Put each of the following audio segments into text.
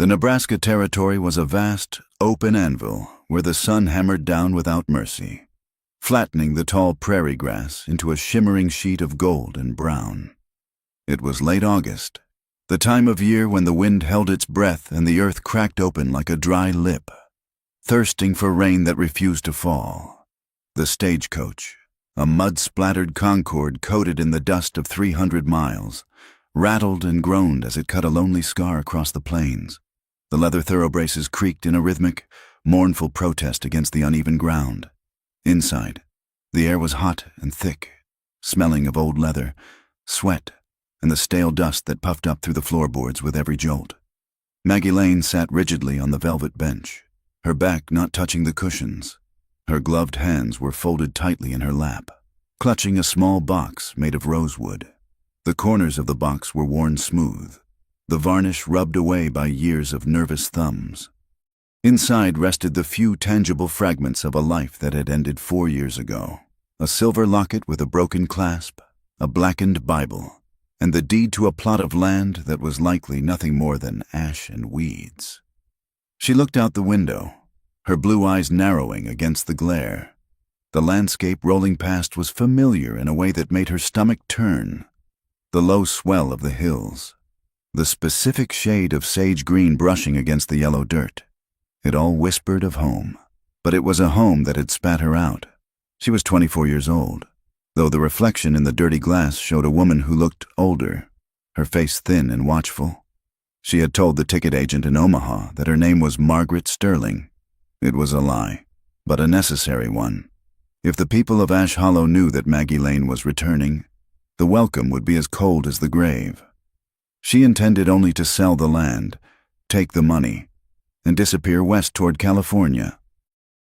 The Nebraska Territory was a vast, open anvil where the sun hammered down without mercy, flattening the tall prairie grass into a shimmering sheet of gold and brown. It was late August, the time of year when the wind held its breath and the earth cracked open like a dry lip, thirsting for rain that refused to fall. The stagecoach, a mud-splattered Concord coated in the dust of 300 miles, rattled and groaned as it cut a lonely scar across the plains. The leather thoroughbraces creaked in a rhythmic, mournful protest against the uneven ground. Inside, the air was hot and thick, smelling of old leather, sweat, and the stale dust that puffed up through the floorboards with every jolt. Maggie Lane sat rigidly on the velvet bench, her back not touching the cushions. Her gloved hands were folded tightly in her lap, clutching a small box made of rosewood. The corners of the box were worn smooth, the varnish rubbed away by years of nervous thumbs. Inside rested the few tangible fragments of a life that had ended 4 years ago. A silver locket with a broken clasp, a blackened Bible, and the deed to a plot of land that was likely nothing more than ash and weeds. She looked out the window, her blue eyes narrowing against the glare. The landscape rolling past was familiar in a way that made her stomach turn. The low swell of the hills, the specific shade of sage green brushing against the yellow dirt. It all whispered of home, but it was a home that had spat her out. She was 24 years old, though the reflection in the dirty glass showed a woman who looked older, her face thin and watchful. She had told the ticket agent in Omaha that her name was Margaret Sterling. It was a lie, but a necessary one. If the people of Ash Hollow knew that Maggie Lane was returning, the welcome would be as cold as the grave. She intended only to sell the land, take the money, and disappear west toward California.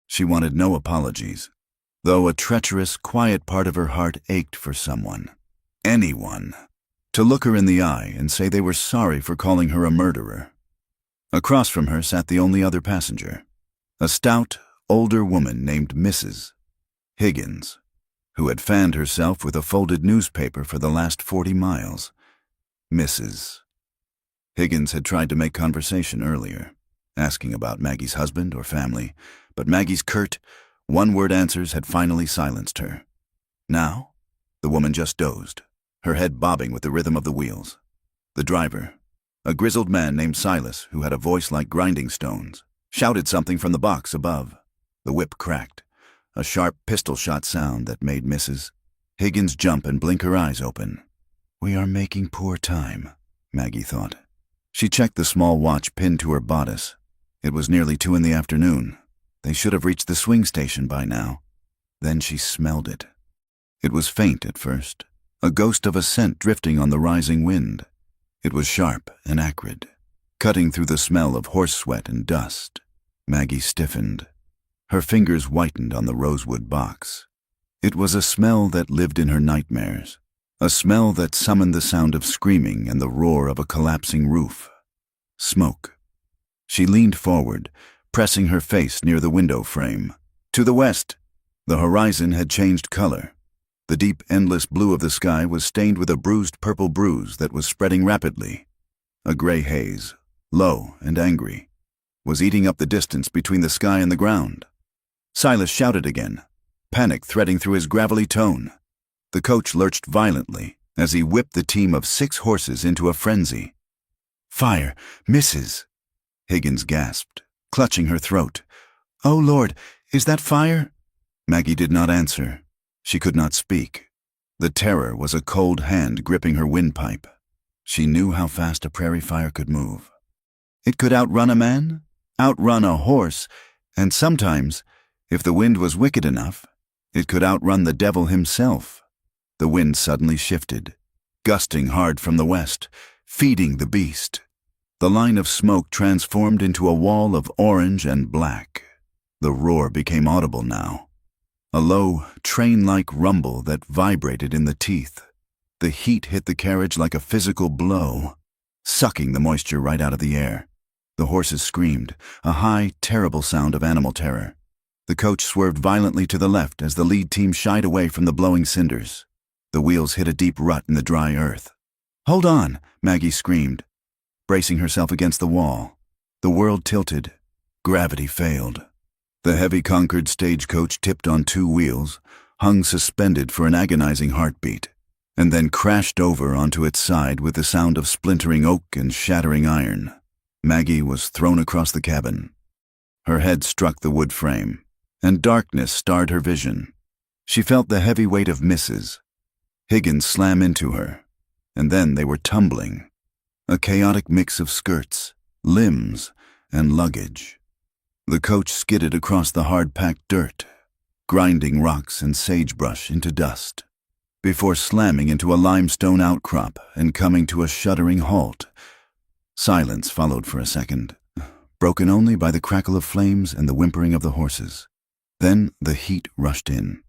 She wanted no apologies, though a treacherous, quiet part of her heart ached for someone, anyone, to look her in the eye and say they were sorry for calling her a murderer. Across from her sat the only other passenger, a stout, older woman named Mrs. Higgins, who had fanned herself with a folded newspaper for the last 40 miles. Mrs. Higgins had tried to make conversation earlier, asking about Maggie's husband or family, but Maggie's curt, one-word answers had finally silenced her. Now, the woman just dozed, her head bobbing with the rhythm of the wheels. The driver, a grizzled man named Silas who had a voice like grinding stones, shouted something from the box above. The whip cracked, a sharp pistol-shot sound that made Mrs. Higgins jump and blink her eyes open. "We are making poor time," Maggie thought. She checked the small watch pinned to her bodice. It was nearly 2 in the afternoon. They should have reached the swing station by now. Then she smelled it. It was faint at first, a ghost of a scent drifting on the rising wind. It was sharp and acrid, cutting through the smell of horse sweat and dust. Maggie stiffened. Her fingers whitened on the rosewood box. It was a smell that lived in her nightmares, a smell that summoned the sound of screaming and the roar of a collapsing roof. Smoke. She leaned forward, pressing her face near the window frame. To the west, the horizon had changed color. The deep, endless blue of the sky was stained with a bruised purple bruise that was spreading rapidly. A gray haze, low and angry, was eating up the distance between the sky and the ground. Silas shouted again, panic threading through his gravelly tone. The coach lurched violently as he whipped the team of 6 horses into a frenzy. "Fire! Mrs." Higgins gasped, clutching her throat. "Oh, Lord, is that fire?" Maggie did not answer. She could not speak. The terror was a cold hand gripping her windpipe. She knew how fast a prairie fire could move. It could outrun a man, outrun a horse, and sometimes, if the wind was wicked enough, it could outrun the devil himself. The wind suddenly shifted, gusting hard from the west, feeding the beast. The line of smoke transformed into a wall of orange and black. The roar became audible now, a low, train-like rumble that vibrated in the teeth. The heat hit the carriage like a physical blow, sucking the moisture right out of the air. The horses screamed, a high, terrible sound of animal terror. The coach swerved violently to the left as the lead team shied away from the blowing cinders. The wheels hit a deep rut in the dry earth. "Hold on," Maggie screamed, bracing herself against the wall. The world tilted. Gravity failed. The heavy Concord stagecoach tipped on two wheels, hung suspended for an agonizing heartbeat, and then crashed over onto its side with the sound of splintering oak and shattering iron. Maggie was thrown across the cabin. Her head struck the wood frame, and darkness starred her vision. She felt the heavy weight of misses. Higgins slam into her, and then they were tumbling. A chaotic mix of skirts, limbs, and luggage. The coach skidded across the hard-packed dirt, grinding rocks and sagebrush into dust, before slamming into a limestone outcrop and coming to a shuddering halt. Silence followed for a second, broken only by the crackle of flames and the whimpering of the horses. Then the heat rushed in.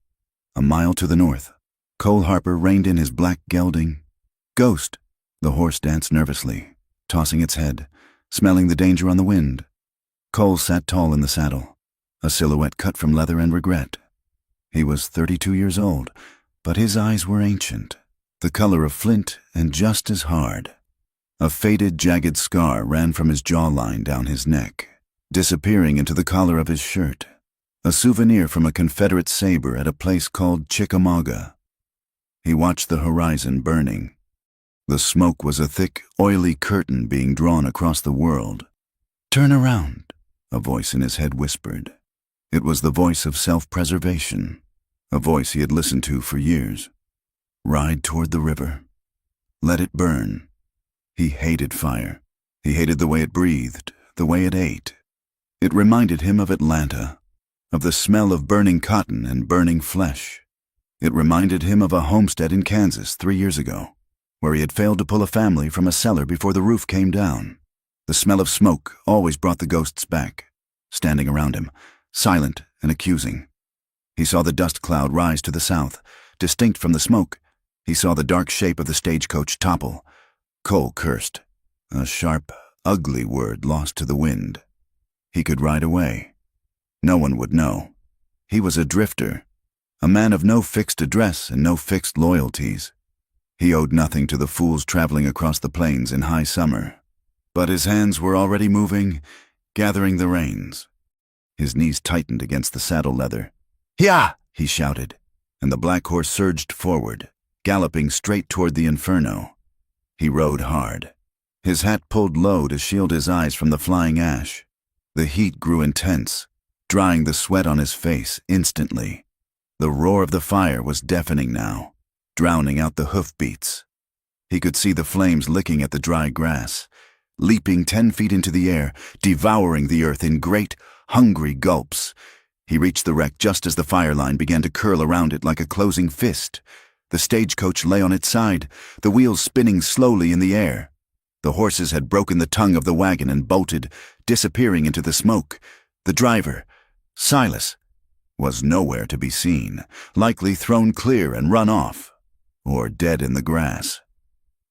A mile to the north, Cole Harper reined in his black gelding. Ghost! The horse danced nervously, tossing its head, smelling the danger on the wind. Cole sat tall in the saddle, a silhouette cut from leather and regret. He was 32 years old, but his eyes were ancient, the color of flint and just as hard. A faded, jagged scar ran from his jawline down his neck, disappearing into the collar of his shirt, a souvenir from a Confederate saber at a place called Chickamauga. He watched the horizon burning. The smoke was a thick, oily curtain being drawn across the world. "Turn around," a voice in his head whispered. It was the voice of self-preservation, a voice he had listened to for years. Ride toward the river. Let it burn. He hated fire. He hated the way it breathed, the way it ate. It reminded him of Atlanta, of the smell of burning cotton and burning flesh. It reminded him of a homestead in Kansas 3 years ago, where he had failed to pull a family from a cellar before the roof came down. The smell of smoke always brought the ghosts back, standing around him, silent and accusing. He saw the dust cloud rise to the south, distinct from the smoke. He saw the dark shape of the stagecoach topple. Cole cursed, a sharp, ugly word lost to the wind. He could ride away. No one would know. He was a drifter, a man of no fixed address and no fixed loyalties. He owed nothing to the fools traveling across the plains in high summer. But his hands were already moving, gathering the reins. His knees tightened against the saddle leather. "Yah!" he shouted, and the black horse surged forward, galloping straight toward the inferno. He rode hard. His hat pulled low to shield his eyes from the flying ash. The heat grew intense, drying the sweat on his face instantly. The roar of the fire was deafening now, drowning out the hoofbeats. He could see the flames licking at the dry grass, leaping 10 feet into the air, devouring the earth in great, hungry gulps. He reached the wreck just as the fire line began to curl around it like a closing fist. The stagecoach lay on its side, the wheels spinning slowly in the air. The horses had broken the tongue of the wagon and bolted, disappearing into the smoke. The driver, Silas, was nowhere to be seen, likely thrown clear and run off, or dead in the grass.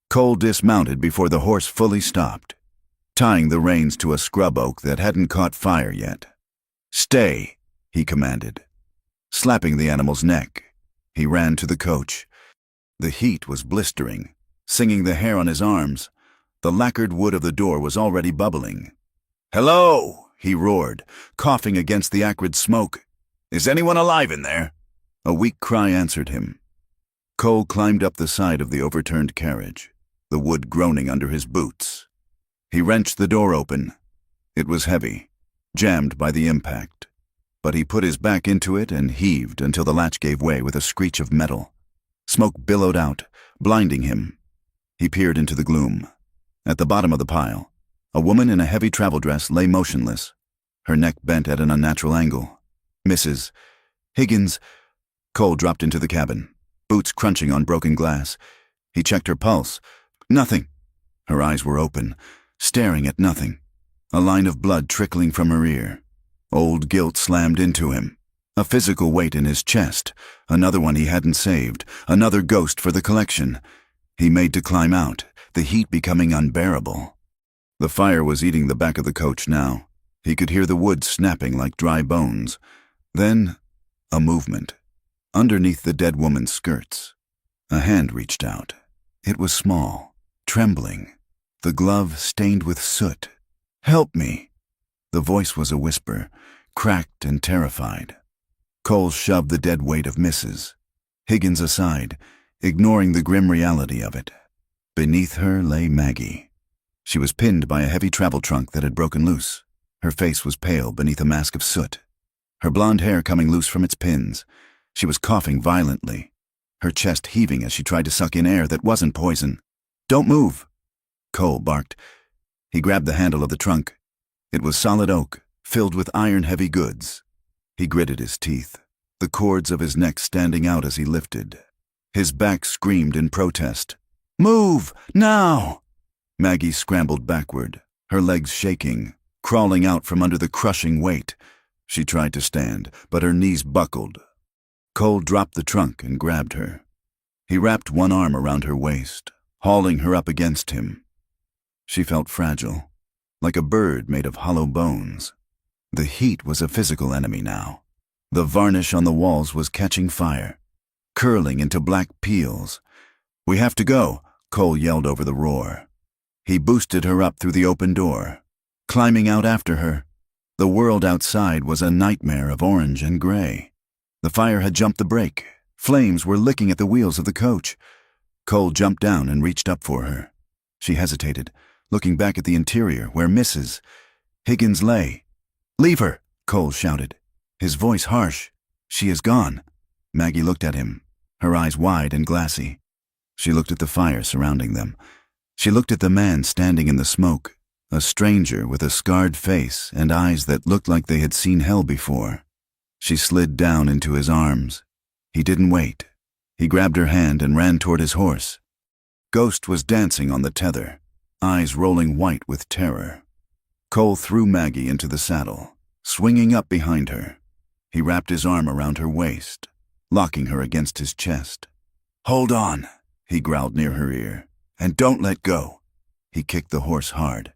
Cole dismounted before the horse fully stopped, tying the reins to a scrub oak that hadn't caught fire yet. "Stay," he commanded. Slapping the animal's neck, he ran to the coach. The heat was blistering, singing the hair on his arms. The lacquered wood of the door was already bubbling. "Hello!" he roared, coughing against the acrid smoke. "Is anyone alive in there?" A weak cry answered him. Cole climbed up the side of the overturned carriage, the wood groaning under his boots. He wrenched the door open. It was heavy, jammed by the impact, but he put his back into it and heaved until the latch gave way with a screech of metal. Smoke billowed out, blinding him. He peered into the gloom. At the bottom of the pile, a woman in a heavy travel dress lay motionless, her neck bent at an unnatural angle. "Mrs. Higgins." Cole dropped into the cabin, boots crunching on broken glass. He checked her pulse. Nothing. Her eyes were open, staring at nothing. A line of blood trickling from her ear. Old guilt slammed into him. A physical weight in his chest, another one he hadn't saved, another ghost for the collection. He made to climb out, the heat becoming unbearable. The fire was eating the back of the coach now. He could hear the wood snapping like dry bones. Then, a movement. Underneath the dead woman's skirts, a hand reached out. It was small, trembling, the glove stained with soot. "Help me," The voice was a whisper, cracked and terrified. Cole shoved the dead weight of Mrs. Higgins aside, ignoring the grim reality of it. Beneath her lay Maggie. She was pinned by a heavy travel trunk that had broken loose. Her face was pale beneath a mask of soot, her blonde hair coming loose from its pins. She was coughing violently, her chest heaving as she tried to suck in air that wasn't poison. "Don't move," Cole barked. He grabbed the handle of the trunk. It was solid oak, filled with iron-heavy goods. He gritted his teeth, the cords of his neck standing out as he lifted. His back screamed in protest. "Move, now!" Maggie scrambled backward, her legs shaking, crawling out from under the crushing weight. She tried to stand, but her knees buckled. Cole dropped the trunk and grabbed her. He wrapped one arm around her waist, hauling her up against him. She felt fragile, like a bird made of hollow bones. The heat was a physical enemy now. The varnish on the walls was catching fire, curling into black peels. "We have to go," Cole yelled over the roar. He boosted her up through the open door, climbing out after her. The world outside was a nightmare of orange and gray. The fire had jumped the brake. Flames were licking at the wheels of the coach. Cole jumped down and reached up for her. She hesitated, looking back at the interior where Mrs. Higgins lay. "Leave her," Cole shouted, his voice harsh. "She is gone." Maggie looked at him, her eyes wide and glassy. She looked at the fire surrounding them. She looked at the man standing in the smoke, a stranger with a scarred face and eyes that looked like they had seen hell before. She slid down into his arms. He didn't wait. He grabbed her hand and ran toward his horse. Ghost was dancing on the tether, eyes rolling white with terror. Cole threw Maggie into the saddle, swinging up behind her. He wrapped his arm around her waist, locking her against his chest. "Hold on," he growled near her ear, "and don't let go." He kicked the horse hard.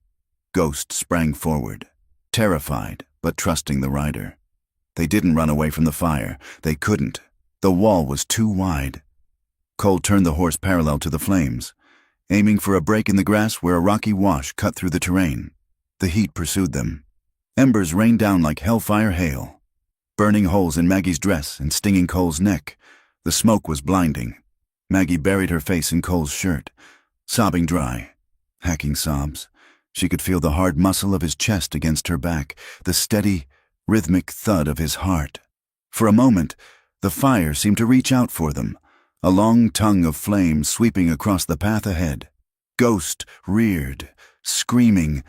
Ghost sprang forward, terrified but trusting the rider. They didn't run away from the fire. They couldn't. The wall was too wide. Cole turned the horse parallel to the flames, aiming for a break in the grass where a rocky wash cut through the terrain. The heat pursued them. Embers rained down like hellfire hail, burning holes in Maggie's dress and stinging Cole's neck. The smoke was blinding. Maggie buried her face in Cole's shirt, sobbing dry, hacking sobs. She could feel the hard muscle of his chest against her back, the steady, rhythmic thud of his heart. For a moment, the fire seemed to reach out for them, a long tongue of flame sweeping across the path ahead. Ghost reared, screaming.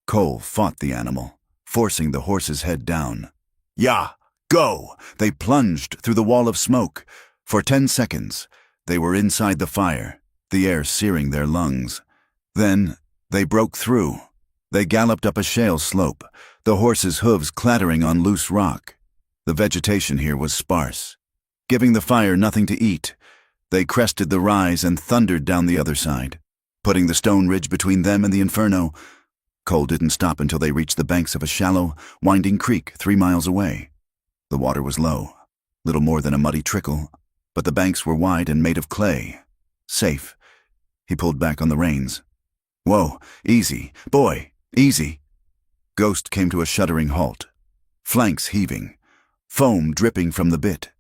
Cole fought the animal, forcing the horse's head down. "Yeah, go!" They plunged through the wall of smoke. For 10 seconds, they were inside the fire, the air searing their lungs. Then they broke through. They galloped up a shale slope, the horse's hooves clattering on loose rock. The vegetation here was sparse, giving the fire nothing to eat. They crested the rise and thundered down the other side, putting the stone ridge between them and the inferno. Cole didn't stop until they reached the banks of a shallow, winding creek 3 miles away. The water was low, little more than a muddy trickle, but the banks were wide and made of clay. Safe. He pulled back on the reins. "Whoa, easy, boy, easy." Ghost came to a shuddering halt, flanks heaving, foam dripping from the bit.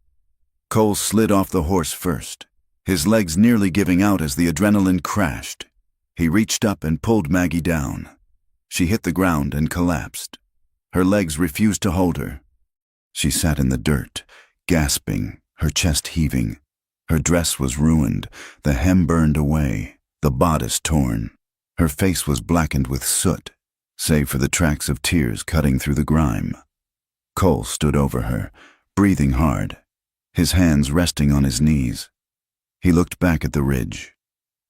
Cole slid off the horse first, his legs nearly giving out as the adrenaline crashed. He reached up and pulled Maggie down. She hit the ground and collapsed. Her legs refused to hold her. She sat in the dirt, gasping, her chest heaving. Her dress was ruined, the hem burned away, the bodice torn. Her face was blackened with soot, save for the tracks of tears cutting through the grime. Cole stood over her, breathing hard, his hands resting on his knees. He looked back at the ridge.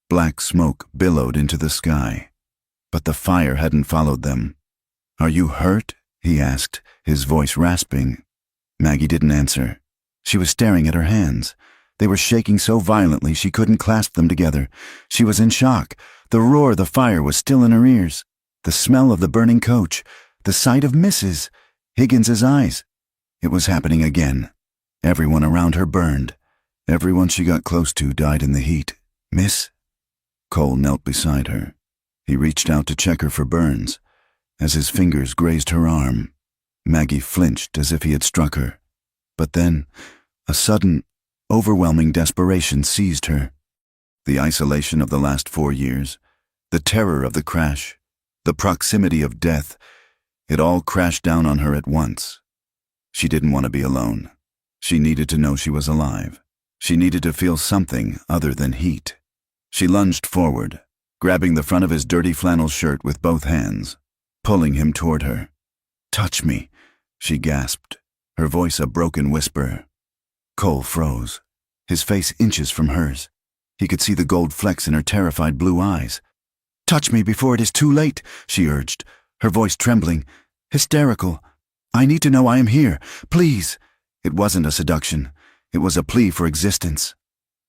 Black smoke billowed into the sky, but the fire hadn't followed them. "Are you hurt?" he asked, his voice rasping. Maggie didn't answer. She was staring at her hands. They were shaking so violently she couldn't clasp them together. She was in shock. The roar of the fire was still in her ears. The smell of the burning coach. The sight of Mrs. Higgins's eyes. It was happening again. Everyone around her burned. Everyone she got close to died in the heat. "Miss?" Cole knelt beside her. He reached out to check her for burns. As his fingers grazed her arm, Maggie flinched as if he had struck her. But then, a sudden, overwhelming desperation seized her. The isolation of the last 4 years, the terror of the crash, the proximity of death, it all crashed down on her at once. She didn't want to be alone. She needed to know she was alive. She needed to feel something other than heat. She lunged forward, grabbing the front of his dirty flannel shirt with both hands, pulling him toward her. "Touch me," she gasped, her voice a broken whisper. Cole froze, his face inches from hers. He could see the gold flecks in her terrified blue eyes. "Touch me before it is too late," she urged, her voice trembling, hysterical. "I need to know I am here, please." It wasn't a seduction. It was a plea for existence.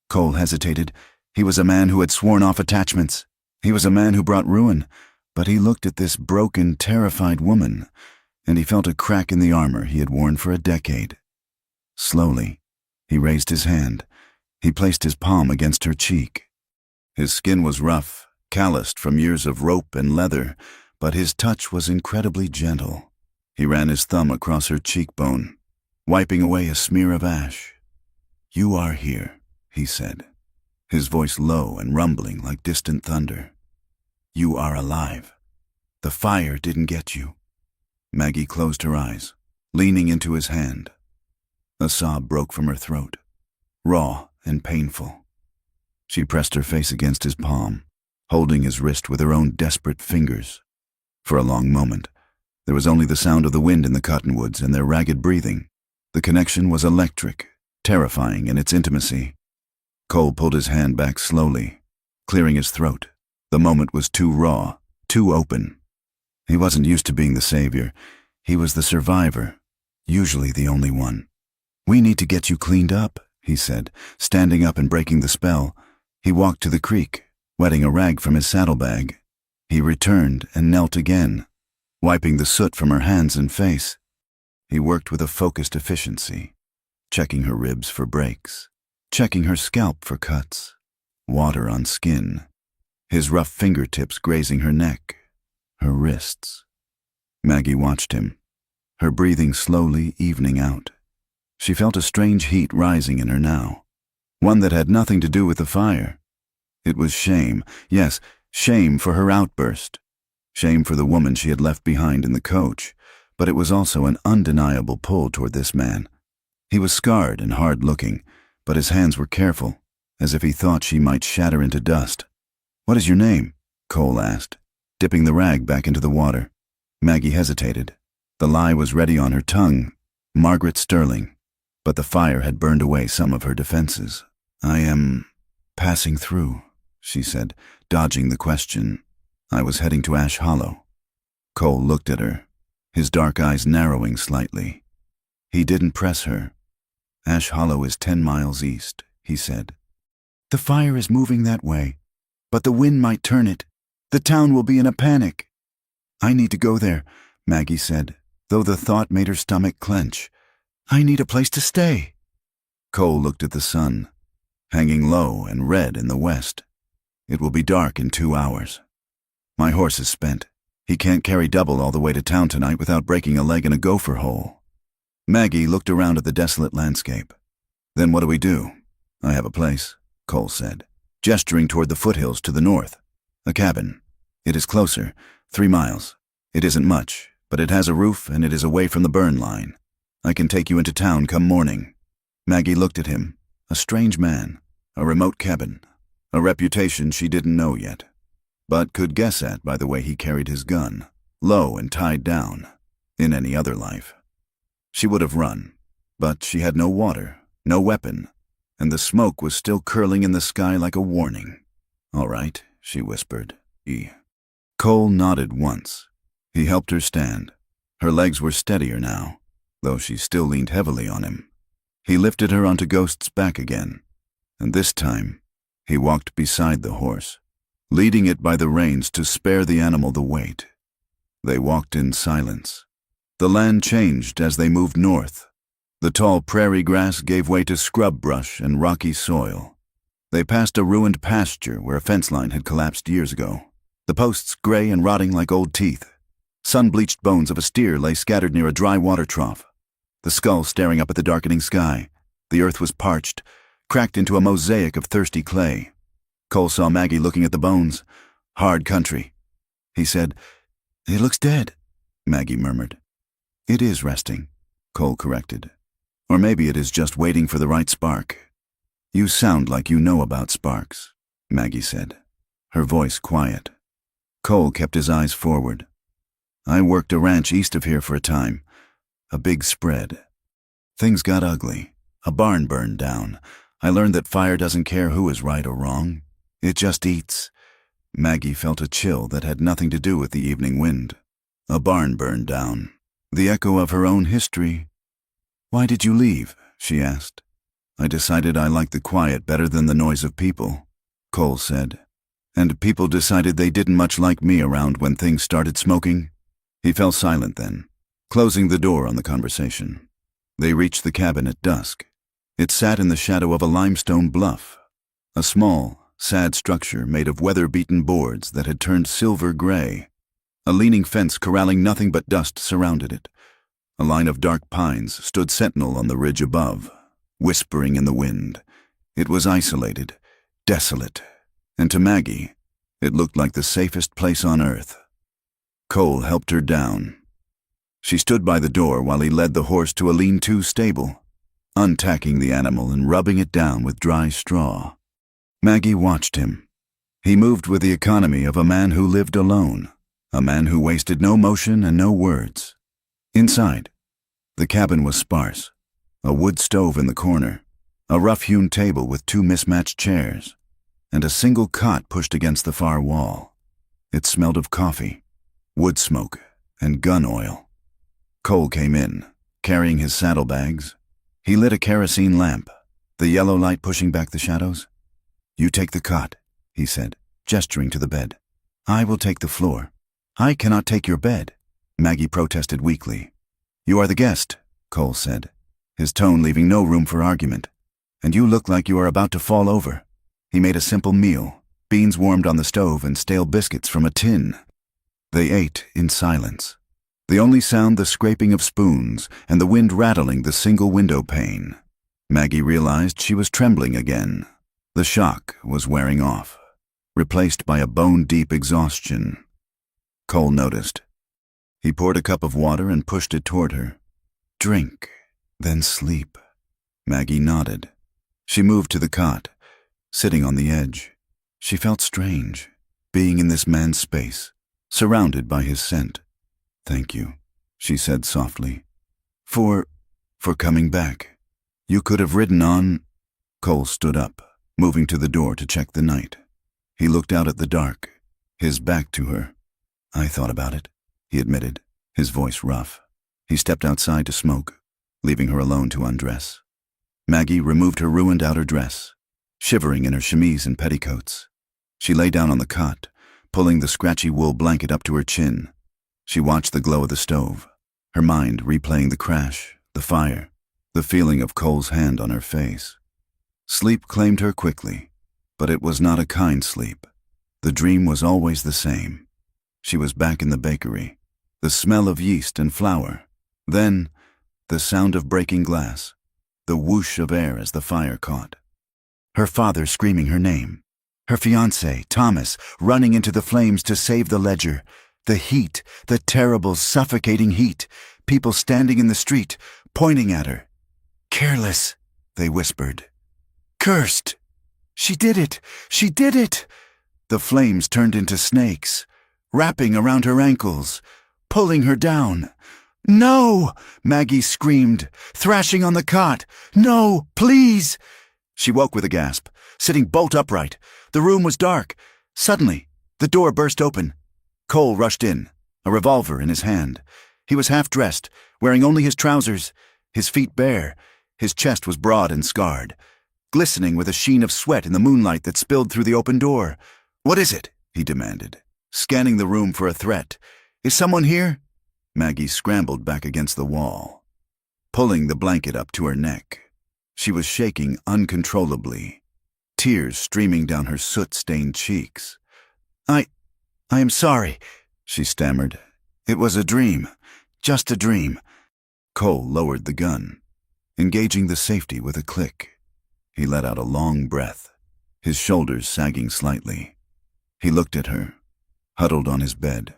Cole hesitated. He was a man who had sworn off attachments. He was a man who brought ruin. But he looked at this broken, terrified woman, and he felt a crack in the armor he had worn for a decade. Slowly, he raised his hand. He placed his palm against her cheek. His skin was rough, calloused from years of rope and leather, but his touch was incredibly gentle. He ran his thumb across her cheekbone, wiping away a smear of ash. "You are here," he said, his voice low and rumbling like distant thunder. "You are alive. The fire didn't get you." Maggie closed her eyes, leaning into his hand. A sob broke from her throat, raw and painful. She pressed her face against his palm, holding his wrist with her own desperate fingers. For a long moment, there was only the sound of the wind in the cottonwoods and their ragged breathing. The connection was electric, terrifying in its intimacy. Cole pulled his hand back slowly, clearing his throat. The moment was too raw, too open. He wasn't used to being the savior. He was the survivor, usually the only one. "We need to get you cleaned up," he said, standing up and breaking the spell. He walked to the creek, wetting a rag from his saddlebag. He returned and knelt again, wiping the soot from her hands and face. He worked with a focused efficiency, checking her ribs for breaks, checking her scalp for cuts, water on skin, his rough fingertips grazing her neck, her wrists. Maggie watched him, her breathing slowly evening out. She felt a strange heat rising in her now, one that had nothing to do with the fire. It was shame, yes, shame for her outburst, shame for the woman she had left behind in the coach, but it was also an undeniable pull toward this man. He was scarred and hard-looking, but his hands were careful, as if he thought she might shatter into dust. "What is your name?" Cole asked, dipping the rag back into the water. Maggie hesitated. The lie was ready on her tongue, Margaret Sterling, but the fire had burned away some of her defenses. "I am passing through," she said, dodging the question. "I was heading to Ash Hollow." Cole looked at her, his dark eyes narrowing slightly. He didn't press her. "Ash Hollow is 10 miles east," he said. "The fire is moving that way, but the wind might turn it. The town will be in a panic." "I need to go there," Maggie said, though the thought made her stomach clench. "I need a place to stay." Cole looked at the sun, hanging low and red in the west. "It will be dark in 2 hours. My horse is spent. He can't carry double all the way to town tonight without breaking a leg in a gopher hole." Maggie looked around at the desolate landscape. "Then what do we do?" "I have a place," Cole said, gesturing toward the foothills to the north. "A cabin. It is closer, 3 miles. It isn't much, but it has a roof and it is away from the burn line. I can take you into town come morning." Maggie looked at him, a strange man, a remote cabin, a reputation she didn't know yet, but could guess at by the way he carried his gun, low and tied down. In any other life, she would have run, but she had no water, no weapon, and the smoke was still curling in the sky like a warning. "All right," she whispered. Cole nodded once. He helped her stand. Her legs were steadier now, though she still leaned heavily on him. He lifted her onto Ghost's back again, and this time he walked beside the horse, leading it by the reins to spare the animal the weight. They walked in silence. The land changed as they moved north. The tall prairie grass gave way to scrub brush and rocky soil. They passed a ruined pasture where a fence line had collapsed years ago, the posts gray and rotting like old teeth. Sun-bleached bones of a steer lay scattered near a dry water trough. The skull staring up at the darkening sky. The earth was parched, cracked into a mosaic of thirsty clay. Cole saw Maggie looking at the bones. "Hard country." He said, "It looks dead," Maggie murmured. "It is resting," Cole corrected. "Or maybe it is just waiting for the right spark." "You sound like you know about sparks," Maggie said, her voice quiet. Cole kept his eyes forward. "I worked a ranch east of here for a time. A big spread. Things got ugly. A barn burned down. I learned that fire doesn't care who is right or wrong. It just eats." Maggie felt a chill that had nothing to do with the evening wind. A barn burned down. The echo of her own history. "Why did you leave?" she asked. "I decided I liked the quiet better than the noise of people," Cole said. "And people decided they didn't much like me around when things started smoking." He fell silent then, closing the door on the conversation. They reached the cabin at dusk. It sat in the shadow of a limestone bluff, a small, sad structure made of weather-beaten boards that had turned silver gray. A leaning fence corralling nothing but dust surrounded it. A line of dark pines stood sentinel on the ridge above, whispering in the wind. It was isolated, desolate, and to Maggie, it looked like the safest place on earth. Cole helped her down. She stood by the door while he led the horse to a lean-to stable, untacking the animal and rubbing it down with dry straw. Maggie watched him. He moved with the economy of a man who lived alone, a man who wasted no motion and no words. Inside, the cabin was sparse. A wood stove in the corner, a rough-hewn table with two mismatched chairs, and a single cot pushed against the far wall. It smelled of coffee, wood smoke, and gun oil. Cole came in, carrying his saddlebags. He lit a kerosene lamp, the yellow light pushing back the shadows. "You take the cot," he said, gesturing to the bed. "I will take the floor." "I cannot take your bed," Maggie protested weakly. "You are the guest," Cole said, his tone leaving no room for argument. "And you look like you are about to fall over." He made a simple meal, beans warmed on the stove and stale biscuits from a tin. They ate in silence. The only sound the scraping of spoons and the wind rattling the single window pane. Maggie realized she was trembling again. The shock was wearing off, replaced by a bone-deep exhaustion. Cole noticed. He poured a cup of water and pushed it toward her. "Drink, then sleep." Maggie nodded. She moved to the cot, sitting on the edge. She felt strange, being in this man's space, surrounded by his scent. "Thank you," she said softly. For coming back. You could have ridden on." Cole stood up, moving to the door to check the night. He looked out at the dark, his back to her. "I thought about it," he admitted, his voice rough. He stepped outside to smoke, leaving her alone to undress. Maggie removed her ruined outer dress, shivering in her chemise and petticoats. She lay down on the cot, pulling the scratchy wool blanket up to her chin. She watched the glow of the stove, her mind replaying the crash, the fire, the feeling of Cole's hand on her face. Sleep claimed her quickly, but it was not a kind sleep. The dream was always the same. She was back in the bakery, the smell of yeast and flour. Then, the sound of breaking glass, the whoosh of air as the fire caught. Her father screaming her name. Her fiancé, Thomas, running into the flames to save the ledger. The heat, the terrible, suffocating heat. People standing in the street, pointing at her. "Careless," they whispered. "Cursed! She did it! She did it!" The flames turned into snakes, wrapping around her ankles, pulling her down. "No!" Maggie screamed, thrashing on the cot. "No, please!" She woke with a gasp, sitting bolt upright. The room was dark. Suddenly, the door burst open. Cole rushed in, a revolver in his hand. He was half-dressed, wearing only his trousers, his feet bare. His chest was broad and scarred, glistening with a sheen of sweat in the moonlight that spilled through the open door. "What is it?" he demanded, scanning the room for a threat. "Is someone here?" Maggie scrambled back against the wall, pulling the blanket up to her neck. She was shaking uncontrollably, tears streaming down her soot-stained cheeks. I am sorry," she stammered, It was a dream. Just a dream. Cole lowered the gun, engaging the safety with a click. He let out a long breath, his shoulders sagging slightly. He looked at her, huddled on his bed,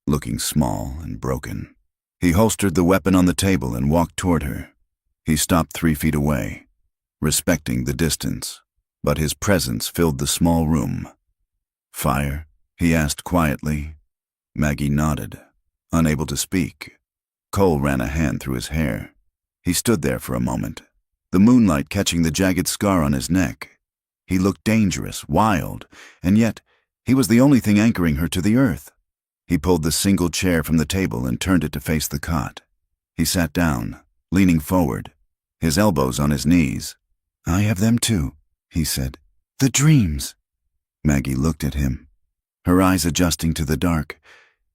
looking small and broken. He holstered the weapon on the table and walked toward her. He stopped 3 feet away, respecting the distance, but his presence filled the small room. "Fire?" he asked quietly. Maggie nodded, unable to speak. Cole ran a hand through his hair. He stood there for a moment, the moonlight catching the jagged scar on his neck. He looked dangerous, wild, and yet he was the only thing anchoring her to the earth. He pulled the single chair from the table and turned it to face the cot. He sat down, leaning forward, his elbows on his knees. "I have them too," he said. "The dreams." Maggie looked at him, her eyes adjusting to the dark.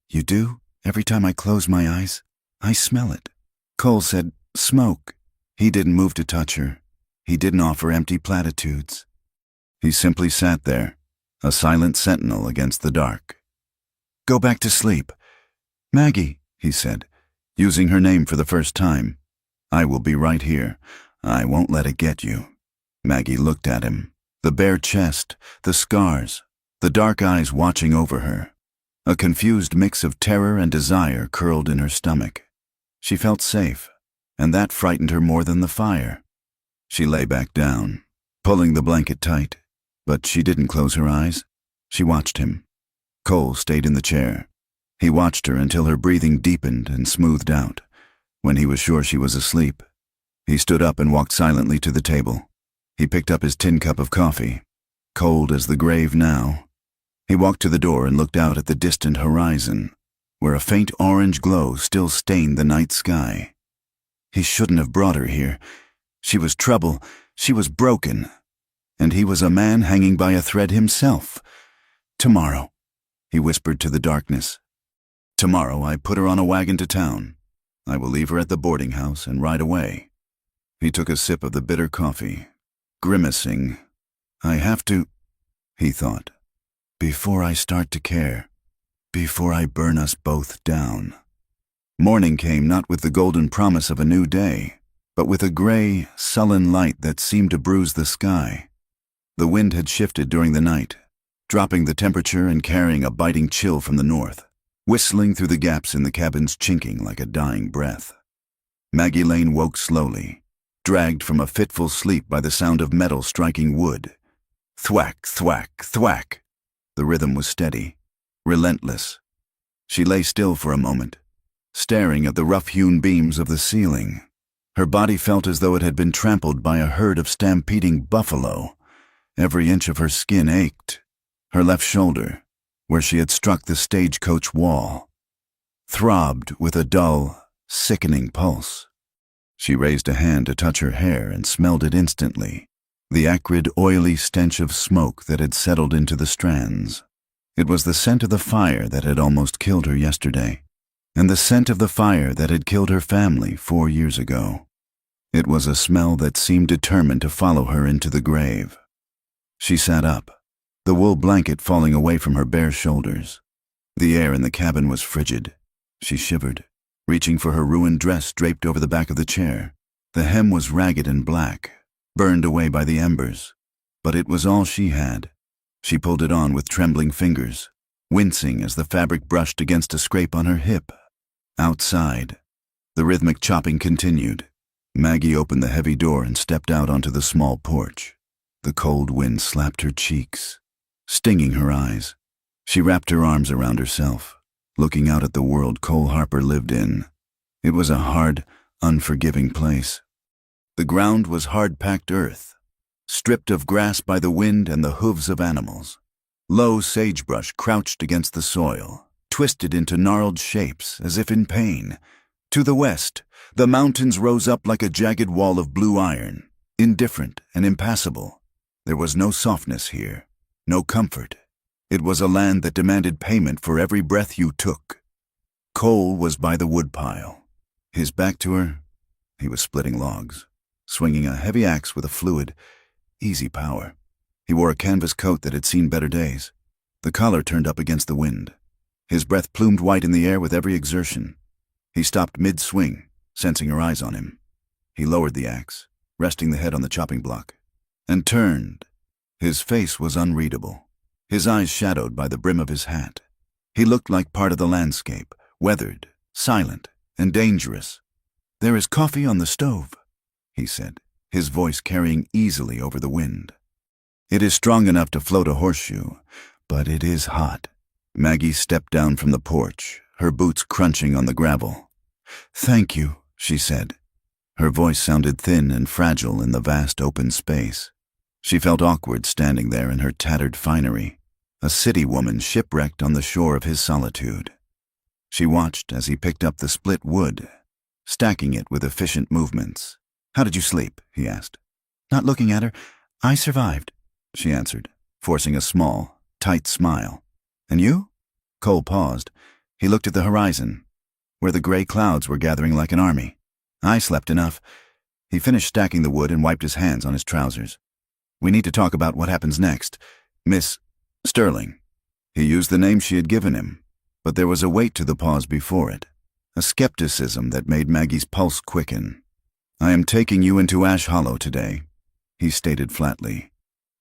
"You do? Every time I close my eyes, I smell it." Cole said, "Smoke." He didn't move to touch her. He didn't offer empty platitudes. He simply sat there, a silent sentinel against the dark. "Go back to sleep." "Maggie," he said, using her name for the first time. "I will be right here. I won't let it get you." Maggie looked at him, the bare chest, the scars, the dark eyes watching over her. A confused mix of terror and desire curled in her stomach. She felt safe, and that frightened her more than the fire. She lay back down, pulling the blanket tight, but she didn't close her eyes. She watched him. Cole stayed in the chair. He watched her until her breathing deepened and smoothed out. When he was sure she was asleep, he stood up and walked silently to the table. He picked up his tin cup of coffee, cold as the grave now. He walked to the door and looked out at the distant horizon, where a faint orange glow still stained the night sky. He shouldn't have brought her here. She was trouble, she was broken, and he was a man hanging by a thread himself. "Tomorrow," he whispered to the darkness. "Tomorrow I put her on a wagon to town. I will leave her at the boarding house and ride away." He took a sip of the bitter coffee, grimacing. "I have to," he thought, "before I start to care, before I burn us both down." Morning came not with the golden promise of a new day, but with a gray, sullen light that seemed to bruise the sky. The wind had shifted during the night, dropping the temperature and carrying a biting chill from the north, whistling through the gaps in the cabin's chinking like a dying breath. Maggie Lane woke slowly, dragged from a fitful sleep by the sound of metal striking wood. Thwack, thwack, thwack. The rhythm was steady, relentless. She lay still for a moment, staring at the rough-hewn beams of the ceiling. Her body felt as though it had been trampled by a herd of stampeding buffalo. Every inch of her skin ached. Her left shoulder, where she had struck the stagecoach wall, throbbed with a dull, sickening pulse. She raised a hand to touch her hair and smelled it instantly, the acrid, oily stench of smoke that had settled into the strands. It was the scent of the fire that had almost killed her yesterday, and the scent of the fire that had killed her family 4 years ago. It was a smell that seemed determined to follow her into the grave. She sat up, the wool blanket falling away from her bare shoulders. The air in the cabin was frigid. She shivered, reaching for her ruined dress draped over the back of the chair. The hem was ragged and black, burned away by the embers, but it was all she had. She pulled it on with trembling fingers, wincing as the fabric brushed against a scrape on her hip. Outside, the rhythmic chopping continued. Maggie opened the heavy door and stepped out onto the small porch. The cold wind slapped her cheeks, stinging her eyes. She wrapped her arms around herself, looking out at the world Cole Harper lived in. It was a hard, unforgiving place. The ground was hard-packed earth, stripped of grass by the wind and the hooves of animals. Low sagebrush crouched against the soil, twisted into gnarled shapes as if in pain. To the west, the mountains rose up like a jagged wall of blue iron, indifferent and impassable. There was no softness here, no comfort. It was a land that demanded payment for every breath you took. Cole was by the woodpile. His back to her, he was splitting logs, swinging a heavy axe with a fluid, easy power. He wore a canvas coat that had seen better days, the collar turned up against the wind. His breath plumed white in the air with every exertion. He stopped mid-swing, sensing her eyes on him. He lowered the axe, resting the head on the chopping block, and turned. His face was unreadable, his eyes shadowed by the brim of his hat. He looked like part of the landscape, weathered, silent, and dangerous. "There is coffee on the stove," he said, his voice carrying easily over the wind. "It is strong enough to float a horseshoe, but it is hot." Maggie stepped down from the porch, her boots crunching on the gravel. "Thank you," she said. Her voice sounded thin and fragile in the vast open space. She felt awkward standing there in her tattered finery, a city woman shipwrecked on the shore of his solitude. She watched as he picked up the split wood, stacking it with efficient movements. "How did you sleep?" he asked. Not looking at her, "I survived," she answered, forcing a small, tight smile. "And you?" Cole paused. He looked at the horizon, where the gray clouds were gathering like an army. "I slept enough." He finished stacking the wood and wiped his hands on his trousers. "We need to talk about what happens next. Miss Sterling." He used the name she had given him, but there was a weight to the pause before it, a skepticism that made Maggie's pulse quicken. "I am taking you into Ash Hollow today," he stated flatly.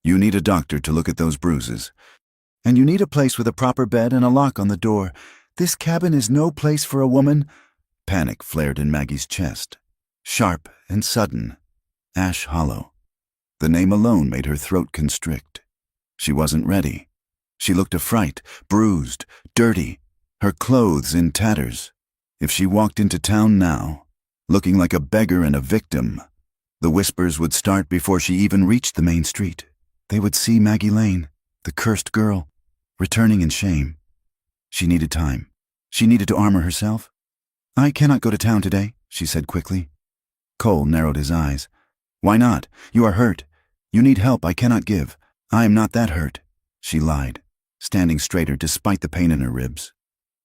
"You need a doctor to look at those bruises. And you need a place with a proper bed and a lock on the door. This cabin is no place for a woman." Panic flared in Maggie's chest, sharp and sudden. Ash Hollow. The name alone made her throat constrict. She wasn't ready. She looked a fright, bruised, dirty, her clothes in tatters. If she walked into town now, looking like a beggar and a victim, the whispers would start before she even reached the main street. They would see Maggie Lane, the cursed girl, returning in shame. She needed time. She needed to armor herself. "I cannot go to town today," she said quickly. Cole narrowed his eyes. "Why not? You are hurt. You need help I cannot give. I am not that hurt," she lied, standing straighter despite the pain in her ribs.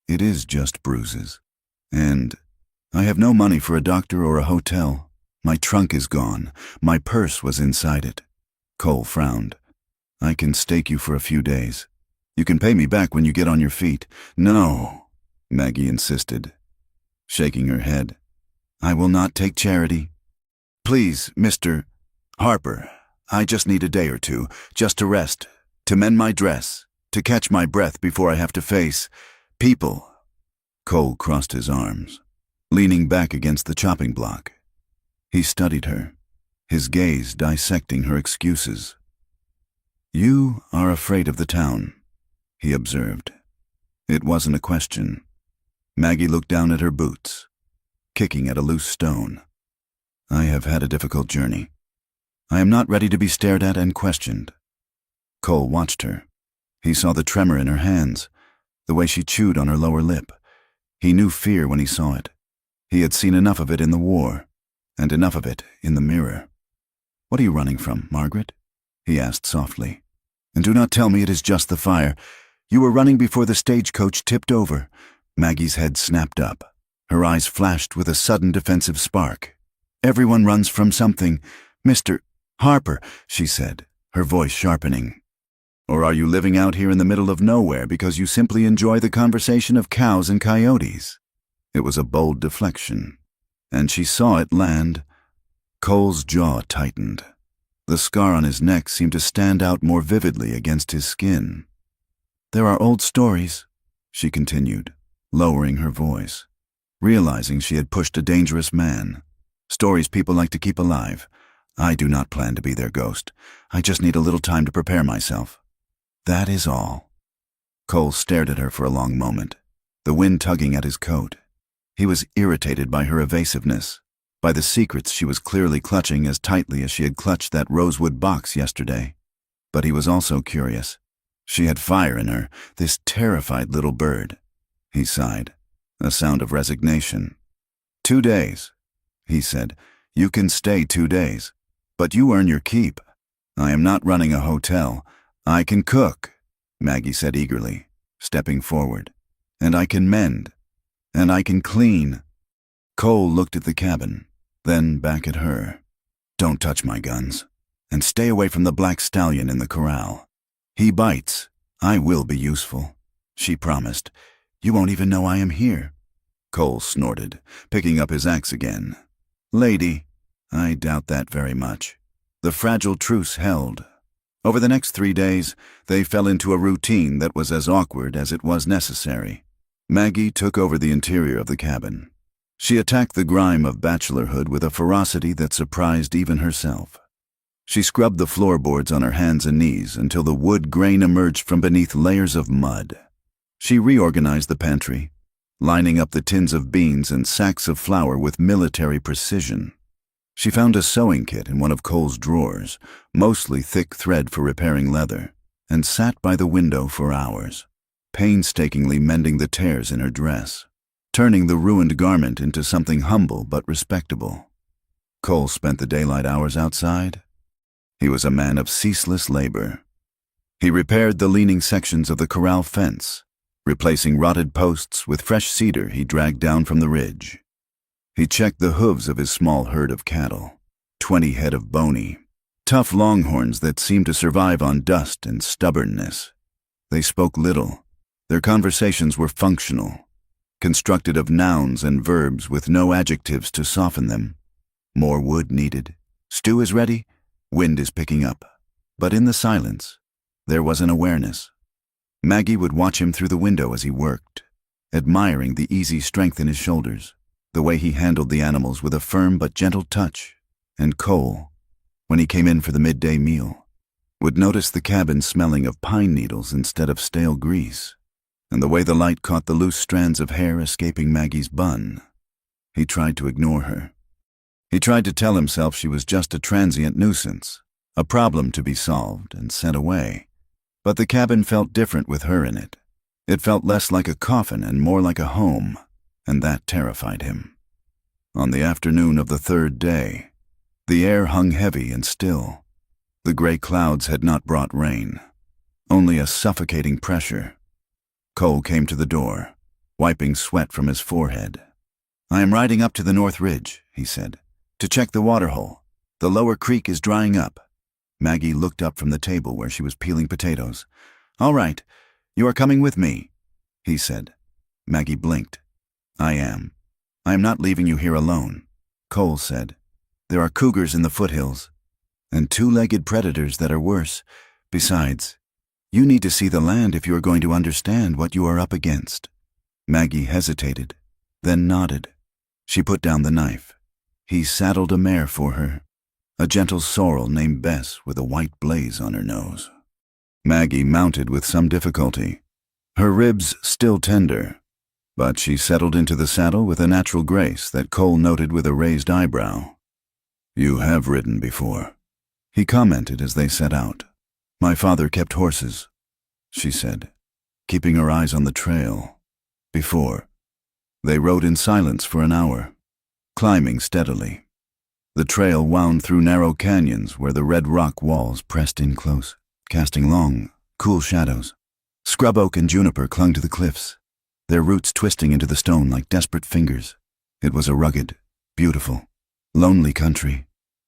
"It is just bruises. And I have no money for a doctor or a hotel. My trunk is gone. My purse was inside it." Cole frowned. "I can stake you for a few days. You can pay me back when you get on your feet." "No," Maggie insisted, shaking her head. "I will not take charity. Please, Mr. Harper, I just need a day or two, just to rest, to mend my dress, to catch my breath before I have to face people." Cole crossed his arms, leaning back against the chopping block. He studied her, his gaze dissecting her excuses. "You are afraid of the town," he observed. It wasn't a question. Maggie looked down at her boots, kicking at a loose stone. "I have had a difficult journey. I am not ready to be stared at and questioned." Cole watched her. He saw the tremor in her hands, the way she chewed on her lower lip. He knew fear when he saw it. He had seen enough of it in the war, and enough of it in the mirror. "What are you running from, Margaret?" he asked softly. "And do not tell me it is just the fire. You were running before the stagecoach tipped over." Maggie's head snapped up. Her eyes flashed with a sudden defensive spark. "Everyone runs from something, Mr. Harper," she said, her voice sharpening. "Or are you living out here in the middle of nowhere because you simply enjoy the conversation of cows and coyotes?" It was a bold deflection, and she saw it land. Cole's jaw tightened. The scar on his neck seemed to stand out more vividly against his skin. "There are old stories," she continued, lowering her voice, realizing she had pushed a dangerous man. "Stories people like to keep alive. I do not plan to be their ghost. I just need a little time to prepare myself. That is all." Cole stared at her for a long moment, the wind tugging at his coat. He was irritated by her evasiveness, by the secrets she was clearly clutching as tightly as she had clutched that rosewood box yesterday. But he was also curious. She had fire in her, this terrified little bird. He sighed, a sound of resignation. 2 days, he said. "You can stay 2 days, but you earn your keep. I am not running a hotel. I can cook," Maggie said eagerly, stepping forward. "And I can mend. And I can clean." Cole looked at the cabin, then back at her. "Don't touch my guns. And stay away from the black stallion in the corral. He bites. I will be useful," she promised. You won't even know I am here." Cole snorted, picking up his axe again. "Lady, I doubt that very much." The fragile truce held. Over the next 3 days, they fell into a routine that was as awkward as it was necessary. Maggie took over the interior of the cabin. She attacked the grime of bachelorhood with a ferocity that surprised even herself. She scrubbed the floorboards on her hands and knees until the wood grain emerged from beneath layers of mud. She reorganized the pantry, lining up the tins of beans and sacks of flour with military precision. She found a sewing kit in one of Cole's drawers, mostly thick thread for repairing leather, and sat by the window for hours, painstakingly mending the tears in her dress, turning the ruined garment into something humble but respectable. Cole spent the daylight hours outside. He was a man of ceaseless labor. He repaired the leaning sections of the corral fence, replacing rotted posts with fresh cedar he dragged down from the ridge. He checked the hooves of his small herd of cattle, 20 head of bony, tough longhorns that seemed to survive on dust and stubbornness. They spoke little. Their conversations were functional, constructed of nouns and verbs with no adjectives to soften them. More wood needed. Stew is ready. Wind is picking up. But in the silence, there was an awareness. Maggie would watch him through the window as he worked, admiring the easy strength in his shoulders, the way he handled the animals with a firm but gentle touch. And Cole, when he came in for the midday meal, would notice the cabin smelling of pine needles instead of stale grease, and the way the light caught the loose strands of hair escaping Maggie's bun. He tried to ignore her. He tried to tell himself she was just a transient nuisance, a problem to be solved and sent away. But the cabin felt different with her in it. It felt less like a coffin and more like a home, and that terrified him. On the afternoon of the 3rd day, the air hung heavy and still. The gray clouds had not brought rain, only a suffocating pressure. Cole came to the door, wiping sweat from his forehead. "I am riding up to the North Ridge," he said, "to check the waterhole. The lower creek is drying up." Maggie looked up from the table where she was peeling potatoes. "All right, you are coming with me," he said. Maggie blinked. "I am. I am not leaving you here alone," Cole said. "There are cougars in the foothills, and 2-legged predators that are worse. Besides, you need to see the land if you are going to understand what you are up against." Maggie hesitated, then nodded. She put down the knife. He saddled a mare for her, a gentle sorrel named Bess with a white blaze on her nose. Maggie mounted with some difficulty, her ribs still tender, but she settled into the saddle with a natural grace that Cole noted with a raised eyebrow. "You have ridden before," he commented as they set out. "My father kept horses," she said, keeping her eyes on the trail. "Before." They rode in silence for an hour, climbing steadily. The trail wound through narrow canyons where the red rock walls pressed in close, casting long, cool shadows. Scrub oak and juniper clung to the cliffs, their roots twisting into the stone like desperate fingers. It was a rugged, beautiful, lonely country.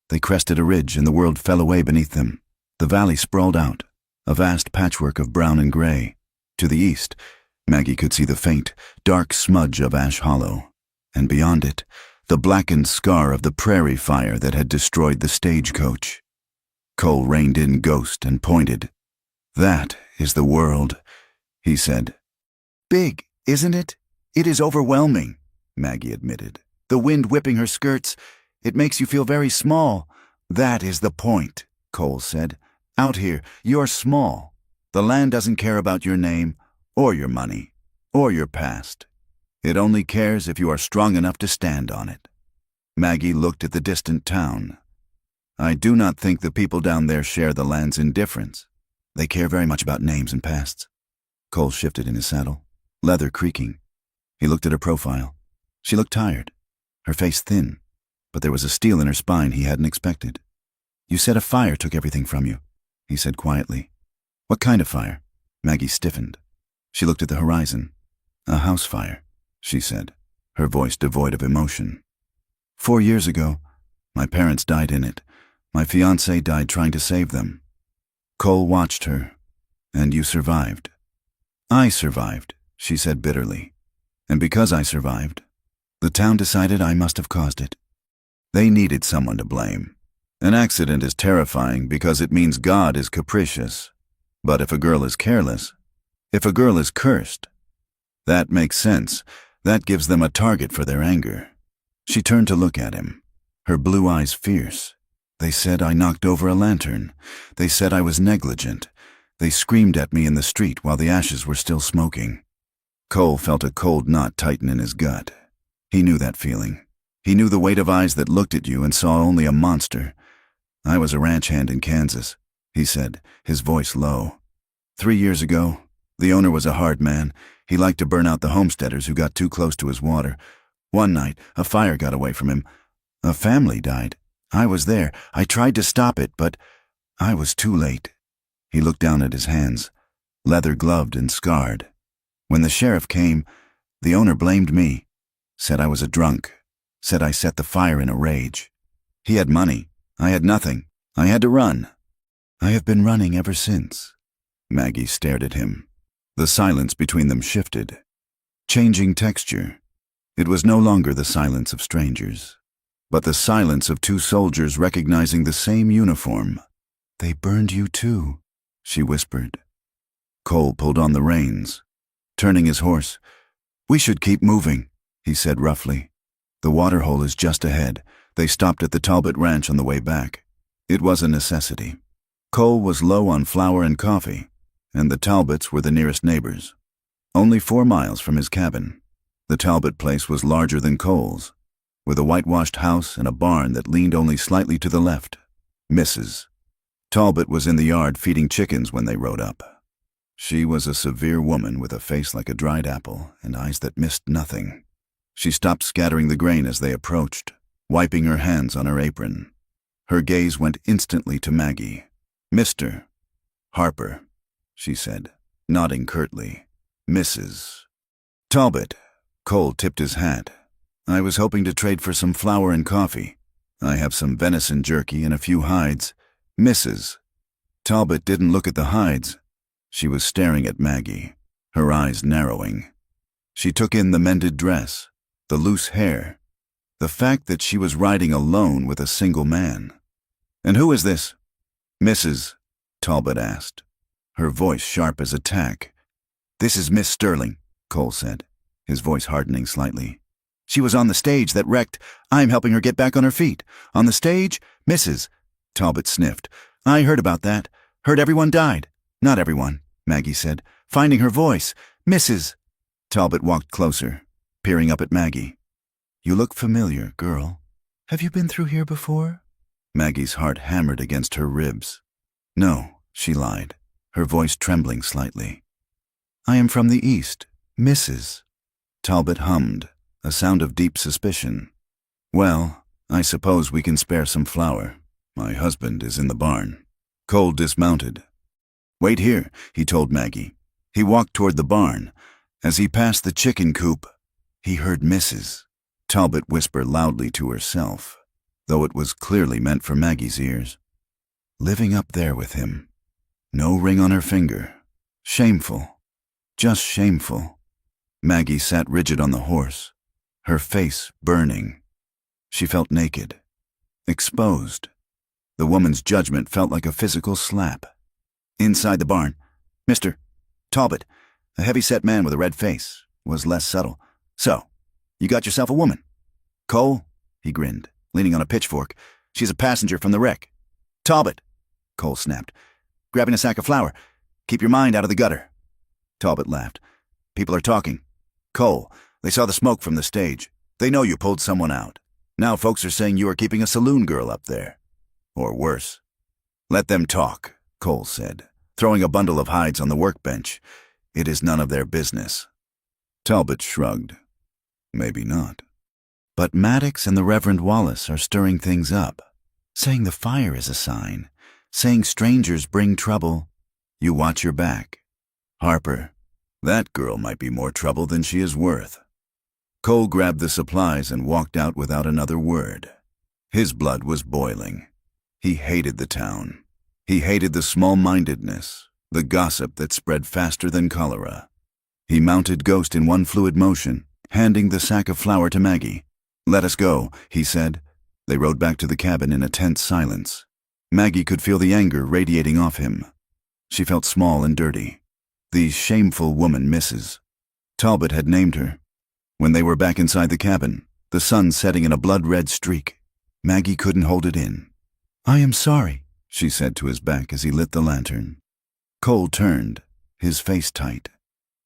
They crested a ridge and the world fell away beneath them. The valley sprawled out, a vast patchwork of brown and gray. To the east, Maggie could see the faint, dark smudge of Ash Hollow, and beyond it, the blackened scar of the prairie fire that had destroyed the stagecoach. Cole reined in Ghost and pointed. "That is the world," he said. "Big, isn't it?" "It is overwhelming," Maggie admitted. "The wind whipping her skirts, it makes you feel very small." "That is the point," Cole said. "Out here, you're small. The land doesn't care about your name, or your money, or your past. It only cares if you are strong enough to stand on it." Maggie looked at the distant town. "I do not think the people down there share the land's indifference. They care very much about names and pasts." Cole shifted in his saddle, leather creaking. He looked at her profile. She looked tired, her face thin, but there was a steel in her spine he hadn't expected. "You said a fire took everything from you," he said quietly. "What kind of fire?" Maggie stiffened. She looked at the horizon. "A house fire," she said, her voice devoid of emotion. 4 years ago, my parents died in it. My fiancé died trying to save them. Cole watched her. "And you survived." "I survived," she said bitterly. And because I survived, the town decided I must have caused it. They needed someone to blame. An accident is terrifying because it means God is capricious. But if a girl is careless, if a girl is cursed, that makes sense. That gives them a target for their anger. She turned to look at him, her blue eyes fierce. They said I knocked over a lantern. They said I was negligent. They screamed at me in the street while the ashes were still smoking. Cole felt a cold knot tighten in his gut. He knew that feeling. He knew the weight of eyes that looked at you and saw only a monster. I was a ranch hand in Kansas, he said, his voice low. 3 years ago, the owner was a hard man. He liked to burn out the homesteaders who got too close to his water. One night, a fire got away from him. A family died. I was there. I tried to stop it, but I was too late. He looked down at his hands, leather-gloved and scarred. When the sheriff came, the owner blamed me, said I was a drunk, said I set the fire in a rage. He had money. I had nothing. I had to run. I have been running ever since. Maggie stared at him. The silence between them shifted, changing texture. It was no longer the silence of strangers, but the silence of two soldiers recognizing the same uniform. They burned you too, she whispered. Cole pulled on the reins, turning his horse. We should keep moving, he said roughly. The waterhole is just ahead. They stopped at the Talbot Ranch on the way back. It was a necessity. Cole was low on flour and coffee, and the Talbots were the nearest neighbors. Only 4 miles from his cabin. The Talbot place was larger than Cole's, with a whitewashed house and a barn that leaned only slightly to the left. Mrs. Talbot was in the yard feeding chickens when they rode up. She was a severe woman with a face like a dried apple and eyes that missed nothing. She stopped scattering the grain as they approached, wiping her hands on her apron. Her gaze went instantly to Maggie. Mr. Harper, she said, nodding curtly. Mrs. Talbot. Cole tipped his hat. I was hoping to trade for some flour and coffee. I have some venison jerky and a few hides. Mrs. Talbot didn't look at the hides. She was staring at Maggie, her eyes narrowing. She took in the mended dress, the loose hair, the fact that she was riding alone with a single man. And who is this? Mrs. Talbot asked, her voice sharp as a tack. This is Miss Sterling, Cole said, his voice hardening slightly. She was on the stage that wrecked. I'm helping her get back on her feet. On the stage? Mrs. Talbot sniffed. I heard about that. Heard everyone died. Not everyone, Maggie said, finding her voice. Mrs. Talbot walked closer, peering up at Maggie. You look familiar, girl. Have you been through here before? Maggie's heart hammered against her ribs. No, she lied, her voice trembling slightly. I am from the east, Mrs. Talbot hummed, a sound of deep suspicion. Well, I suppose we can spare some flour. My husband is in the barn. Cole dismounted. Wait here, he told Maggie. He walked toward the barn. As he passed the chicken coop, he heard Mrs. Talbot whisper loudly to herself, though it was clearly meant for Maggie's ears. Living up there with him. No ring on her finger. Shameful. Just shameful. Maggie sat rigid on the horse, her face burning. She felt naked, exposed. The woman's judgment felt like a physical slap. Inside the barn, Mr. Talbot, a heavy-set man with a red face, was less subtle. So, you got yourself a woman. Cole, he grinned, leaning on a pitchfork. She's a passenger from the wreck. Talbot, Cole snapped, grabbing a sack of flour. Keep your mind out of the gutter. Talbot laughed. People are talking. Cole, they saw the smoke from the stage. They know you pulled someone out. Now folks are saying you are keeping a saloon girl up there. Or worse. Let them talk, Cole said, throwing a bundle of hides on the workbench. It is none of their business. Talbot shrugged. Maybe not. But Maddox and the Reverend Wallace are stirring things up, saying the fire is a sign, saying strangers bring trouble. You watch your back. Harper, that girl might be more trouble than she is worth. Cole grabbed the supplies and walked out without another word. His blood was boiling. He hated the town. He hated the small-mindedness, the gossip that spread faster than cholera. He mounted Ghost in one fluid motion, handing the sack of flour to Maggie. "Let us go," he said. They rode back to the cabin in a tense silence. Maggie could feel the anger radiating off him. She felt small and dirty. The shameful woman, Mrs. Talbot had named her. When they were back inside the cabin, the sun setting in a blood-red streak, Maggie couldn't hold it in. "I am sorry," she said to his back as he lit the lantern. Cole turned, his face tight.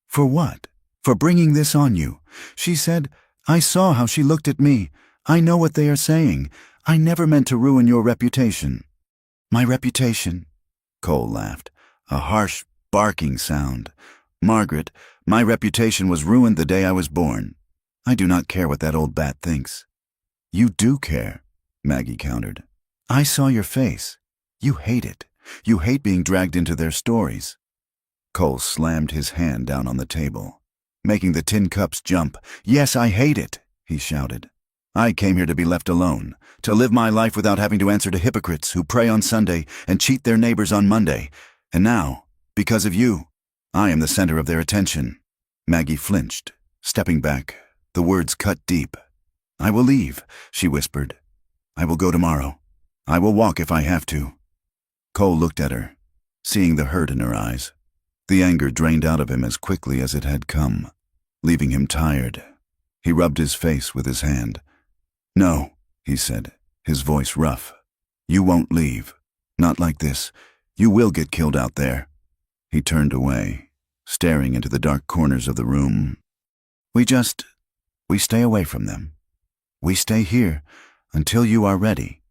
"For what? For bringing this on you?" she said. "I saw how she looked at me. I know what they are saying. I never meant to ruin your reputation." "My reputation?" Cole laughed, a harsh, barking sound. "Margaret, my reputation was ruined the day I was born. I do not care what that old bat thinks." "You do care," Maggie countered. "I saw your face. You hate it. You hate being dragged into their stories." Cole slammed his hand down on the table, making the tin cups jump. "Yes, I hate it," he shouted. "I came here to be left alone, to live my life without having to answer to hypocrites who pray on Sunday and cheat their neighbors on Monday. And now, because of you, I am the center of their attention." Maggie flinched, stepping back, the words cut deep. "I will leave," she whispered. "I will go tomorrow. I will walk if I have to." Cole looked at her, seeing the hurt in her eyes. The anger drained out of him as quickly as it had come, leaving him tired. He rubbed his face with his hand. "No," he said, his voice rough. "You won't leave. Not like this. You will get killed out there." He turned away, staring into the dark corners of the room. We stay away from them. We stay here until you are ready."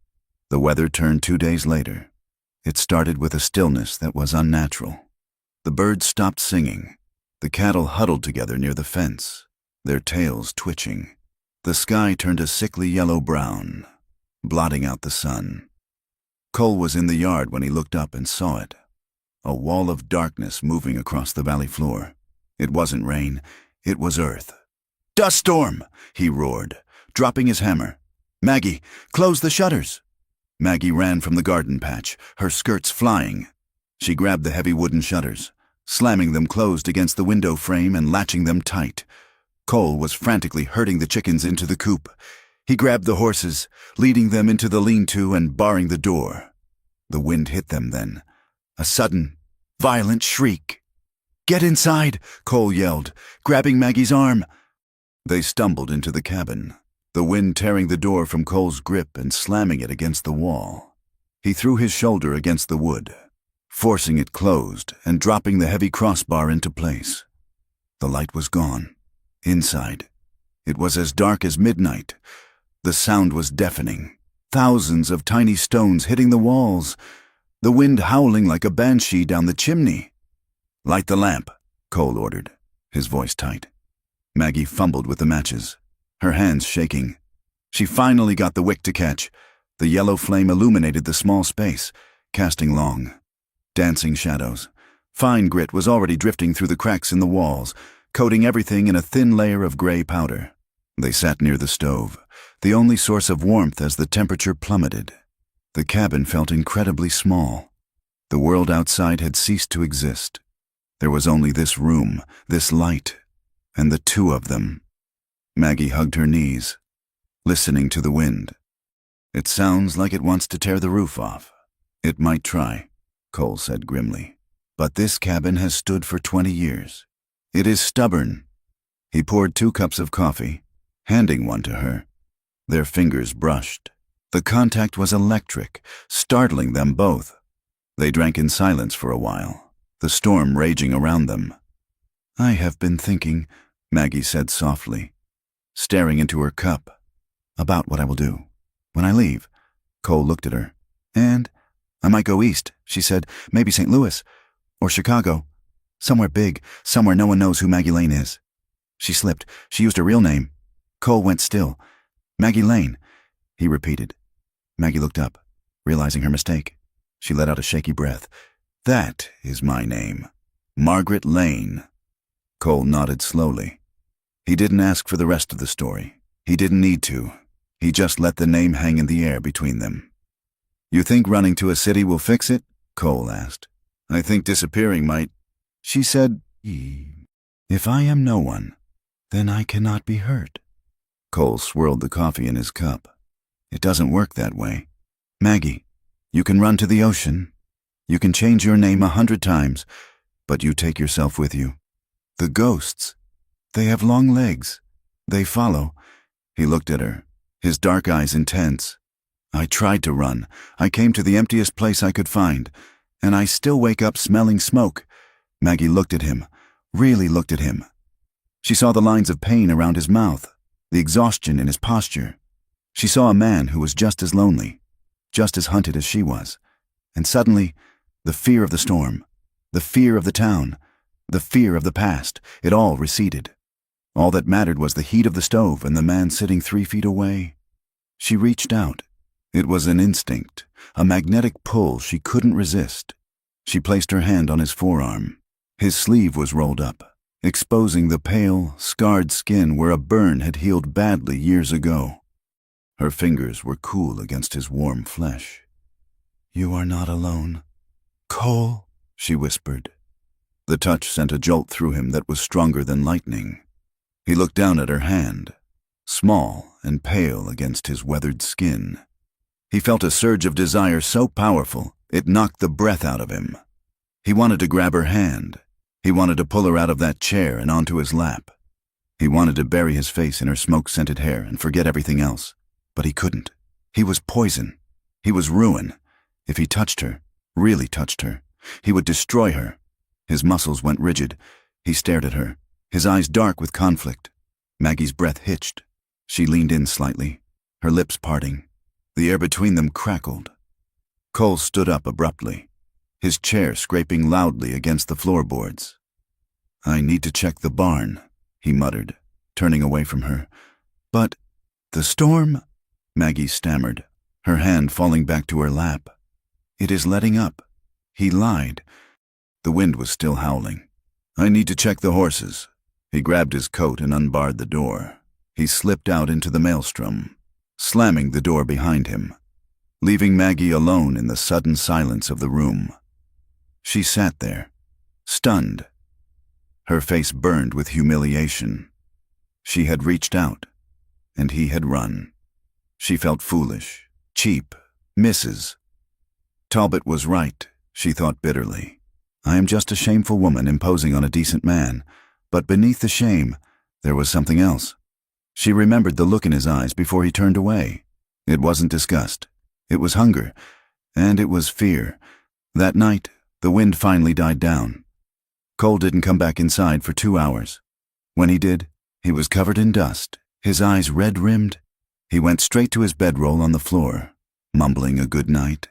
The weather turned 2 days later. It started with a stillness that was unnatural. The birds stopped singing. The cattle huddled together near the fence, their tails twitching. The sky turned a sickly yellow-brown, blotting out the sun. Cole was in the yard when he looked up and saw it. A wall of darkness moving across the valley floor. It wasn't rain, it was earth. "Dust storm!" he roared, dropping his hammer. "Maggie, close the shutters!" Maggie ran from the garden patch, her skirts flying. She grabbed the heavy wooden shutters, slamming them closed against the window frame and latching them tight. Cole was frantically herding the chickens into the coop. He grabbed the horses, leading them into the lean-to and barring the door. The wind hit them then. A sudden, violent shriek. "Get inside!" Cole yelled, grabbing Maggie's arm. They stumbled into the cabin, the wind tearing the door from Cole's grip and slamming it against the wall. He threw his shoulder against the wood, forcing it closed and dropping the heavy crossbar into place. The light was gone. Inside, it was as dark as midnight. The sound was deafening. Thousands of tiny stones hitting the walls. The wind howling like a banshee down the chimney. "Light the lamp," Cole ordered, his voice tight. Maggie fumbled with the matches, her hands shaking. She finally got the wick to catch. The yellow flame illuminated the small space, casting long, dancing shadows. Fine grit was already drifting through the cracks in the walls, coating everything in a thin layer of gray powder. They sat near the stove, the only source of warmth as the temperature plummeted. The cabin felt incredibly small. The world outside had ceased to exist. There was only this room, this light, and the two of them. Maggie hugged her knees, listening to the wind. "It sounds like it wants to tear the roof off." "It might try," Cole said grimly. "But this cabin has stood for 20 years. It is stubborn." He poured 2 cups of coffee, handing one to her. Their fingers brushed. The contact was electric, startling them both. They drank in silence for a while, the storm raging around them. "I have been thinking," Maggie said softly, staring into her cup, "about what I will do when I leave." Cole looked at her. "And I might go east," she said. "Maybe St. Louis or Chicago. Somewhere big, somewhere no one knows who Maggie Lane is." She slipped. She used her real name. Cole went still. "Maggie Lane," he repeated. Maggie looked up, realizing her mistake. She let out a shaky breath. "That is my name. Margaret Lane." Cole nodded slowly. He didn't ask for the rest of the story. He didn't need to. He just let the name hang in the air between them. "You think running to a city will fix it?" Cole asked. "I think disappearing might." She said, If I am no one, then I cannot be hurt. Cole swirled the coffee in his cup. It doesn't work that way. Maggie, you can run to the ocean. You can change your name 100 times, but you take yourself with you. The ghosts, they have long legs. They follow. He looked at her, his dark eyes intense. I tried to run. I came to the emptiest place I could find, and I still wake up smelling smoke. Maggie looked at him, really looked at him. She saw the lines of pain around his mouth, the exhaustion in his posture. She saw a man who was just as lonely, just as hunted as she was. And suddenly, the fear of the storm, the fear of the town, the fear of the past, it all receded. All that mattered was the heat of the stove and the man sitting 3 feet away. She reached out. It was an instinct, a magnetic pull she couldn't resist. She placed her hand on his forearm. His sleeve was rolled up, exposing the pale, scarred skin where a burn had healed badly years ago. Her fingers were cool against his warm flesh. You are not alone. Cole, she whispered. The touch sent a jolt through him that was stronger than lightning. He looked down at her hand, small and pale against his weathered skin. He felt a surge of desire so powerful it knocked the breath out of him. He wanted to grab her hand. He wanted to pull her out of that chair and onto his lap. He wanted to bury his face in her smoke-scented hair and forget everything else. But he couldn't. He was poison. He was ruin. If he touched her, really touched her, he would destroy her. His muscles went rigid. He stared at her, his eyes dark with conflict. Maggie's breath hitched. She leaned in slightly, her lips parting. The air between them crackled. Cole stood up abruptly, his chair scraping loudly against the floorboards. I need to check the barn, he muttered, turning away from her. But the storm? Maggie stammered, her hand falling back to her lap. It is letting up. He lied. The wind was still howling. I need to check the horses. He grabbed his coat and unbarred the door. He slipped out into the maelstrom, slamming the door behind him, leaving Maggie alone in the sudden silence of the room. She sat there, stunned. Her face burned with humiliation. She had reached out, and he had run. She felt foolish, cheap, Mrs. Talbot was right, she thought bitterly. I am just a shameful woman imposing on a decent man, but beneath the shame, there was something else. She remembered the look in his eyes before he turned away. It wasn't disgust. It was hunger, and it was fear. That night, the wind finally died down. Cole didn't come back inside for 2 hours. When he did, he was covered in dust, his eyes red-rimmed. He went straight to his bedroll on the floor, mumbling a good night.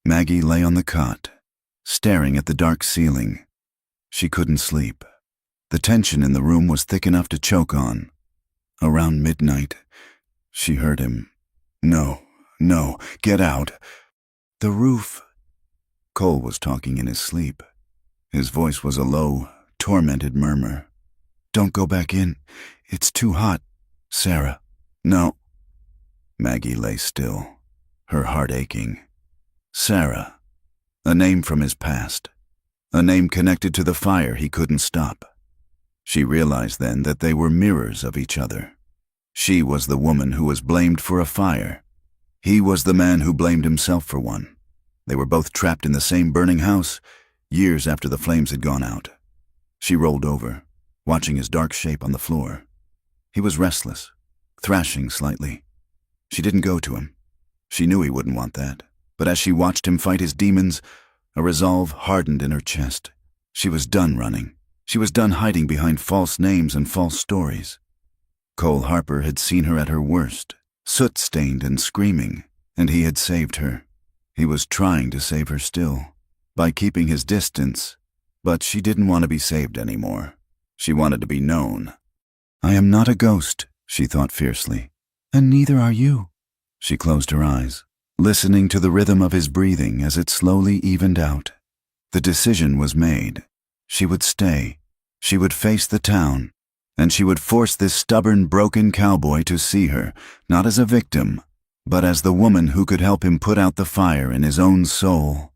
Maggie lay on the cot, staring at the dark ceiling. She couldn't sleep. The tension in the room was thick enough to choke on. Around midnight, she heard him. No, get out. The roof. Cole was talking in his sleep. His voice was a low, tormented murmur. Don't go back in. It's too hot. Sarah. No. Maggie lay still, her heart aching. Sarah. A name from his past. A name connected to the fire he couldn't stop. She realized then that they were mirrors of each other. She was the woman who was blamed for a fire. He was the man who blamed himself for one. They were both trapped in the same burning house, years after the flames had gone out. She rolled over, watching his dark shape on the floor. He was restless, thrashing slightly. She didn't go to him. She knew he wouldn't want that. But as she watched him fight his demons, a resolve hardened in her chest. She was done running. She was done hiding behind false names and false stories. Cole Harper had seen her at her worst, soot-stained and screaming, and he had saved her. He was trying to save her still, by keeping his distance, but she didn't want to be saved anymore. She wanted to be known. I am not a ghost, she thought fiercely. And neither are you. She closed her eyes, listening to the rhythm of his breathing as it slowly evened out. The decision was made. She would stay. She would face the town, and she would force this stubborn, broken cowboy to see her, not as a victim, but as the woman who could help him put out the fire in his own soul.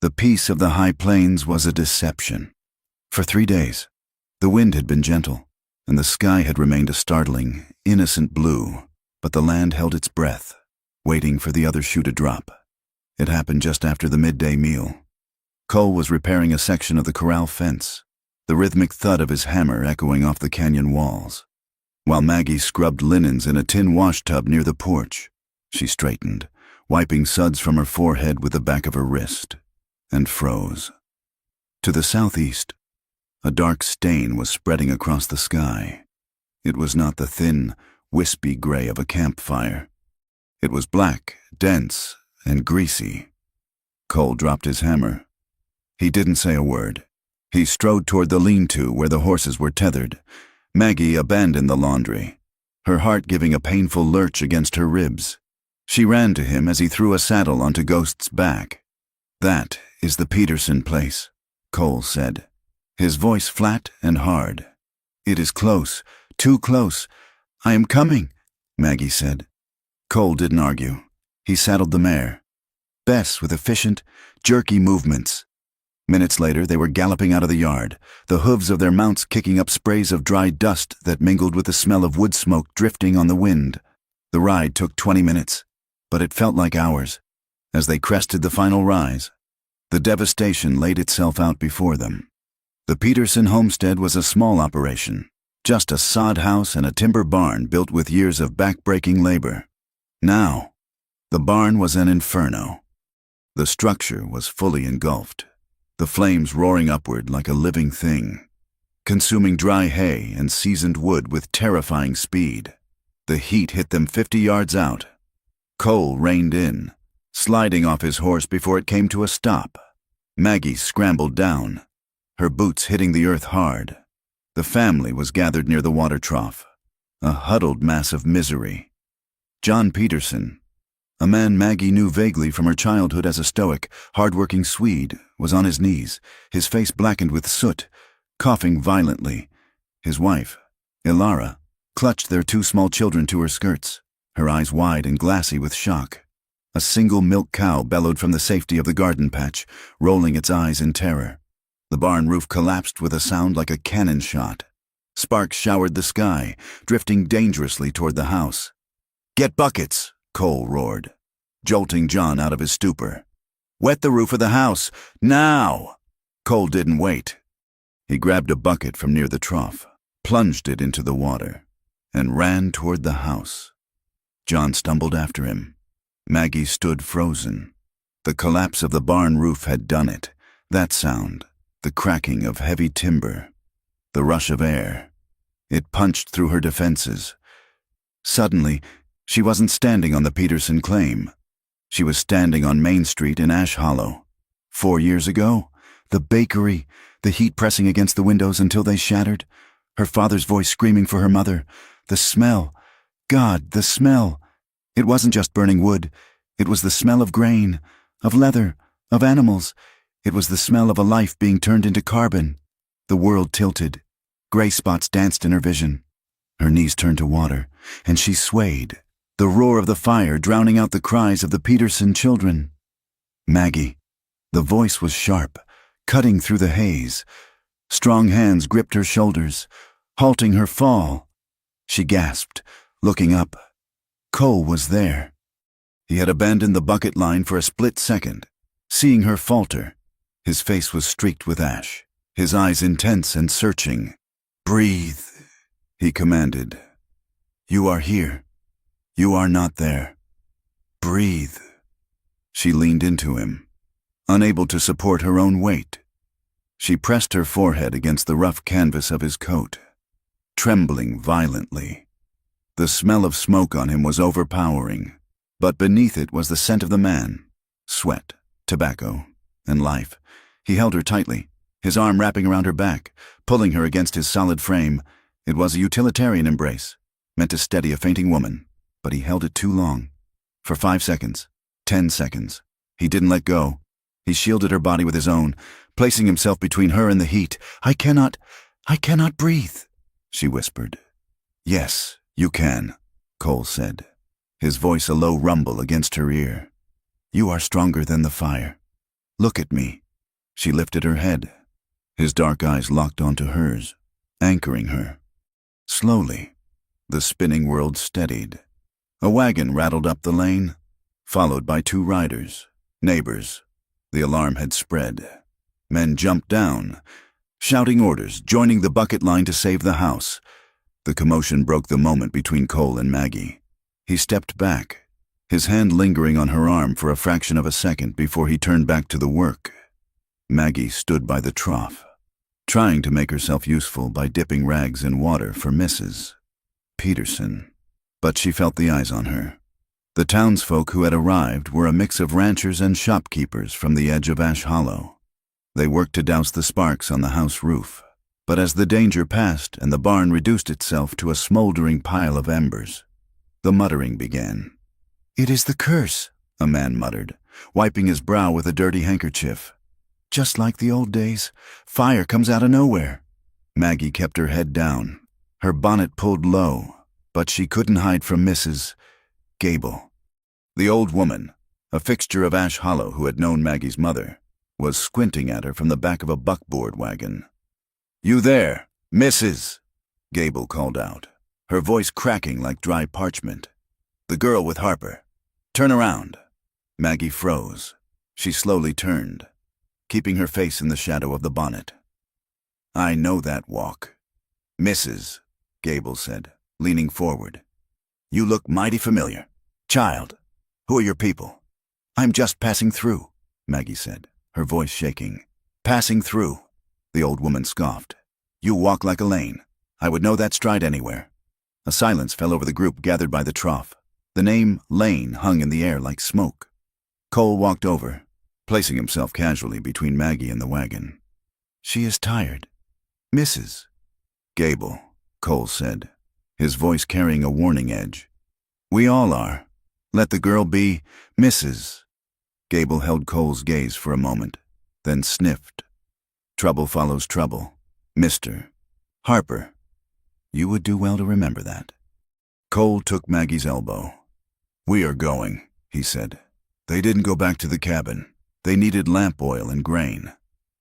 The peace of the high plains was a deception. For 3 days, The wind had been gentle, and the sky had remained a startling, innocent blue, but the land held its breath, waiting for the other shoe to drop. It happened just after the midday meal. Cole was repairing a section of the corral fence, the rhythmic thud of his hammer echoing off the canyon walls. While Maggie scrubbed linens in a tin washtub near the porch, she straightened, wiping suds from her forehead with the back of her wrist, and froze. To the southeast, a dark stain was spreading across the sky. It was not the thin, wispy gray of a campfire. It was black, dense, and greasy. Cole dropped his hammer. He didn't say a word. He strode toward the lean-to where the horses were tethered. Maggie abandoned the laundry, her heart giving a painful lurch against her ribs. She ran to him as he threw a saddle onto Ghost's back. "That is the Peterson place," Cole said, his voice flat and hard. "It is close, too close. I am coming," Maggie said. Cole didn't argue. He saddled the mare. Bess with efficient, jerky movements. Minutes later, they were galloping out of the yard, the hooves of their mounts kicking up sprays of dry dust that mingled with the smell of wood smoke drifting on the wind. The ride took 20 minutes, but it felt like hours. As they crested the final rise, the devastation laid itself out before them. The Peterson homestead was a small operation, just a sod house and a timber barn built with years of back-breaking labor. Now, the barn was an inferno. The structure was fully engulfed, the flames roaring upward like a living thing, consuming dry hay and seasoned wood with terrifying speed. The heat hit them 50 yards out. Cole reined in, sliding off his horse before it came to a stop. Maggie scrambled down, her boots hitting the earth hard. The family was gathered near the water trough, a huddled mass of misery. John Peterson, a man Maggie knew vaguely from her childhood as a stoic, hard-working Swede, was on his knees, his face blackened with soot, coughing violently. His wife, Ilara, clutched their 2 small children to her skirts, her eyes wide and glassy with shock. A single milk cow bellowed from the safety of the garden patch, rolling its eyes in terror. The barn roof collapsed with a sound like a cannon shot. Sparks showered the sky, drifting dangerously toward the house. "Get buckets!" Cole roared, jolting John out of his stupor. "Wet the roof of the house, now!" Cole didn't wait. He grabbed a bucket from near the trough, plunged it into the water, and ran toward the house. John stumbled after him. Maggie stood frozen. The collapse of the barn roof had done it. That sound, the cracking of heavy timber, the rush of air. It punched through her defenses. Suddenly, she wasn't standing on the Peterson claim. She was standing on Main Street in Ash Hollow. 4 years ago, the bakery, the heat pressing against the windows until they shattered, her father's voice screaming for her mother, the smell. God, the smell. It wasn't just burning wood. It was the smell of grain, of leather, of animals. It was the smell of a life being turned into carbon. The world tilted. Gray spots danced in her vision. Her knees turned to water, and she swayed, the roar of the fire drowning out the cries of the Peterson children. Maggie. The voice was sharp, cutting through the haze. Strong hands gripped her shoulders, halting her fall. She gasped, looking up. Cole was there. He had abandoned the bucket line for a split second, seeing her falter. His face was streaked with ash, his eyes intense and searching. "Breathe," he commanded. "You are here. You are not there. Breathe." She leaned into him, unable to support her own weight. She pressed her forehead against the rough canvas of his coat, trembling violently. The smell of smoke on him was overpowering, but beneath it was the scent of the man, sweat, tobacco, and life. He held her tightly, his arm wrapping around her back, pulling her against his solid frame. It was a utilitarian embrace, meant to steady a fainting woman, but he held it too long. For 5 seconds, 10 seconds. He didn't let go. He shielded her body with his own, placing himself between her and the heat. I cannot breathe," she whispered. "Yes, you can," Cole said, his voice a low rumble against her ear. "You are stronger than the fire. Look at me." She lifted her head. His dark eyes locked onto hers. anchoring her. Slowly, the spinning world steadied. A wagon rattled up the lane, followed by 2 riders, neighbors. The alarm had spread. Men jumped down, shouting orders, joining the bucket line to save the house. The commotion broke the moment between Cole and Maggie. He stepped back, his hand lingering on her arm for a fraction of a second before he turned back to the work. Maggie stood by the trough, trying to make herself useful by dipping rags in water for Mrs. Peterson. But she felt the eyes on her. The townsfolk who had arrived were a mix of ranchers and shopkeepers from the edge of Ash Hollow. They worked to douse the sparks on the house roof, but as the danger passed and the barn reduced itself to a smoldering pile of embers, the muttering began. "It is the curse," a man muttered, wiping his brow with a dirty handkerchief. "Just like the old days, fire comes out of nowhere." Maggie kept her head down, her bonnet pulled low, but she couldn't hide from Mrs. Gable. The old woman, a fixture of Ash Hollow who had known Maggie's mother, was squinting at her from the back of a buckboard wagon. "You there, Mrs.?" Gable called out, her voice cracking like dry parchment. "The girl with Harper. Turn around." Maggie froze. She slowly turned, keeping her face in the shadow of the bonnet. "I know that walk, Mrs.," Gable said, leaning forward. "You look mighty familiar. Child, who are your people?" "I'm just passing through," Maggie said, her voice shaking. "Passing through," the old woman scoffed. "You walk like a lane. I would know that stride anywhere." A silence fell over the group gathered by the trough. The name Lane hung in the air like smoke. Cole walked over, placing himself casually between Maggie and the wagon. "She is tired, Mrs. Gable," Cole said, his voice carrying a warning edge. "We all are. Let the girl be, Mrs." Gable held Cole's gaze for a moment, then sniffed. "Trouble follows trouble, Mr. Harper. You would do well to remember that." Cole took Maggie's elbow. "We are going," he said. "They didn't go back to the cabin. They needed lamp oil and grain,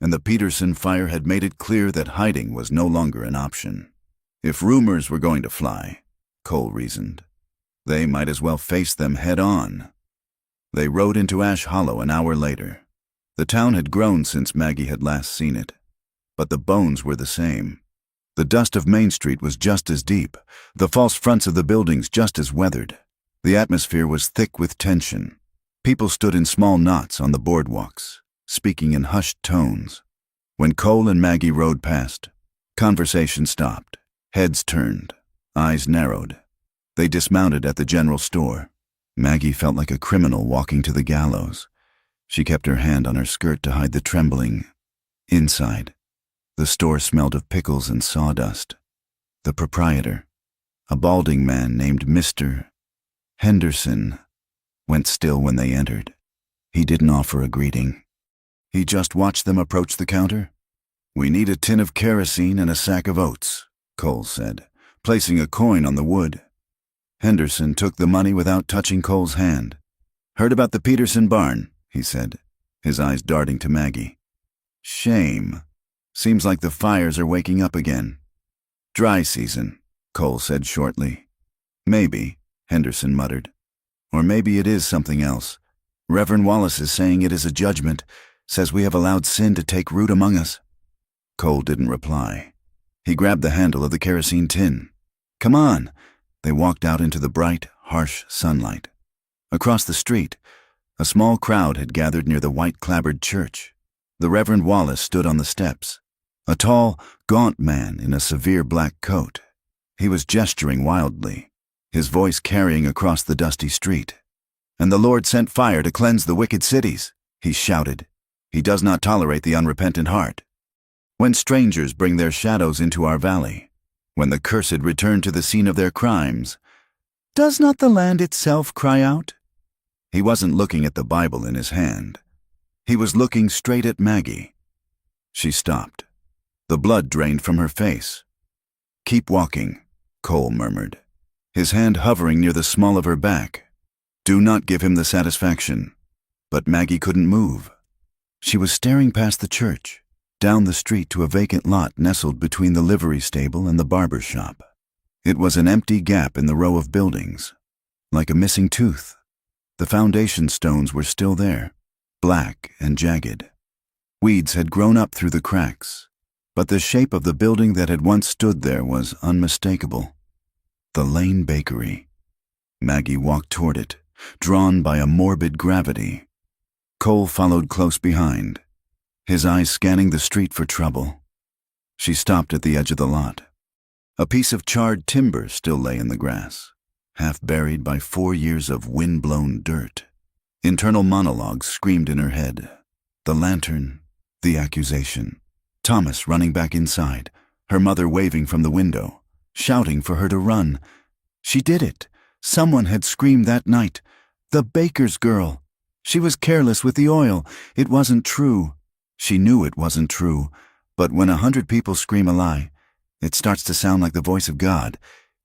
and the Peterson fire had made it clear that hiding was no longer an option. If rumors were going to fly, Cole reasoned, they might as well face them head on. They rode into Ash Hollow an hour later. The town had grown since Maggie had last seen it, but the bones were the same. The dust of Main Street was just as deep, the false fronts of the buildings just as weathered. The atmosphere was thick with tension. People stood in small knots on the boardwalks, speaking in hushed tones. When Cole and Maggie rode past, conversation stopped. Heads turned, eyes narrowed. They dismounted at the general store. Maggie felt like a criminal walking to the gallows. She kept her hand on her skirt to hide the trembling. Inside, the store smelled of pickles and sawdust. The proprietor, a balding man named Mr. Henderson, went still when they entered. He didn't offer a greeting. He just watched them approach the counter. "We need a tin of kerosene and a sack of oats," Cole said, placing a coin on the wood. Henderson took the money without touching Cole's hand. "Heard about the Peterson barn," he said, his eyes darting to Maggie. "Shame. Seems like the fires are waking up again." "Dry season," Cole said shortly. "Maybe," Henderson muttered. "Or maybe it is something else. Reverend Wallace is saying it is a judgment, says we have allowed sin to take root among us." Cole didn't reply. He grabbed the handle of the kerosene tin. "Come on." They walked out into the bright, harsh sunlight. Across the street, a small crowd had gathered near the white-clapboard church. The Reverend Wallace stood on the steps, a tall, gaunt man in a severe black coat. He was gesturing wildly, his voice carrying across the dusty street. "And the Lord sent fire to cleanse the wicked cities," he shouted. "He does not tolerate the unrepentant heart. When strangers bring their shadows into our valley, when the cursed return to the scene of their crimes, does not the land itself cry out?" He wasn't looking at the Bible in his hand. He was looking straight at Maggie. She stopped. The blood drained from her face. "Keep walking," Cole murmured, his hand hovering near the small of her back. "Do not give him the satisfaction." But Maggie couldn't move. She was staring past the church, down the street to a vacant lot nestled between the livery stable and the barber shop. It was an empty gap in the row of buildings, like a missing tooth. The foundation stones were still there, black and jagged. Weeds had grown up through the cracks, but the shape of the building that had once stood there was unmistakable. The Lane Bakery. Maggie walked toward it, drawn by a morbid gravity. Cole followed close behind, his eyes scanning the street for trouble. She stopped at the edge of the lot. A piece of charred timber still lay in the grass, half buried by 4 years of wind-blown dirt. Internal monologues screamed in her head. The lantern, the accusation. Thomas running back inside, her mother waving from the window, shouting for her to run. She did it. Someone had screamed that night. The baker's girl. She was careless with the oil. It wasn't true. She knew it wasn't true, but when 100 people scream a lie, it starts to sound like the voice of God.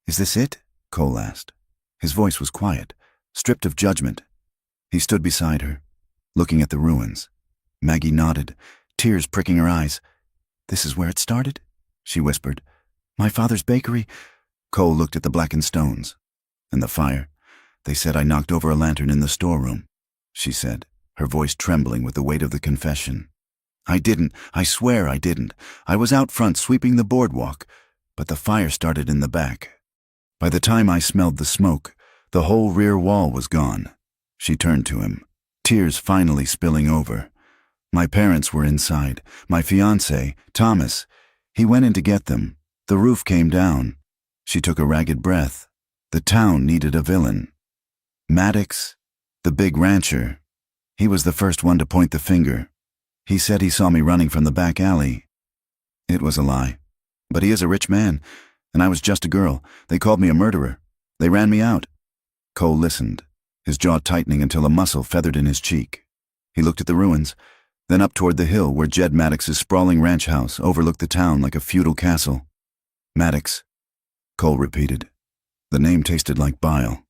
Is this it? Cole asked. His voice was quiet, stripped of judgment. He stood beside her, looking at the ruins. Maggie nodded, tears pricking her eyes. This is where it started? She whispered. My father's bakery. Cole looked at the blackened stones. And the fire. They said I knocked over a lantern in the storeroom, she said, her voice trembling with the weight of the confession. I didn't. I swear I didn't. I was out front sweeping the boardwalk, but the fire started in the back. By the time I smelled the smoke, the whole rear wall was gone. She turned to him, tears finally spilling over. My parents were inside. My fiancé, Thomas. He went in to get them. The roof came down. She took a ragged breath. The town needed a villain. Maddox, the big rancher. He was the first one to point the finger. He said he saw me running from the back alley. It was a lie. But he is a rich man, and I was just a girl. They called me a murderer. They ran me out. Cole listened, his jaw tightening until a muscle feathered in his cheek. He looked at the ruins, then up toward the hill where Jed Maddox's sprawling ranch house overlooked the town like a feudal castle. Maddox, Cole repeated. The name tasted like bile.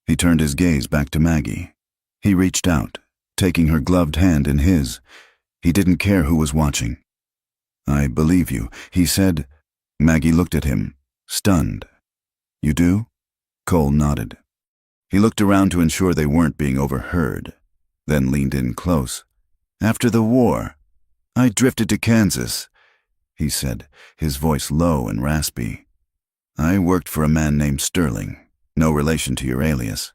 He turned his gaze back to Maggie. He reached out, taking her gloved hand in his. He didn't care who was watching. I believe you, he said. Maggie looked at him, stunned. You do? Cole nodded. He looked around to ensure they weren't being overheard, then leaned in close. After the war, I drifted to Kansas, he said, his voice low and raspy. I worked for a man named Sterling, no relation to your alias.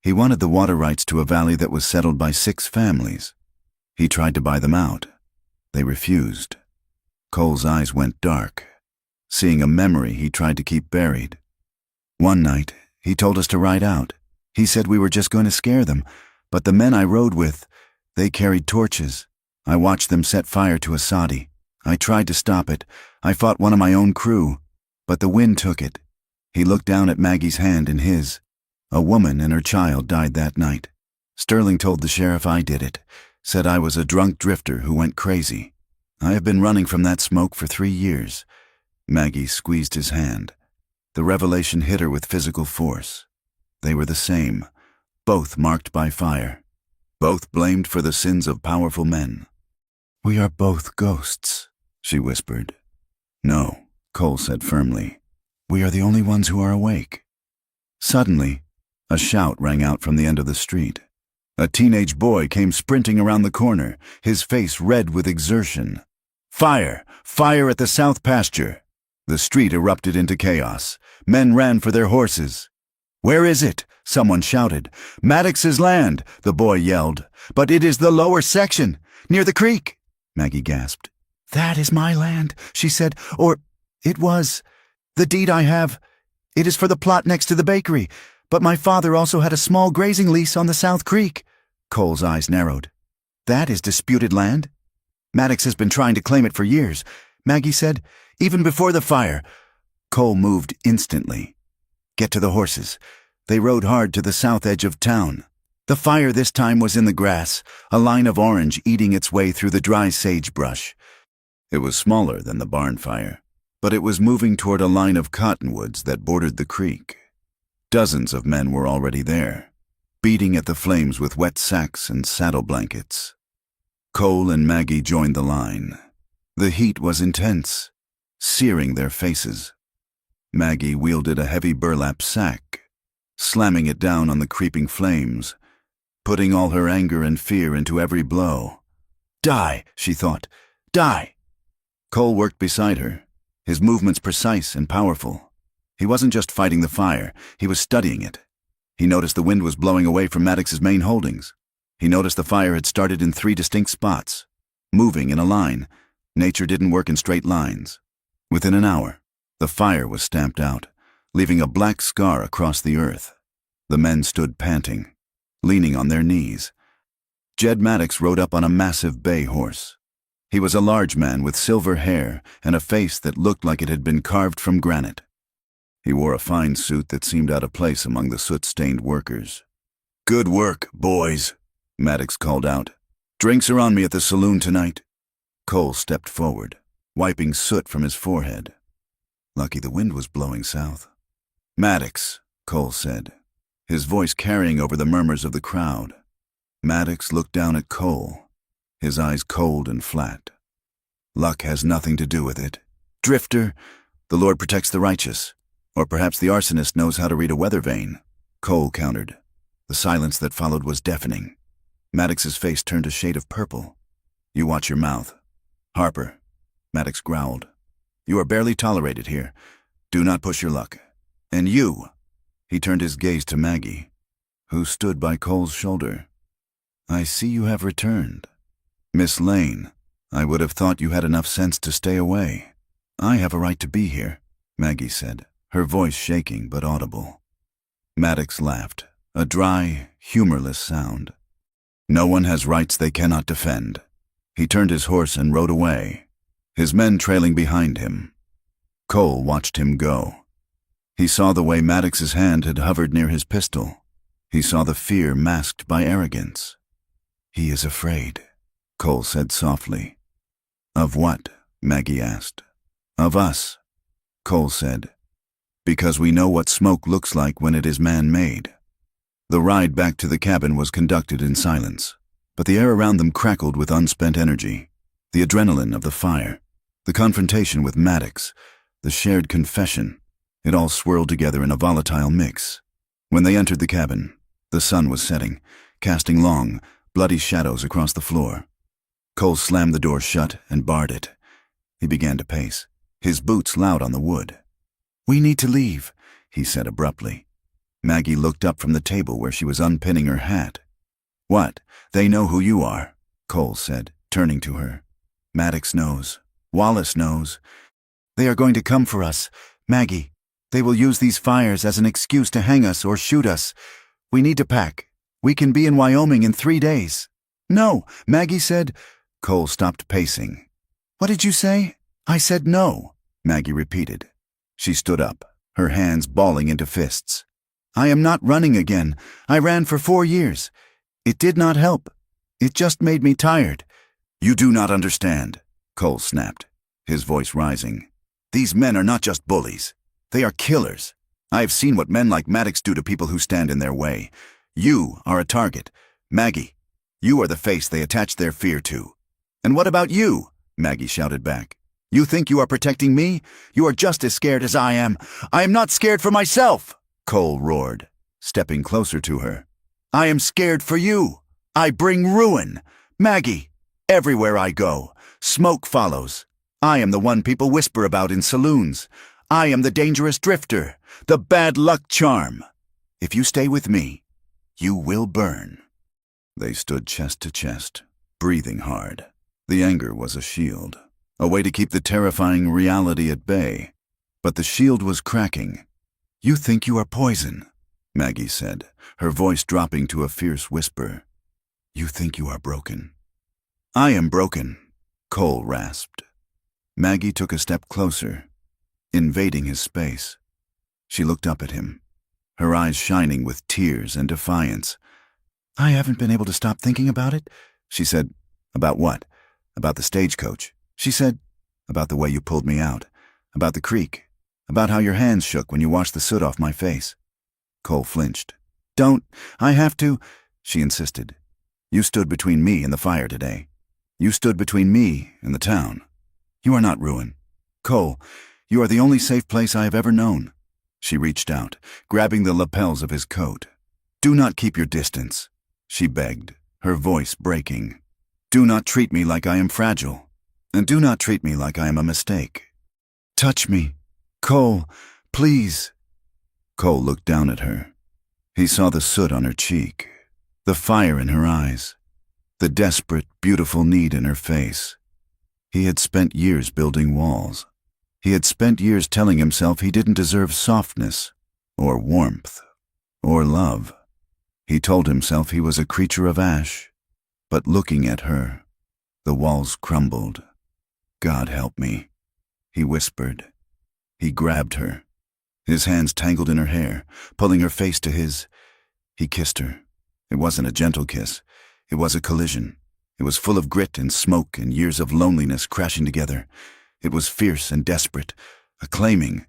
He wanted the water rights to a valley that was settled by 6 families. He tried to buy them out. They refused. Cole's eyes went dark, seeing a memory he tried to keep buried. One night, he told us to ride out. He said we were just going to scare them, but the men I rode with, they carried torches. I watched them set fire to a soddy. I tried to stop it. I fought one of my own crew, but the wind took it. He looked down at Maggie's hand in his. A woman and her child died that night. Sterling told the sheriff I did it. Said I was a drunk drifter who went crazy. I have been running from that smoke for 3 years. Maggie squeezed his hand. The revelation hit her with physical force. They were the same, both marked by fire, both blamed for the sins of powerful men. We are both ghosts, she whispered. No, Cole said firmly. We are the only ones who are awake. Suddenly, a shout rang out from the end of the street. A teenage boy came sprinting around the corner, his face red with exertion. Fire! Fire at the south pasture! The street erupted into chaos. Men ran for their horses. Where is it? Someone shouted. Maddox's land, the boy yelled. But it is the lower section, near the creek, Maggie gasped. That is my land, she said. Or, it was. The deed I have. It is for the plot next to the bakery. But my father also had a small grazing lease on the South Creek. Cole's eyes narrowed. That is disputed land? Maddox has been trying to claim it for years, Maggie said, even before the fire. Cole moved instantly. Get to the horses. They rode hard to the south edge of town. The fire this time was in the grass, a line of orange eating its way through the dry sagebrush. It was smaller than the barn fire, but it was moving toward a line of cottonwoods that bordered the creek. Dozens of men were already there, beating at the flames with wet sacks and saddle blankets. Cole and Maggie joined the line. The heat was intense, searing their faces. Maggie wielded a heavy burlap sack, slamming it down on the creeping flames, putting all her anger and fear into every blow. Die, she thought. Die! Cole worked beside her, his movements precise and powerful. He wasn't just fighting the fire, he was studying it. He noticed the wind was blowing away from Maddox's main holdings. He noticed the fire had started in 3 distinct spots, moving in a line. Nature didn't work in straight lines. Within an hour, the fire was stamped out, leaving a black scar across the earth. The men stood panting, leaning on their knees. Jed Maddox rode up on a massive bay horse. He was a large man with silver hair and a face that looked like it had been carved from granite. He wore a fine suit that seemed out of place among the soot-stained workers. "Good work, boys," Maddox called out. "Drinks are on me at the saloon tonight." Cole stepped forward, wiping soot from his forehead. Lucky the wind was blowing south. "Maddox," Cole said, his voice carrying over the murmurs of the crowd. Maddox looked down at Cole, his eyes cold and flat. "Luck has nothing to do with it. Drifter, the Lord protects the righteous. Or perhaps the arsonist knows how to read a weather vane," Cole countered. The silence that followed was deafening. Maddox's face turned a shade of purple. "You watch your mouth. Harper," Maddox growled. "You are barely tolerated here. Do not push your luck. And you," he turned his gaze to Maggie, who stood by Cole's shoulder. "I see you have returned. Miss Lane, I would have thought you had enough sense to stay away." "I have a right to be here," Maggie said, her voice shaking but audible. Maddox laughed, a dry, humorless sound. "No one has rights they cannot defend." He turned his horse and rode away, his men trailing behind him. Cole watched him go. He saw the way Maddox's hand had hovered near his pistol. He saw the fear masked by arrogance. "He is afraid," Cole said softly. "Of what?" Maggie asked. "Of us," Cole said. "Because we know what smoke looks like when it is man-made." The ride back to the cabin was conducted in silence, but the air around them crackled with unspent energy. The adrenaline of the fire, the confrontation with Maddox, the shared confession, it all swirled together in a volatile mix. When they entered the cabin, the sun was setting, casting long, bloody shadows across the floor. Cole slammed the door shut and barred it. He began to pace, his boots loud on the wood. "We need to leave," he said abruptly. Maggie looked up from the table where she was unpinning her hat. "What? They know who you are," Cole said, turning to her. "Maddox knows. Wallace knows. They are going to come for us, Maggie. They will use these fires as an excuse to hang us or shoot us. We need to pack. We can be in Wyoming in 3 days." "No," Maggie said. Cole stopped pacing. "What did you say?" "I said no," Maggie repeated. She stood up, her hands balling into fists. "I am not running again. I ran for 4 years. It did not help. It just made me tired." "You do not understand," Cole snapped, his voice rising. "These men are not just bullies. They are killers. I have seen what men like Maddox do to people who stand in their way. You are a target. Maggie, you are the face they attach their fear to." "And what about you?" Maggie shouted back. "You think you are protecting me? You are just as scared as I am. I am not scared for myself," Cole roared, stepping closer to her. "I am scared for you. I bring ruin. Maggie, everywhere I go, smoke follows. I am the one people whisper about in saloons. I am the dangerous drifter, the bad luck charm. If you stay with me, you will burn." They stood chest to chest, breathing hard. The anger was a shield, a way to keep the terrifying reality at bay. But the shield was cracking. "You think you are poison," Maggie said, her voice dropping to a fierce whisper. "You think you are broken." "I am broken," Cole rasped. Maggie took a step closer, invading his space. She looked up at him, her eyes shining with tears and defiance. "I haven't been able to stop thinking about it," she said. "About what?" "About the stagecoach." She said, "About the way you pulled me out. About the creek. About how your hands shook when you washed the soot off my face." Cole flinched. "Don't. I have to," she insisted. "You stood between me and the fire today. You stood between me and the town. You are not ruin. Cole, you are the only safe place I have ever known. She reached out, grabbing the lapels of his coat. Do not keep your distance, she begged, her voice breaking. Do not treat me like I am fragile, and do not treat me like I am a mistake. Touch me. Cole, please. Cole looked down at her. He saw the soot on her cheek, the fire in her eyes, the desperate, beautiful need in her face. He had spent years building walls. He had spent years telling himself he didn't deserve softness, or warmth, or love. He told himself he was a creature of ash, but looking at her, the walls crumbled. God help me, he whispered. He grabbed her, his hands tangled in her hair, pulling her face to his. He kissed her. It wasn't a gentle kiss. It was a collision. It was full of grit and smoke and years of loneliness crashing together. It was fierce and desperate, acclaiming.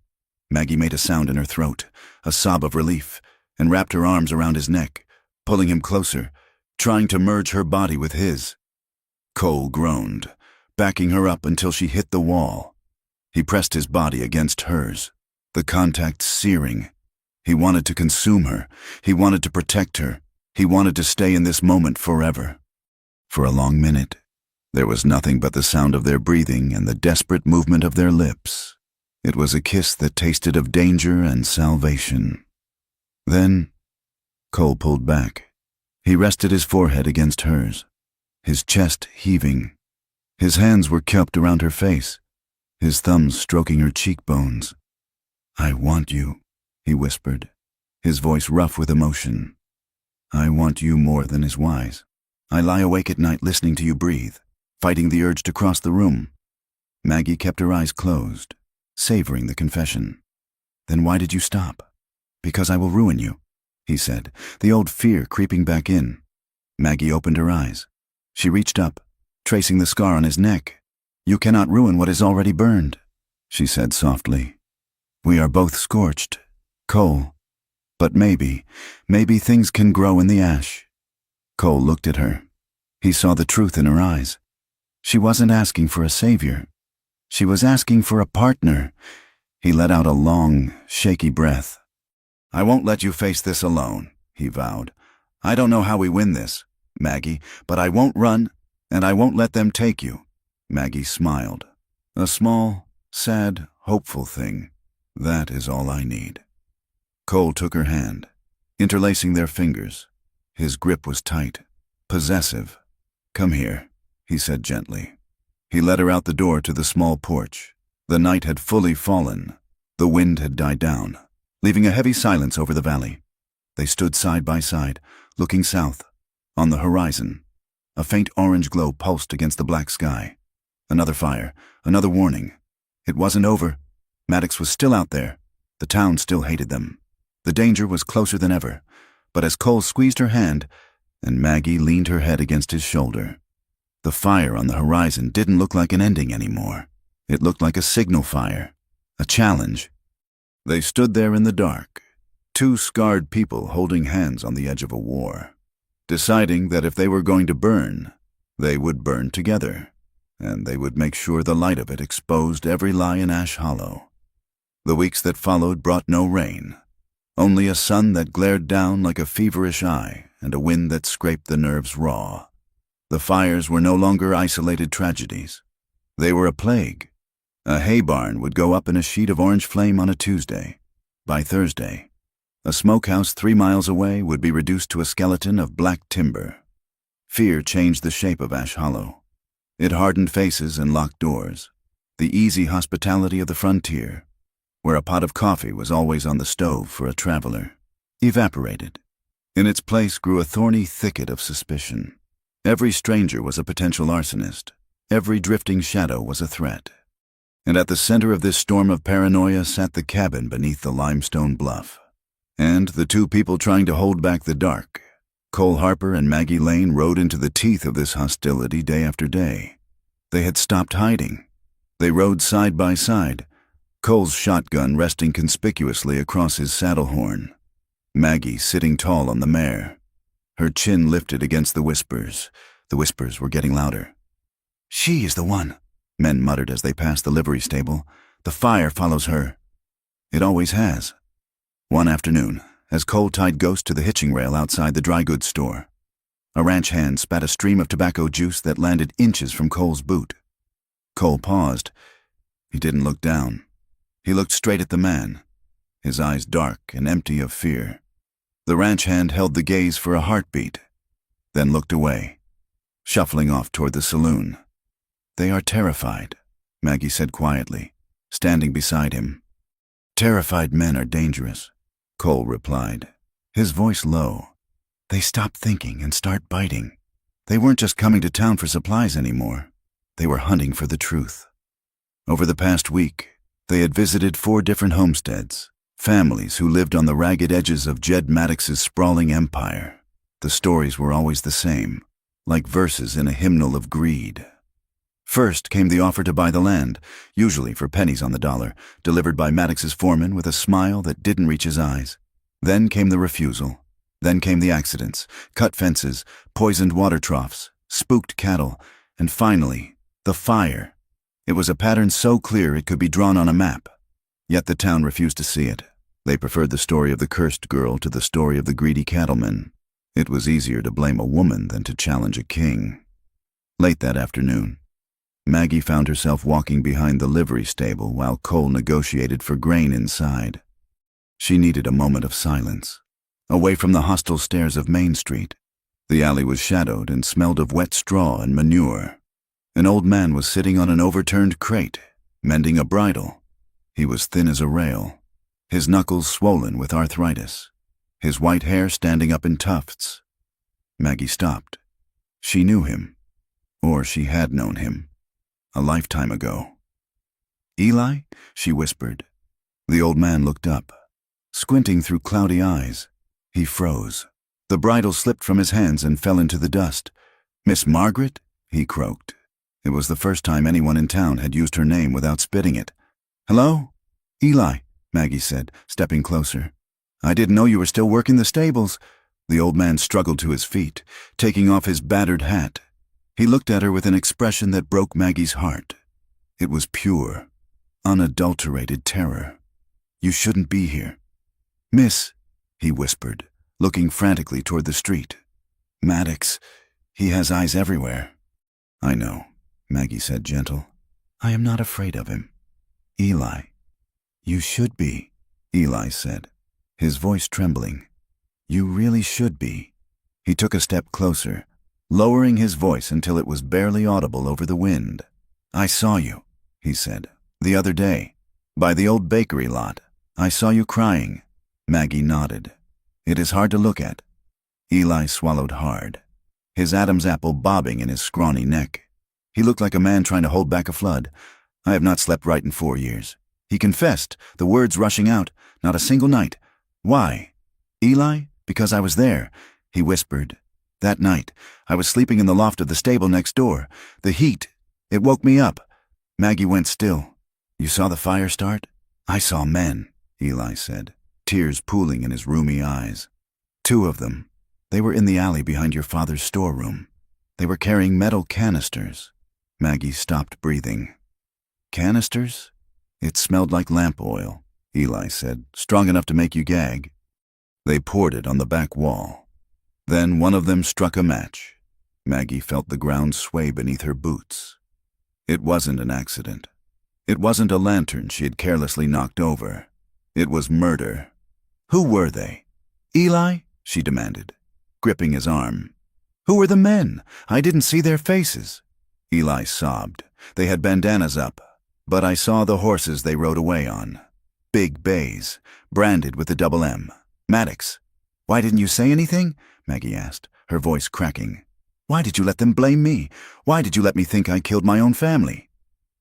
Maggie made a sound in her throat, a sob of relief, and wrapped her arms around his neck, pulling him closer, trying to merge her body with his. Cole groaned, backing her up until she hit the wall. He pressed his body against hers, the contact searing. He wanted to consume her. He wanted to protect her. He wanted to stay in this moment forever. For a long minute, there was nothing but the sound of their breathing and the desperate movement of their lips. It was a kiss that tasted of danger and salvation. Then, Cole pulled back. He rested his forehead against hers, his chest heaving. His hands were cupped around her face, his thumbs stroking her cheekbones. I want you, he whispered, his voice rough with emotion. I want you more than is wise. I lie awake at night listening to you breathe, fighting the urge to cross the room. Maggie kept her eyes closed, savoring the confession. Then why did you stop? Because I will ruin you, he said, the old fear creeping back in. Maggie opened her eyes. She reached up, tracing the scar on his neck. You cannot ruin what is already burned, she said softly. We are both scorched, Cole. But maybe things can grow in the ash. Cole looked at her. He saw the truth in her eyes. She wasn't asking for a savior. She was asking for a partner. He let out a long, shaky breath. I won't let you face this alone, he vowed. I don't know how we win this, Maggie, but I won't run, and I won't let them take you. Maggie smiled. A small, sad, hopeful thing. That is all I need. Cole took her hand, interlacing their fingers. His grip was tight, possessive. Come here, he said gently. He led her out the door to the small porch. The night had fully fallen. The wind had died down, leaving a heavy silence over the valley. They stood side by side, looking south. On the horizon, a faint orange glow pulsed against the black sky. Another fire, another warning. It wasn't over. Maddox was still out there. The town still hated them. The danger was closer than ever, but as Cole squeezed her hand and Maggie leaned her head against his shoulder, the fire on the horizon didn't look like an ending anymore. It looked like a signal fire, a challenge. They stood there in the dark, two scarred people holding hands on the edge of a war, deciding that if they were going to burn, they would burn together, and they would make sure the light of it exposed every lie in Ash Hollow. The weeks that followed brought no rain, only a sun that glared down like a feverish eye and a wind that scraped the nerves raw. The fires were no longer isolated tragedies. They were a plague. A hay barn would go up in a sheet of orange flame on a Tuesday. By Thursday, a smokehouse 3 miles away would be reduced to a skeleton of black timber. Fear changed the shape of Ash Hollow. It hardened faces and locked doors. The easy hospitality of the frontier, where a pot of coffee was always on the stove for a traveler, evaporated. In its place grew a thorny thicket of suspicion. Every stranger was a potential arsonist. Every drifting shadow was a threat. And at the center of this storm of paranoia sat the cabin beneath the limestone bluff. And the two people trying to hold back the dark. Cole Harper and Maggie Lane rode into the teeth of this hostility day after day. They had stopped hiding. They rode side by side, Cole's shotgun resting conspicuously across his saddle horn. Maggie sitting tall on the mare, her chin lifted against the whispers. The whispers were getting louder. She is the one, Men muttered as they passed the livery stable. "The fire follows her." It always has. One afternoon, as Cole tied Ghost to the hitching rail outside the dry goods store, a ranch hand spat a stream of tobacco juice that landed inches from Cole's boot. Cole paused. He didn't look down. He looked straight at the man, his eyes dark and empty of fear. The ranch hand held the gaze for a heartbeat, then looked away, shuffling off toward the saloon. "They are terrified," Maggie said quietly, standing beside him. "Terrified men are dangerous," Cole replied, his voice low. "They stop thinking and start biting. They weren't just coming to town for supplies anymore. They were hunting for the truth." Over the past week, they had visited 4 different homesteads, families who lived on the ragged edges of Jed Maddox's sprawling empire. The stories were always the same, like verses in a hymnal of greed. First came the offer to buy the land, usually for pennies on the dollar, delivered by Maddox's foreman with a smile that didn't reach his eyes. Then came the refusal. Then came the accidents, cut fences, poisoned water troughs, spooked cattle, and finally, the fire. It was a pattern so clear it could be drawn on a map. Yet the town refused to see it. They preferred the story of the cursed girl to the story of the greedy cattleman. It was easier to blame a woman than to challenge a king. Late that afternoon, Maggie found herself walking behind the livery stable while Cole negotiated for grain inside. She needed a moment of silence, away from the hostile stares of Main Street. The alley was shadowed and smelled of wet straw and manure. An old man was sitting on an overturned crate, mending a bridle. He was thin as a rail, his knuckles swollen with arthritis, his white hair standing up in tufts. Maggie stopped. She knew him, or she had known him, a lifetime ago. "Eli?" she whispered. The old man looked up, squinting through cloudy eyes. He froze. The bridle slipped from his hands and fell into the dust. "Miss Margaret?" he croaked. It was the first time anyone in town had used her name without spitting it. "Hello?" "Eli," Maggie said, stepping closer. "I didn't know you were still working the stables." The old man struggled to his feet, taking off his battered hat. He looked at her with an expression that broke Maggie's heart. It was pure, unadulterated terror. "You shouldn't be here." "Miss," he whispered, looking frantically toward the street. "Maddox, he has eyes everywhere." "I know," Maggie said, gentle. "I am not afraid of him." "Eli." "You should be," Eli said, his voice trembling. "You really should be." He took a step closer, lowering his voice until it was barely audible over the wind. "I saw you," he said, "the other day, by the old bakery lot. I saw you crying." Maggie nodded. "It is hard to look at." Eli swallowed hard, his Adam's apple bobbing in his scrawny neck. He looked like a man trying to hold back a flood. "I have not slept right in 4 years." He confessed, the words rushing out, "Not a single night." "Why?" "Eli, because I was there," he whispered. "That night, I was sleeping in the loft of the stable next door. The heat, it woke me up." Maggie went still. "You saw the fire start?" "I saw men," Eli said, tears pooling in his rheumy eyes. "2 of them. They were in the alley behind your father's storeroom. They were carrying metal canisters." Maggie stopped breathing. "Canisters?" "It smelled like lamp oil," Eli said, "strong enough to make you gag." They poured it on the back wall. Then one of them struck a match. Maggie felt the ground sway beneath her boots. It wasn't an accident. It wasn't a lantern she had carelessly knocked over. It was murder. "Who were they?" "Eli?" she demanded, gripping his arm. "Who were the men? I didn't see their faces." Eli sobbed. "They had bandanas up, but I saw the horses they rode away on. Big bays, branded with the double M. Maddox." "Why didn't you say anything?" Maggie asked, her voice cracking. "Why did you let them blame me? Why did you let me think I killed my own family?"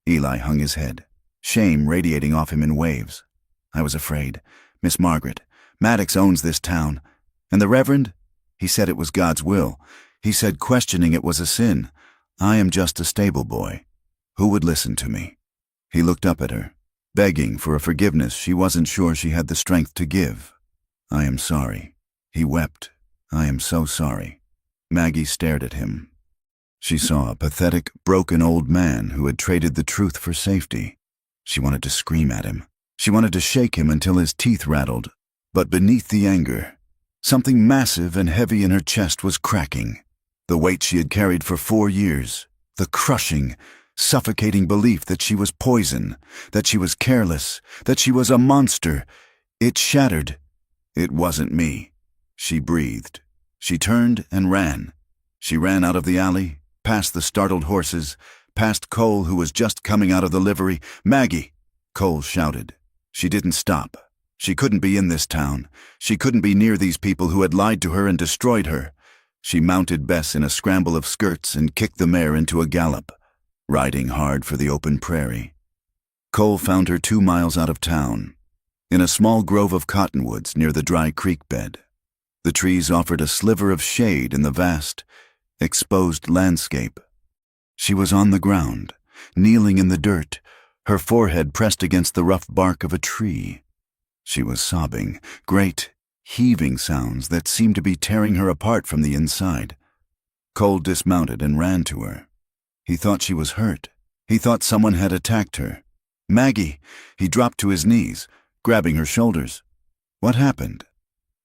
Eli hung his head, shame radiating off him in waves. "I was afraid. Miss Margaret, Maddox owns this town. And the Reverend? He said it was God's will. He said questioning it was a sin. I am just a stable boy. Who would listen to me?" He looked up at her, begging for a forgiveness she wasn't sure she had the strength to give. "I am sorry." He wept. "I am so sorry." Maggie stared at him. She saw a pathetic, broken old man who had traded the truth for safety. She wanted to scream at him. She wanted to shake him until his teeth rattled. But beneath the anger, something massive and heavy in her chest was cracking. The weight she had carried for 4 years, the crushing, suffocating belief that she was poison, that she was careless, that she was a monster. It shattered. It wasn't me. She breathed. She turned and ran. She ran out of the alley, past the startled horses, past Cole, who was just coming out of the livery. "Maggie!" Cole shouted. She didn't stop. She couldn't be in this town. She couldn't be near these people who had lied to her and destroyed her. She mounted Bess in a scramble of skirts and kicked the mare into a gallop, riding hard for the open prairie. Cole found her 2 miles out of town, in a small grove of cottonwoods near the dry creek bed. The trees offered a sliver of shade in the vast, exposed landscape. She was on the ground, kneeling in the dirt, her forehead pressed against the rough bark of a tree. She was sobbing, great, heaving sounds that seemed to be tearing her apart from the inside. Cole dismounted and ran to her. He thought she was hurt. He thought someone had attacked her. "Maggie!" He dropped to his knees, grabbing her shoulders. "What happened?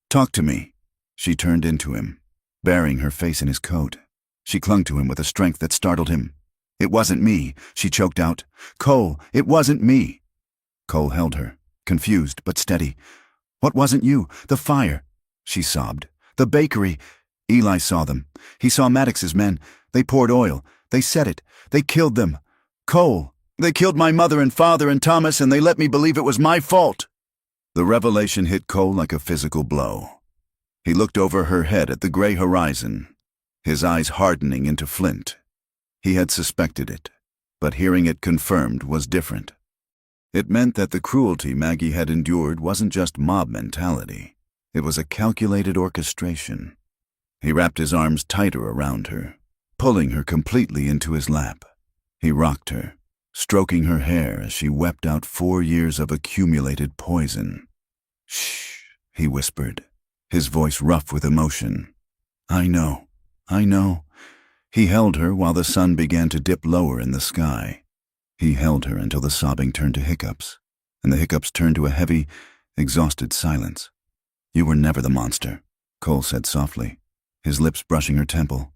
Talk to me." She turned into him, burying her face in his coat. She clung to him with a strength that startled him. "It wasn't me," she choked out. "Cole, it wasn't me." Cole held her, confused but steady. "What wasn't you? The fire," she sobbed. "The bakery. Eli saw them. He saw Maddox's men. They poured oil. They set it. They killed them. Cole, they killed my mother and father and Thomas, and they let me believe it was my fault." The revelation hit Cole like a physical blow. He looked over her head at the gray horizon, his eyes hardening into flint. He had suspected it, but hearing it confirmed was different. It meant that the cruelty Maggie had endured wasn't just mob mentality. It was a calculated orchestration. He wrapped his arms tighter around her, pulling her completely into his lap. He rocked her, stroking her hair as she wept out 4 years of accumulated poison. "Shh," he whispered, his voice rough with emotion. I know. He held her while the sun began to dip lower in the sky. He held her until the sobbing turned to hiccups, and the hiccups turned to a heavy, exhausted silence. "You were never the monster," Cole said softly, his lips brushing her temple.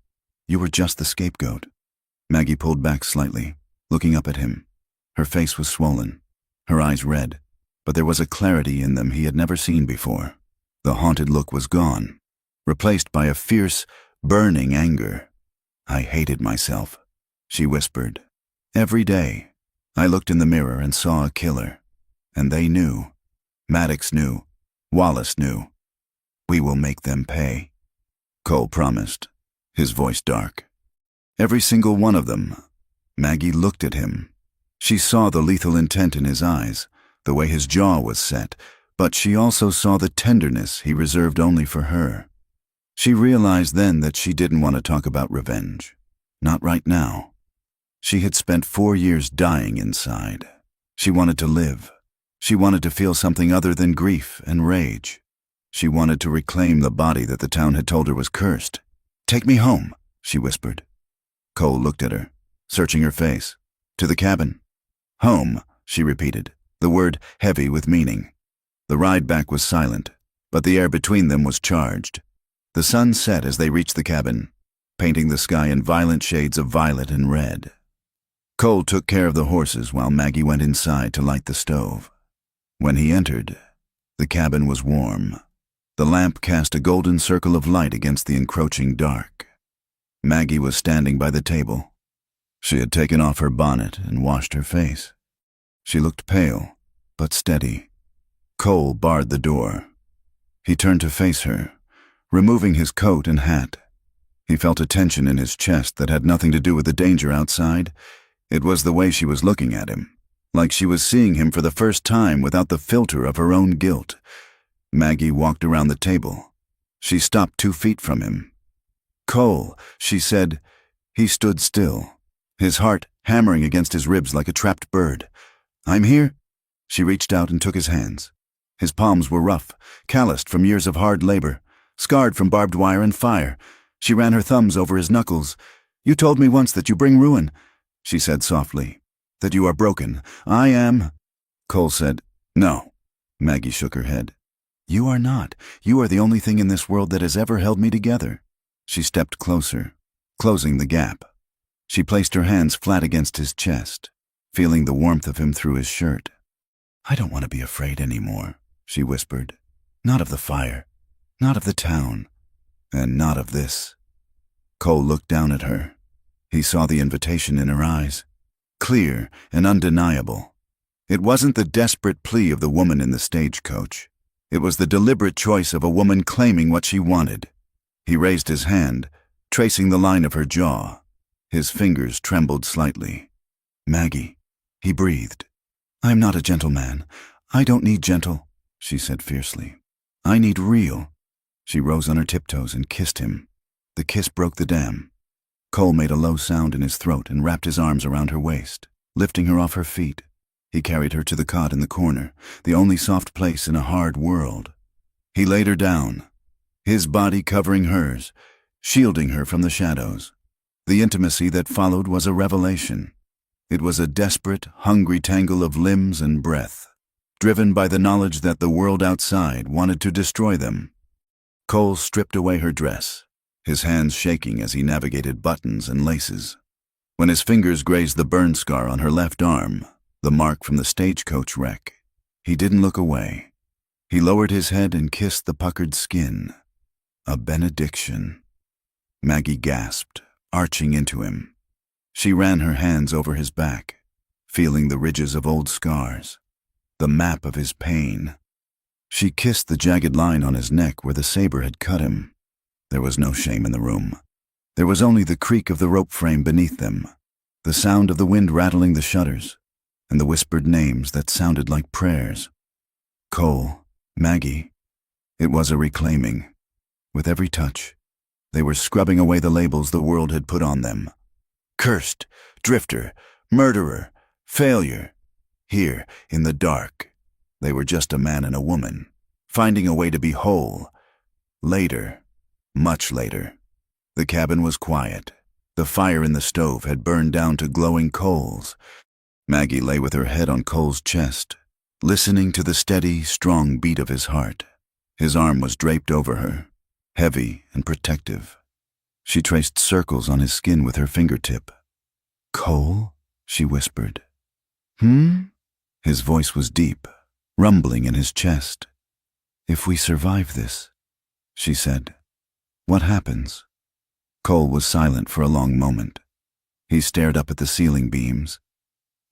"You were just the scapegoat." Maggie pulled back slightly, looking up at him. Her face was swollen, her eyes red, but there was a clarity in them he had never seen before. The haunted look was gone, replaced by a fierce, burning anger. "I hated myself," she whispered. "Every day, I looked in the mirror and saw a killer. And they knew. Maddox knew. Wallace knew. We will make them pay," Cole promised, his voice dark. "Every single one of them." Maggie looked at him. She saw the lethal intent in his eyes, the way his jaw was set, but she also saw the tenderness he reserved only for her. She realized then that she didn't want to talk about revenge. Not right now. She had spent 4 years dying inside. She wanted to live. She wanted to feel something other than grief and rage. She wanted to reclaim the body that the town had told her was cursed. "Take me home," she whispered. Cole looked at her, searching her face. "To the cabin." "Home," she repeated, the word heavy with meaning. The ride back was silent, but the air between them was charged. The sun set as they reached the cabin, painting the sky in violent shades of violet and red. Cole took care of the horses while Maggie went inside to light the stove. When he entered, the cabin was warm. The lamp cast a golden circle of light against the encroaching dark. Maggie was standing by the table. She had taken off her bonnet and washed her face. She looked pale, but steady. Cole barred the door. He turned to face her, removing his coat and hat. He felt a tension in his chest that had nothing to do with the danger outside. It was the way she was looking at him, like she was seeing him for the first time without the filter of her own guilt. Maggie walked around the table. She stopped 2 feet from him. "Cole," she said. He stood still, his heart hammering against his ribs like a trapped bird. "I'm here." She reached out and took his hands. His palms were rough, calloused from years of hard labor, scarred from barbed wire and fire. She ran her thumbs over his knuckles. You told me once that you bring ruin, she said softly. That you are broken. I am. Cole said, No. Maggie shook her head. You are not. You are the only thing in this world that has ever held me together. She stepped closer, closing the gap. She placed her hands flat against his chest, feeling the warmth of him through his shirt. I don't want to be afraid anymore, she whispered. Not of the fire, not of the town, and not of this. Cole looked down at her. He saw the invitation in her eyes, clear and undeniable. It wasn't the desperate plea of the woman in the stagecoach. It was the deliberate choice of a woman claiming what she wanted. He raised his hand, tracing the line of her jaw. His fingers trembled slightly. Maggie, he breathed. I am not a gentleman. I don't need gentle, she said fiercely. I need real. She rose on her tiptoes and kissed him. The kiss broke the dam. Cole made a low sound in his throat and wrapped his arms around her waist, lifting her off her feet. He carried her to the cot in the corner, the only soft place in a hard world. He laid her down, his body covering hers, shielding her from the shadows. The intimacy that followed was a revelation. It was a desperate, hungry tangle of limbs and breath, driven by the knowledge that the world outside wanted to destroy them. Cole stripped away her dress, his hands shaking as he navigated buttons and laces. When his fingers grazed the burn scar on her left arm, the mark from the stagecoach wreck, he didn't look away. He lowered his head and kissed the puckered skin. A benediction. Maggie gasped, arching into him. She ran her hands over his back, feeling the ridges of old scars, the map of his pain. She kissed the jagged line on his neck where the saber had cut him. There was no shame in the room. There was only the creak of the rope frame beneath them, the sound of the wind rattling the shutters, and the whispered names that sounded like prayers. Cole, Maggie. It was a reclaiming. With every touch, they were scrubbing away the labels the world had put on them. Cursed, drifter, murderer, failure. Here, in the dark, they were just a man and a woman, finding a way to be whole. Later, much later, the cabin was quiet. The fire in the stove had burned down to glowing coals. Maggie lay with her head on Cole's chest, listening to the steady, strong beat of his heart. His arm was draped over her, heavy and protective. She traced circles on his skin with her fingertip. Cole? She whispered. His voice was deep, rumbling in his chest. If we survive this, she said, what happens? Cole was silent for a long moment. He stared up at the ceiling beams.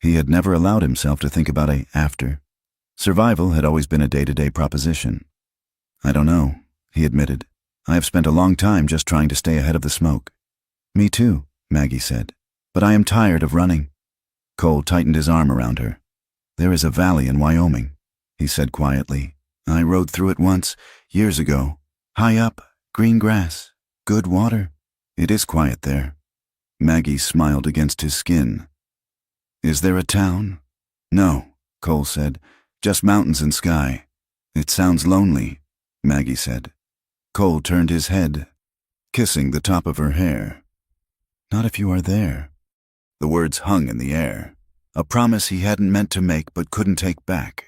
He had never allowed himself to think about a after. Survival had always been a day-to-day proposition. I don't know, he admitted. I have spent a long time just trying to stay ahead of the smoke. Me too, Maggie said, but I am tired of running. Cole tightened his arm around her. There is a valley in Wyoming, he said quietly. I rode through it once, years ago. High up, green grass, good water. It is quiet there. Maggie smiled against his skin. Is there a town? No, Cole said, just mountains and sky. It sounds lonely, Maggie said. Cole turned his head, kissing the top of her hair. Not if you are there. The words hung in the air, a promise he hadn't meant to make but couldn't take back.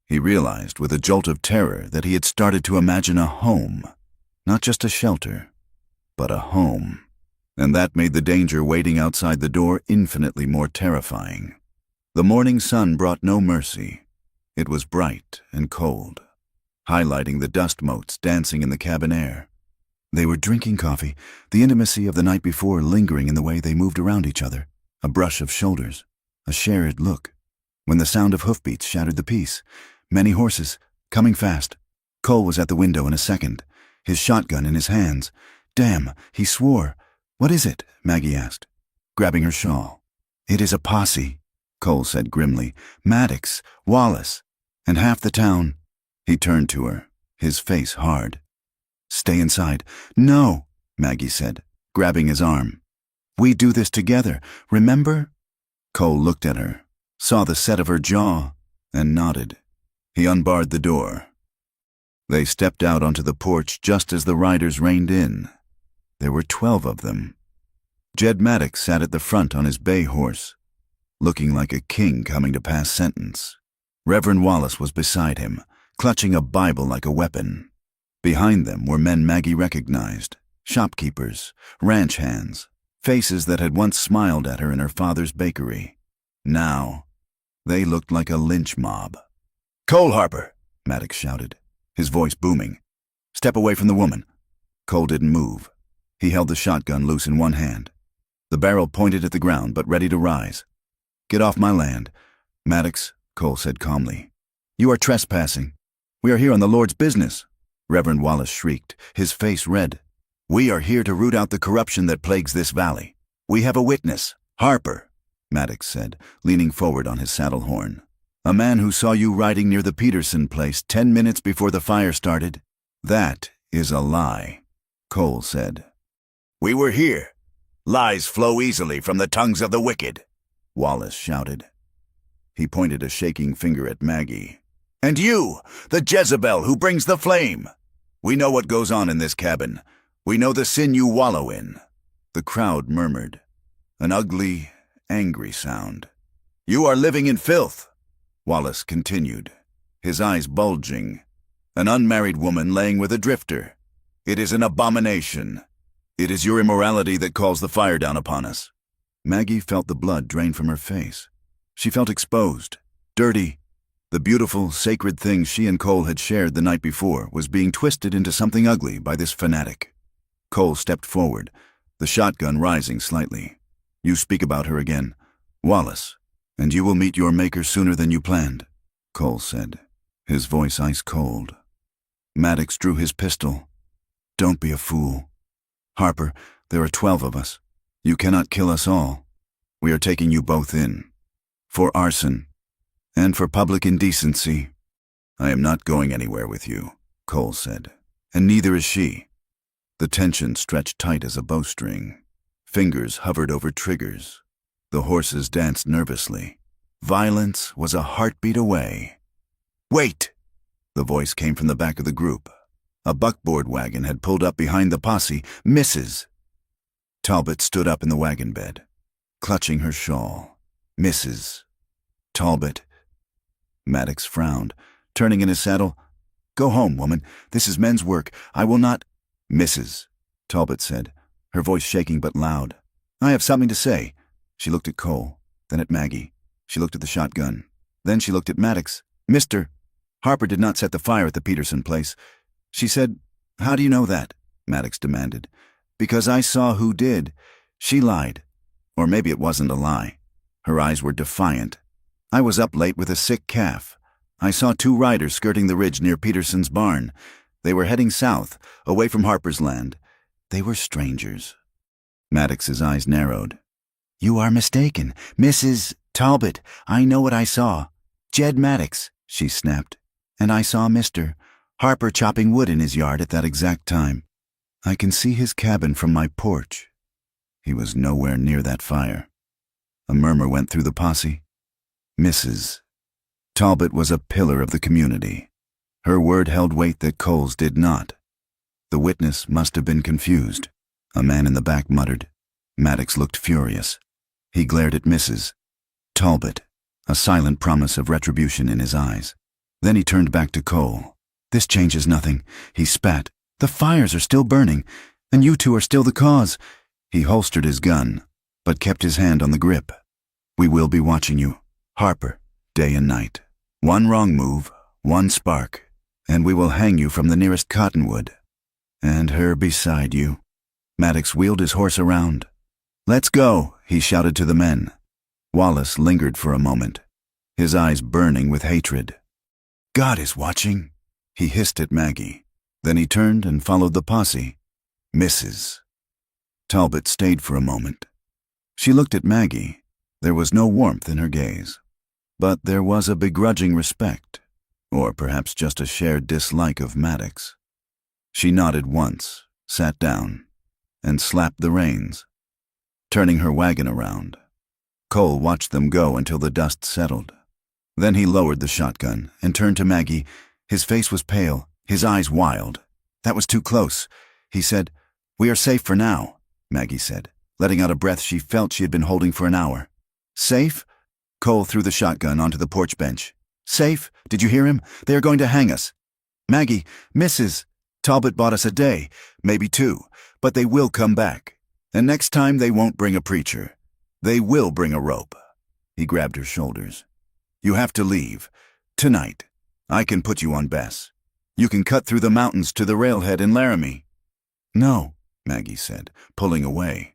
He realized with a jolt of terror that he had started to imagine a home, not just a shelter, but a home. And that made the danger waiting outside the door infinitely more terrifying. The morning sun brought no mercy. It was bright and cold, highlighting the dust motes dancing in the cabin air. They were drinking coffee, the intimacy of the night before lingering in the way they moved around each other, a brush of shoulders, a shared look. When the sound of hoofbeats shattered the peace, many horses, coming fast. Cole was at the window in a second, his shotgun in his hands. Damn, he swore. What is it? Maggie asked, grabbing her shawl. It is a posse, Cole said grimly. Maddox, Wallace, and half the town. He turned to her, his face hard. Stay inside. No, Maggie said, grabbing his arm. We do this together, remember? Cole looked at her, saw the set of her jaw, and nodded. He unbarred the door. They stepped out onto the porch just as the riders reined in. There were 12 of them. Jed Maddox sat at the front on his bay horse, looking like a king coming to pass sentence. Reverend Wallace was beside him, clutching a Bible like a weapon. Behind them were men Maggie recognized, shopkeepers, ranch hands, faces that had once smiled at her in her father's bakery. Now, they looked like a lynch mob. "Cole Harper," Maddox shouted, his voice booming. "Step away from the woman." Cole didn't move. He held the shotgun loose in one hand. The barrel pointed at the ground, but ready to rise. "Get off my land." "Maddox," Cole said calmly. "You are trespassing. We are here on the Lord's business." Reverend Wallace shrieked, his face red. "We are here to root out the corruption that plagues this valley. We have a witness, Harper," Maddox said, leaning forward on his saddle horn. "A man who saw you riding near the Peterson place 10 minutes before the fire started." "That is a lie," Cole said. "We were here. Lies flow easily from the tongues of the wicked," Wallace shouted. He pointed a shaking finger at Maggie. "And you, the Jezebel who brings the flame. We know what goes on in this cabin. We know the sin you wallow in." The crowd murmured, an ugly, angry sound. "You are living in filth," Wallace continued, his eyes bulging. "An unmarried woman laying with a drifter. It is an abomination. It is your immorality that calls the fire down upon us." Maggie felt the blood drain from her face. She felt exposed, dirty. The beautiful, sacred thing she and Cole had shared the night before was being twisted into something ugly by this fanatic. Cole stepped forward, the shotgun rising slightly. "You speak about her again, Wallace, and you will meet your maker sooner than you planned," Cole said, his voice ice cold. Maddox drew his pistol. "Don't be a fool. Harper, there are 12 of us. You cannot kill us all. We are taking you both in. For arson. And for public indecency." "I am not going anywhere with you," Cole said. "And neither is she." The tension stretched tight as a bowstring. Fingers hovered over triggers. The horses danced nervously. Violence was a heartbeat away. "Wait!" The voice came from the back of the group. A buckboard wagon had pulled up behind the posse. "Mrs." Talbot stood up in the wagon bed, clutching her shawl. "Mrs. Talbot." Maddox frowned, turning in his saddle. "Go home, woman. This is men's work. I will not—" "Mrs." Talbot said, her voice shaking but loud. "I have something to say." She looked at Cole, then at Maggie. She looked at the shotgun. Then she looked at Maddox. "Mr. Harper did not set the fire at the Peterson place." She said, "How do you know that?" Maddox demanded. "Because I saw who did." She lied. Or maybe it wasn't a lie. Her eyes were defiant. "I was up late with a sick calf. I saw 2 riders skirting the ridge near Peterson's barn. They were heading south, away from Harper's land. They were strangers." Maddox's eyes narrowed. "You are mistaken, Mrs. Talbot. I know what I saw. Jed Maddox," she snapped. "And I saw Mr. Harper chopping wood in his yard at that exact time. I can see his cabin from my porch. He was nowhere near that fire." A murmur went through the posse. Mrs. Talbot was a pillar of the community. Her word held weight that Cole's did not. The witness must have been confused. A man in the back muttered. Maddox looked furious. He glared at Mrs. Talbot, a silent promise of retribution in his eyes. Then he turned back to Cole. "This changes nothing," he spat. "The fires are still burning, and you two are still the cause." He holstered his gun, but kept his hand on the grip. "We will be watching you, Harper, day and night. One wrong move, one spark, and we will hang you from the nearest cottonwood. And her beside you." Maddox wheeled his horse around. "Let's go," he shouted to the men. Wallace lingered for a moment, his eyes burning with hatred. "God is watching," he hissed at Maggie. Then he turned and followed the posse. "Mrs." Talbot stayed for a moment. She looked at Maggie. There was no warmth in her gaze, but there was a begrudging respect, or perhaps just a shared dislike of Maddox. She nodded once, sat down, and slapped the reins, turning her wagon around. Cole watched them go until the dust settled. Then he lowered the shotgun and turned to Maggie. His face was pale, his eyes wild. "That was too close," he said. "We are safe for now," Maggie said. letting out a breath she felt she had been holding for an hour. "Safe?" Cole threw the shotgun onto the porch bench. "Safe? Did you hear him? They are going to hang us." "Maggie, Mrs. Talbot bought us a day, maybe 2, but they will come back. And next time they won't bring a preacher. They will bring a rope." He grabbed her shoulders. "You have to leave. Tonight. I can put you on Bess. You can cut through the mountains to the railhead in Laramie." "No," Maggie said, pulling away.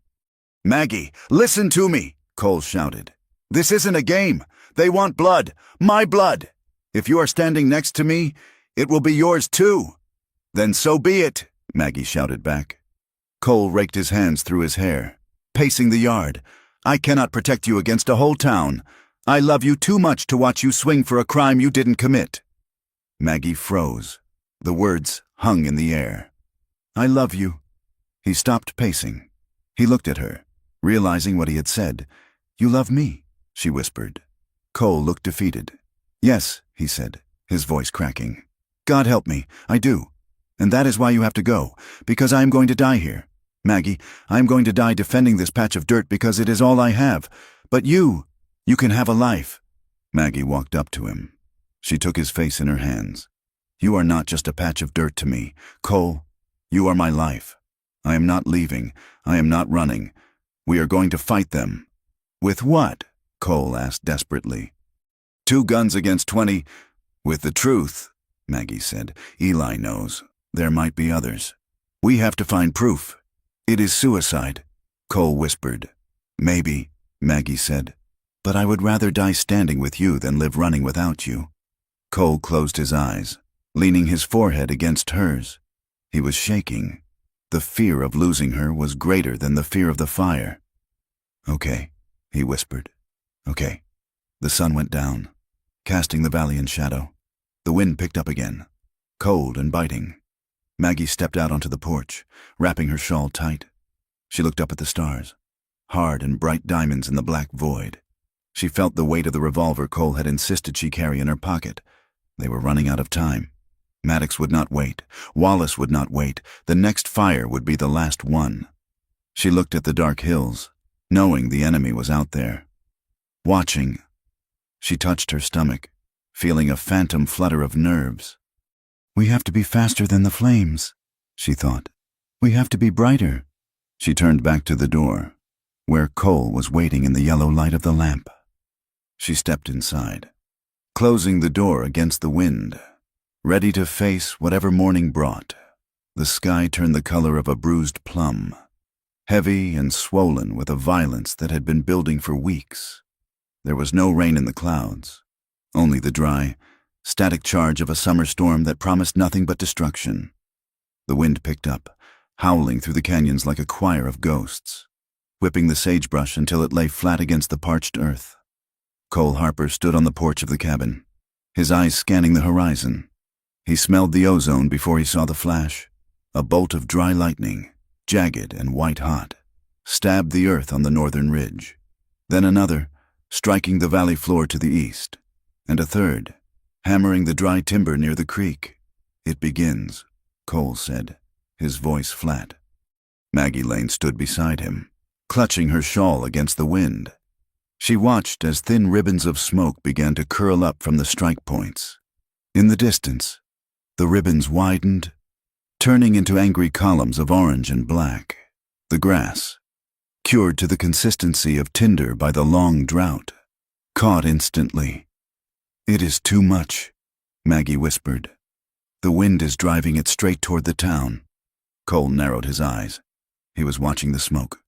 "Maggie, listen to me," Cole shouted. "This isn't a game. They want blood. My blood. If you are standing next to me, it will be yours too." "Then so be it," Maggie shouted back. Cole raked his hands through his hair, pacing the yard. "I cannot protect you against a whole town. I love you too much to watch you swing for a crime you didn't commit." Maggie froze. The words hung in the air. "I love you." He stopped pacing. He looked at her, realizing what he had said. "You love me," she whispered. Cole looked defeated. "Yes," he said, his voice cracking. "God help me, I do. And that is why you have to go, because I am going to die here. Maggie, I am going to die defending this patch of dirt because it is all I have. But you can have a life." Maggie walked up to him. She took his face in her hands. "You are not just a patch of dirt to me, Cole. You are my life. I am not leaving. I am not running. We are going to fight them." "With what?" Cole asked desperately. 2 guns against 20. "With the truth," Maggie said. "Eli knows. There might be others. We have to find proof." "It is suicide," Cole whispered. "Maybe," Maggie said. "But I would rather die standing with you than live running without you." Cole closed his eyes, leaning his forehead against hers. He was shaking. The fear of losing her was greater than the fear of the fire. "Okay," he whispered. "Okay." The sun went down, casting the valley in shadow. The wind picked up again, cold and biting. Maggie stepped out onto the porch, wrapping her shawl tight. She looked up at the stars, hard and bright diamonds in the black void. She felt the weight of the revolver Cole had insisted she carry in her pocket. They were running out of time. Maddox would not wait. Wallace would not wait. The next fire would be the last one. She looked at the dark hills, knowing the enemy was out there. Watching. She touched her stomach, feeling a phantom flutter of nerves. "We have to be faster than the flames," she thought. "We have to be brighter." She turned back to the door, where Cole was waiting in the yellow light of the lamp. She stepped inside, closing the door against the wind, ready to face whatever morning brought. The sky turned the color of a bruised plum, heavy and swollen with a violence that had been building for weeks. There was no rain in the clouds, only the dry, static charge of a summer storm that promised nothing but destruction. The wind picked up, howling through the canyons like a choir of ghosts, whipping the sagebrush until it lay flat against the parched earth. Cole Harper stood on the porch of the cabin, his eyes scanning the horizon. He smelled the ozone before he saw the flash. A bolt of dry lightning, jagged and white-hot, stabbed the earth on the northern ridge. Then another, striking the valley floor to the east, and a third, hammering the dry timber near the creek. "It begins," Cole said, his voice flat. Maggie Lane stood beside him, clutching her shawl against the wind. She watched as thin ribbons of smoke began to curl up from the strike points. In the distance, the ribbons widened, turning into angry columns of orange and black. The grass, cured to the consistency of tinder by the long drought, caught instantly. "It is too much," Maggie whispered. "The wind is driving it straight toward the town." Cole narrowed his eyes. He was watching the smoke,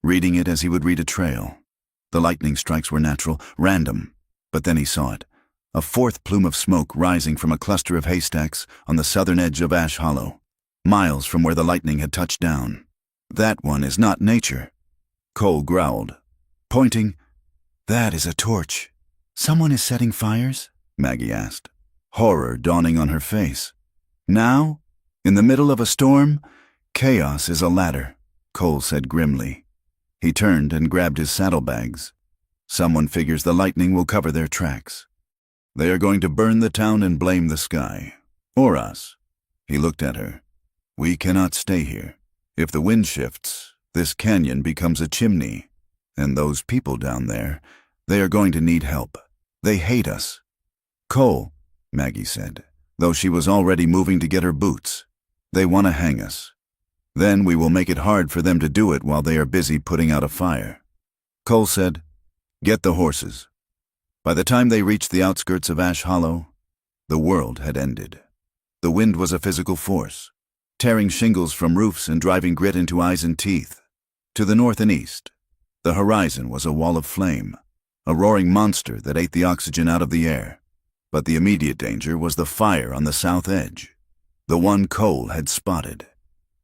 reading it as he would read a trail. The lightning strikes were natural, random, but then he saw it. A fourth plume of smoke rising from a cluster of haystacks on the southern edge of Ash Hollow, miles from where the lightning had touched down. "That one is not nature," Cole growled, pointing. "That is a torch." "Someone is setting fires?" Maggie asked, horror dawning on her face. "Now? In the middle of a storm? Chaos is a ladder," Cole said grimly. He turned and grabbed his saddlebags. "Someone figures the lightning will cover their tracks. They are going to burn the town and blame the sky. Or us." He looked at her. "We cannot stay here. If the wind shifts, this canyon becomes a chimney. And those people down there, they are going to need help. They hate us. Cole, Maggie said, though she was already moving to get her boots. They want to hang us. Then we will make it hard for them to do it while they are busy putting out a fire. Cole said, "Get the horses." By the time they reached the outskirts of Ash Hollow, the world had ended. The wind was a physical force, tearing shingles from roofs and driving grit into eyes and teeth. To the north and east, the horizon was a wall of flame, a roaring monster that ate the oxygen out of the air. But the immediate danger was the fire on the south edge, the one Cole had spotted.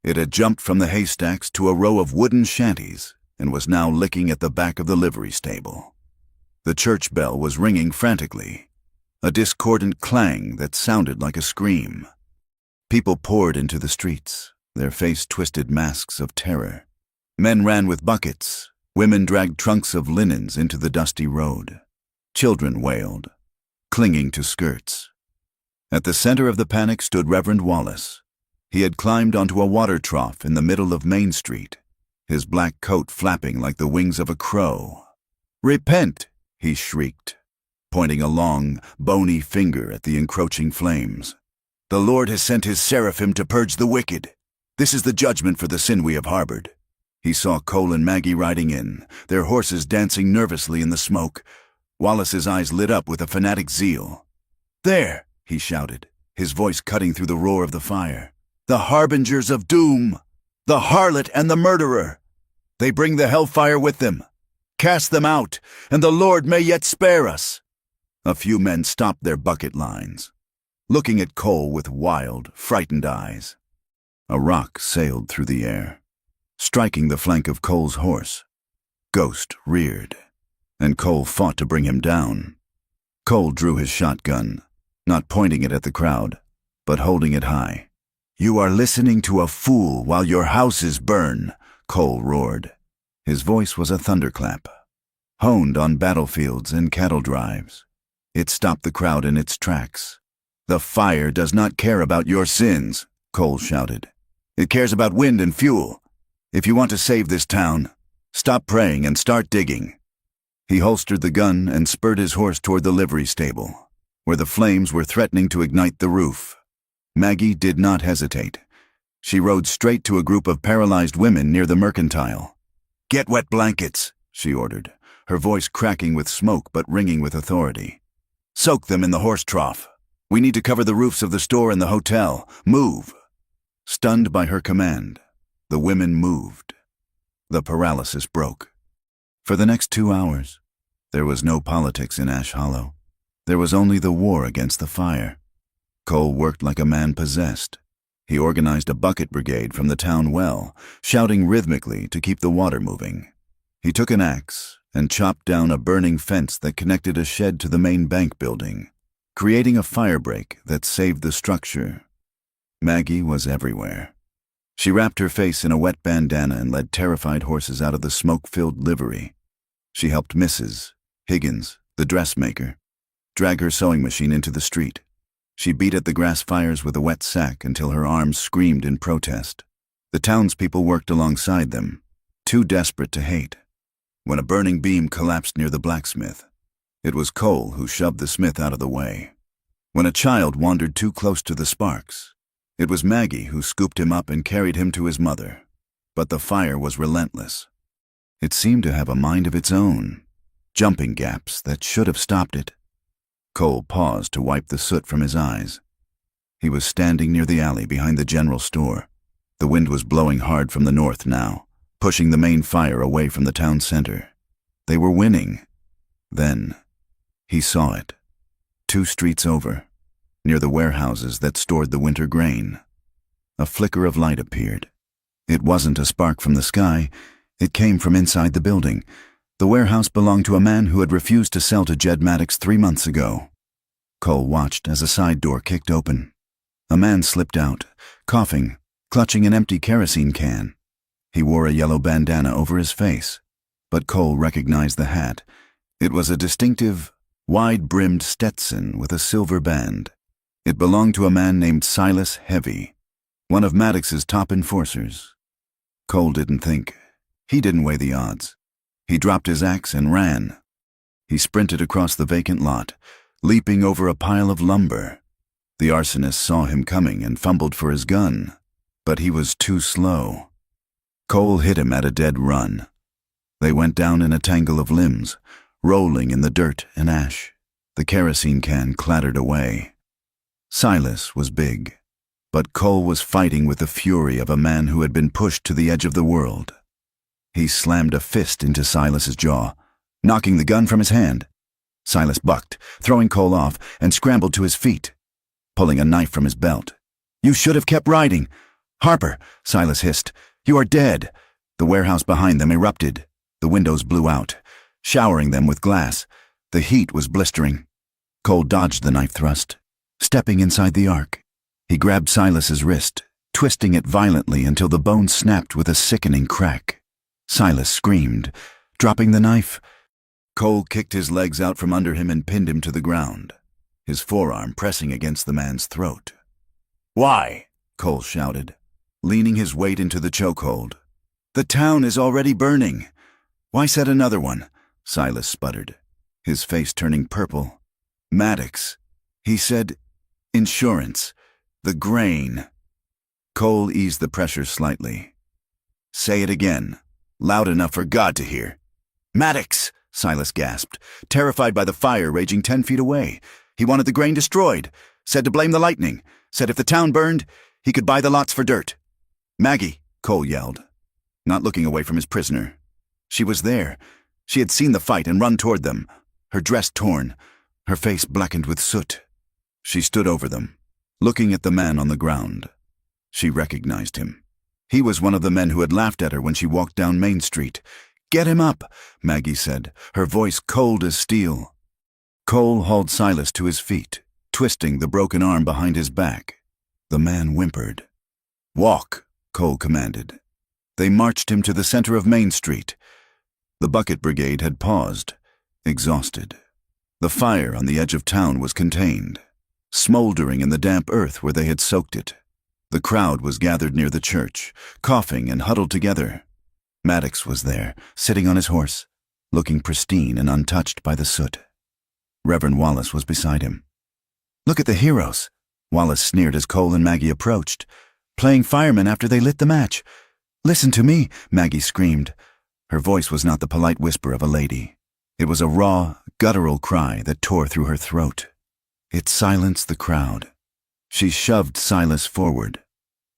It had jumped from the haystacks to a row of wooden shanties and was now licking at the back of the livery stable. The church bell was ringing frantically, a discordant clang that sounded like a scream. People poured into the streets, their face-twisted masks of terror. Men ran with buckets. Women dragged trunks of linens into the dusty road. Children wailed, clinging to skirts. At the center of the panic stood Reverend Wallace. He had climbed onto a water trough in the middle of Main Street, his black coat flapping like the wings of a crow. "Repent!" he shrieked, pointing a long, bony finger at the encroaching flames. "The Lord has sent his seraphim to purge the wicked. This is the judgment for the sin we have harbored." He saw Cole and Maggie riding in, their horses dancing nervously in the smoke. Wallace's eyes lit up with a fanatic zeal. "There!" he shouted, his voice cutting through the roar of the fire. "The harbingers of doom! The harlot and the murderer! They bring the hellfire with them. Cast them out, and the Lord may yet spare us." A few men stopped their bucket lines, looking at Cole with wild, frightened eyes. A rock sailed through the air, striking the flank of Cole's horse. Ghost reared, and Cole fought to bring him down. Cole drew his shotgun, not pointing it at the crowd, but holding it high. "You are listening to a fool while your houses burn," Cole roared. His voice was a thunderclap, honed on battlefields and cattle drives. It stopped the crowd in its tracks. "The fire does not care about your sins," Cole shouted. "It cares about wind and fuel. If you want to save this town, stop praying and start digging." He holstered the gun and spurred his horse toward the livery stable, where the flames were threatening to ignite the roof. Maggie did not hesitate. She rode straight to a group of paralyzed women near the mercantile. "Get wet blankets," she ordered, her voice cracking with smoke but ringing with authority. "Soak them in the horse trough. We need to cover the roofs of the store and the hotel. Move." Stunned by her command, the women moved. The paralysis broke. For the next 2 hours, there was no politics in Ash Hollow. There was only the war against the fire. Cole worked like a man possessed. He organized a bucket brigade from the town well, shouting rhythmically to keep the water moving. He took an axe and chopped down a burning fence that connected a shed to the main bank building, creating a firebreak that saved the structure. Maggie was everywhere. She wrapped her face in a wet bandana and led terrified horses out of the smoke-filled livery. She helped Mrs. Higgins, the dressmaker, drag her sewing machine into the street. She beat at the grass fires with a wet sack until her arms screamed in protest. The townspeople worked alongside them, too desperate to hate. When a burning beam collapsed near the blacksmith, it was Cole who shoved the smith out of the way. When a child wandered too close to the sparks, it was Maggie who scooped him up and carried him to his mother. But the fire was relentless. It seemed to have a mind of its own, jumping gaps that should have stopped it. Cole paused to wipe the soot from his eyes. He was standing near the alley behind the general store. The wind was blowing hard from the north now, pushing the main fire away from the town center. They were winning. Then, he saw it. 2 streets over, near the warehouses that stored the winter grain. A flicker of light appeared. It wasn't a spark from the sky. It came from inside the building. The warehouse belonged to a man who had refused to sell to Jed Maddox 3 months ago. Cole watched as a side door kicked open. A man slipped out, coughing, clutching an empty kerosene can. He wore a yellow bandana over his face, but Cole recognized the hat. It was a distinctive, wide-brimmed Stetson with a silver band. It belonged to a man named Silas Heavy, one of Maddox's top enforcers. Cole didn't think. He didn't weigh the odds. He dropped his axe and ran. He sprinted across the vacant lot, leaping over a pile of lumber. The arsonist saw him coming and fumbled for his gun, but he was too slow. Cole hit him at a dead run. They went down in a tangle of limbs, rolling in the dirt and ash. The kerosene can clattered away. Silas was big, but Cole was fighting with the fury of a man who had been pushed to the edge of the world. He slammed a fist into Silas's jaw, knocking the gun from his hand. Silas bucked, throwing Cole off, and scrambled to his feet, pulling a knife from his belt. "You should have kept riding." "Harper," Silas hissed, "you are dead." The warehouse behind them erupted. The windows blew out, showering them with glass. The heat was blistering. Cole dodged the knife thrust, stepping inside the arc. He grabbed Silas's wrist, twisting it violently until the bone snapped with a sickening crack. Silas screamed, dropping the knife. Cole kicked his legs out from under him and pinned him to the ground, his forearm pressing against the man's throat. "Why?" Cole shouted, leaning his weight into the chokehold. "The town is already burning." "Why set another one?" Silas sputtered, his face turning purple. "Maddox," he said. "Insurance. The grain." Cole eased the pressure slightly. "Say it again, loud enough for God to hear." "Maddox," Silas gasped, terrified by the fire raging 10 feet away. He wanted the grain destroyed, said to blame the lightning, said if the town burned, he could buy the lots for dirt. "Maggie," Cole yelled, not looking away from his prisoner. She was there. She had seen the fight and run toward them, her dress torn, her face blackened with soot. She stood over them, looking at the man on the ground. She recognized him. He was one of the men who had laughed at her when she walked down Main Street. "Get him up," Maggie said, her voice cold as steel. Cole hauled Silas to his feet, twisting the broken arm behind his back. The man whimpered. "Walk," Cole commanded. They marched him to the center of Main Street. The bucket brigade had paused, exhausted. The fire on the edge of town was contained, smoldering in the damp earth where they had soaked it. The crowd was gathered near the church, coughing and huddled together. Maddox was there, sitting on his horse, looking pristine and untouched by the soot. Reverend Wallace was beside him. "Look at the heroes," Wallace sneered as Cole and Maggie approached, "playing firemen after they lit the match." "Listen to me," Maggie screamed. Her voice was not the polite whisper of a lady. It was a raw, guttural cry that tore through her throat. It silenced the crowd. She shoved Silas forward,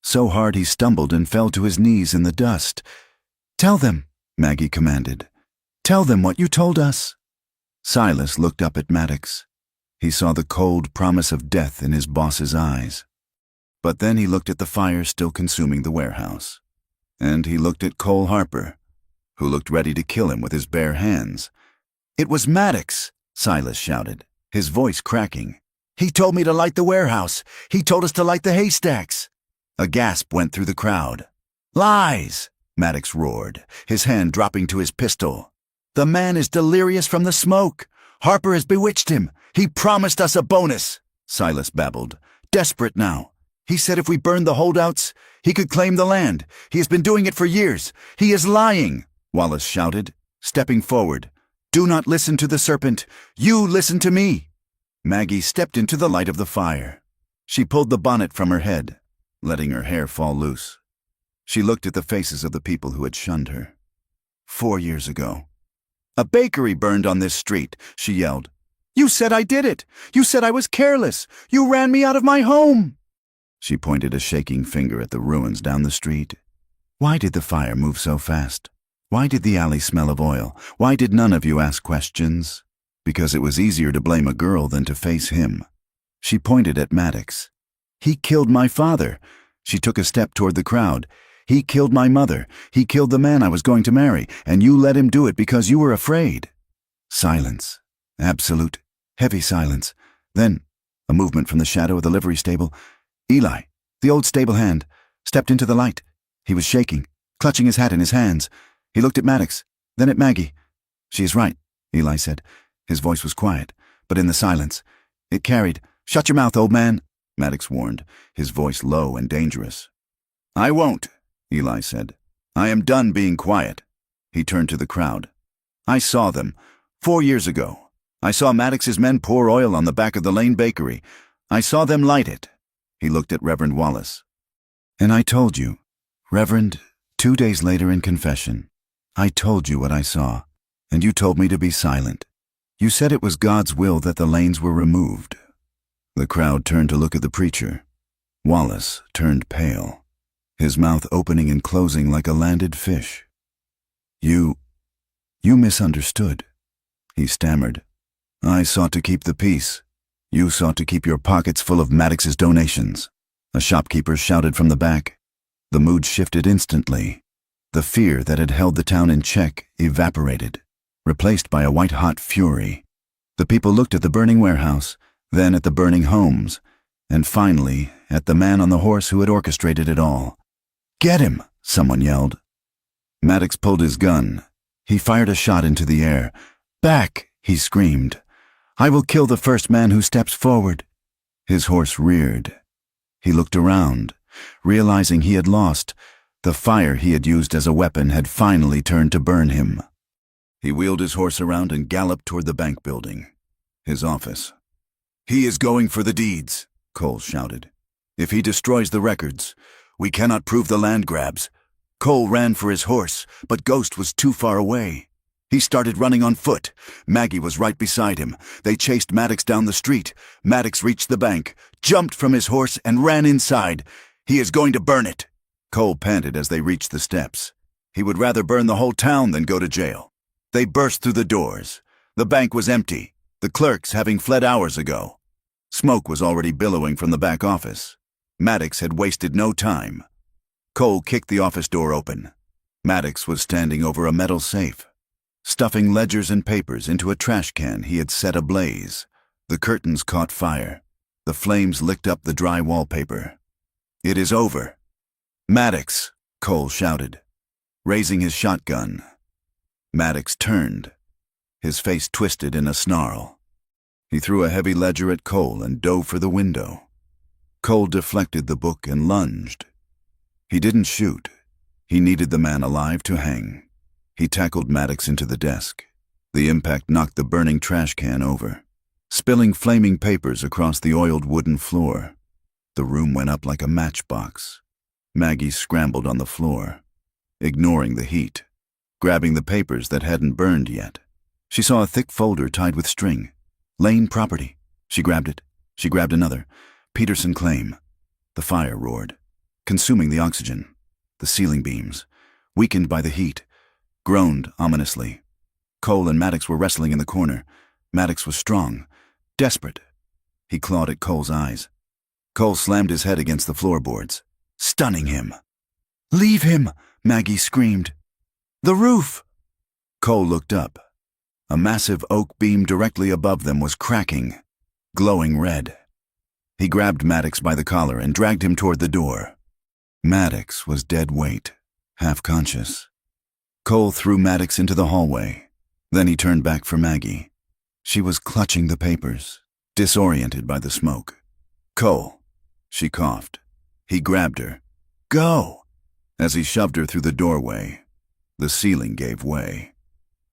so hard he stumbled and fell to his knees in the dust. "Tell them," Maggie commanded. "Tell them what you told us." Silas looked up at Maddox. He saw the cold promise of death in his boss's eyes. But then he looked at the fire still consuming the warehouse. And he looked at Cole Harper, who looked ready to kill him with his bare hands. "It was Maddox," Silas shouted, his voice cracking. "He told me to light the warehouse. He told us to light the haystacks." A gasp went through the crowd. "Lies!" Maddox roared, his hand dropping to his pistol. "The man is delirious from the smoke. Harper has bewitched him. He promised us a bonus," Silas babbled, desperate now. "He said if we burned the holdouts, he could claim the land. He has been doing it for years. He is lying," Wallace shouted, stepping forward. "Do not listen to the serpent. You listen to me." Maggie stepped into the light of the fire. She pulled the bonnet from her head, letting her hair fall loose. She looked at the faces of the people who had shunned her. 4 years ago. "A bakery burned on this street," she yelled. "You said I did it. You said I was careless. You ran me out of my home." She pointed a shaking finger at the ruins down the street. "Why did the fire move so fast? Why did the alley smell of oil? Why did none of you ask questions?" Because it was easier to blame a girl than to face him. She pointed at Maddox. "He killed my father." She took a step toward the crowd. "He killed my mother. He killed the man I was going to marry, and you let him do it because you were afraid." Silence. Absolute, heavy silence. Then, a movement from the shadow of the livery stable. Eli, the old stable hand, stepped into the light. He was shaking, clutching his hat in his hands. He looked at Maddox, then at Maggie. "She is right," Eli said. His voice was quiet, but in the silence, it carried. "Shut your mouth, old man," Maddox warned, his voice low and dangerous. "I won't," Eli said. "I am done being quiet. He turned to the crowd. "I saw them. 4 years ago. I saw Maddox's men pour oil on the back of the Lane Bakery. I saw them light it." He looked at Reverend Wallace. "And I told you, Reverend, 2 days later in confession, I told you what I saw, and you told me to be silent. You said it was God's will that the lanes were removed." The crowd turned to look at the preacher. Wallace turned pale, his mouth opening and closing like a landed fish. You misunderstood," he stammered. "I sought to keep the peace. You sought to keep your pockets full of Maddox's donations." A shopkeeper shouted from the back. The mood shifted instantly. The fear that had held the town in check evaporated, replaced by a white-hot fury. The people looked at the burning warehouse, then at the burning homes, and finally at the man on the horse who had orchestrated it all. "Get him!" someone yelled. Maddox pulled his gun. He fired a shot into the air. "Back!" he screamed. "I will kill the first man who steps forward." His horse reared. He looked around, realizing he had lost. The fire he had used as a weapon had finally turned to burn him. He wheeled his horse around and galloped toward the bank building, his office. "He is going for the deeds," Cole shouted. "If he destroys the records, we cannot prove the land grabs." Cole ran for his horse, but Ghost was too far away. He started running on foot. Maggie was right beside him. They chased Maddox down the street. Maddox reached the bank, jumped from his horse, and ran inside. "He is going to burn it." Cole panted as they reached the steps. He would rather burn the whole town than go to jail. They burst through the doors. The bank was empty, the clerks having fled hours ago. Smoke was already billowing from the back office. Maddox had wasted no time. Cole kicked the office door open. Maddox was standing over a metal safe, stuffing ledgers and papers into a trash can he had set ablaze. The curtains caught fire. The flames licked up the dry wallpaper. "It is over." "Maddox!" Cole shouted, raising his shotgun. Maddox turned, his face twisted in a snarl. He threw a heavy ledger at Cole and dove for the window. Cole deflected the book and lunged. He didn't shoot. He needed the man alive to hang. He tackled Maddox into the desk. The impact knocked the burning trash can over, spilling flaming papers across the oiled wooden floor. The room went up like a matchbox. Maggie scrambled on the floor, ignoring the heat, grabbing the papers that hadn't burned yet. She saw a thick folder tied with string. Lane property. She grabbed it. She grabbed another. Peterson claim. The fire roared, consuming the oxygen. The ceiling beams, weakened by the heat, groaned ominously. Cole and Maddox were wrestling in the corner. Maddox was strong, desperate. He clawed at Cole's eyes. Cole slammed his head against the floorboards, stunning him. "Leave him!" Maggie screamed. "The roof!" Cole looked up. A massive oak beam directly above them was cracking, glowing red. He grabbed Maddox by the collar and dragged him toward the door. Maddox was dead weight, half conscious. Cole threw Maddox into the hallway. Then he turned back for Maggie. She was clutching the papers, disoriented by the smoke. "Cole," she coughed. He grabbed her. "Go!" As he shoved her through the doorway, the ceiling gave way.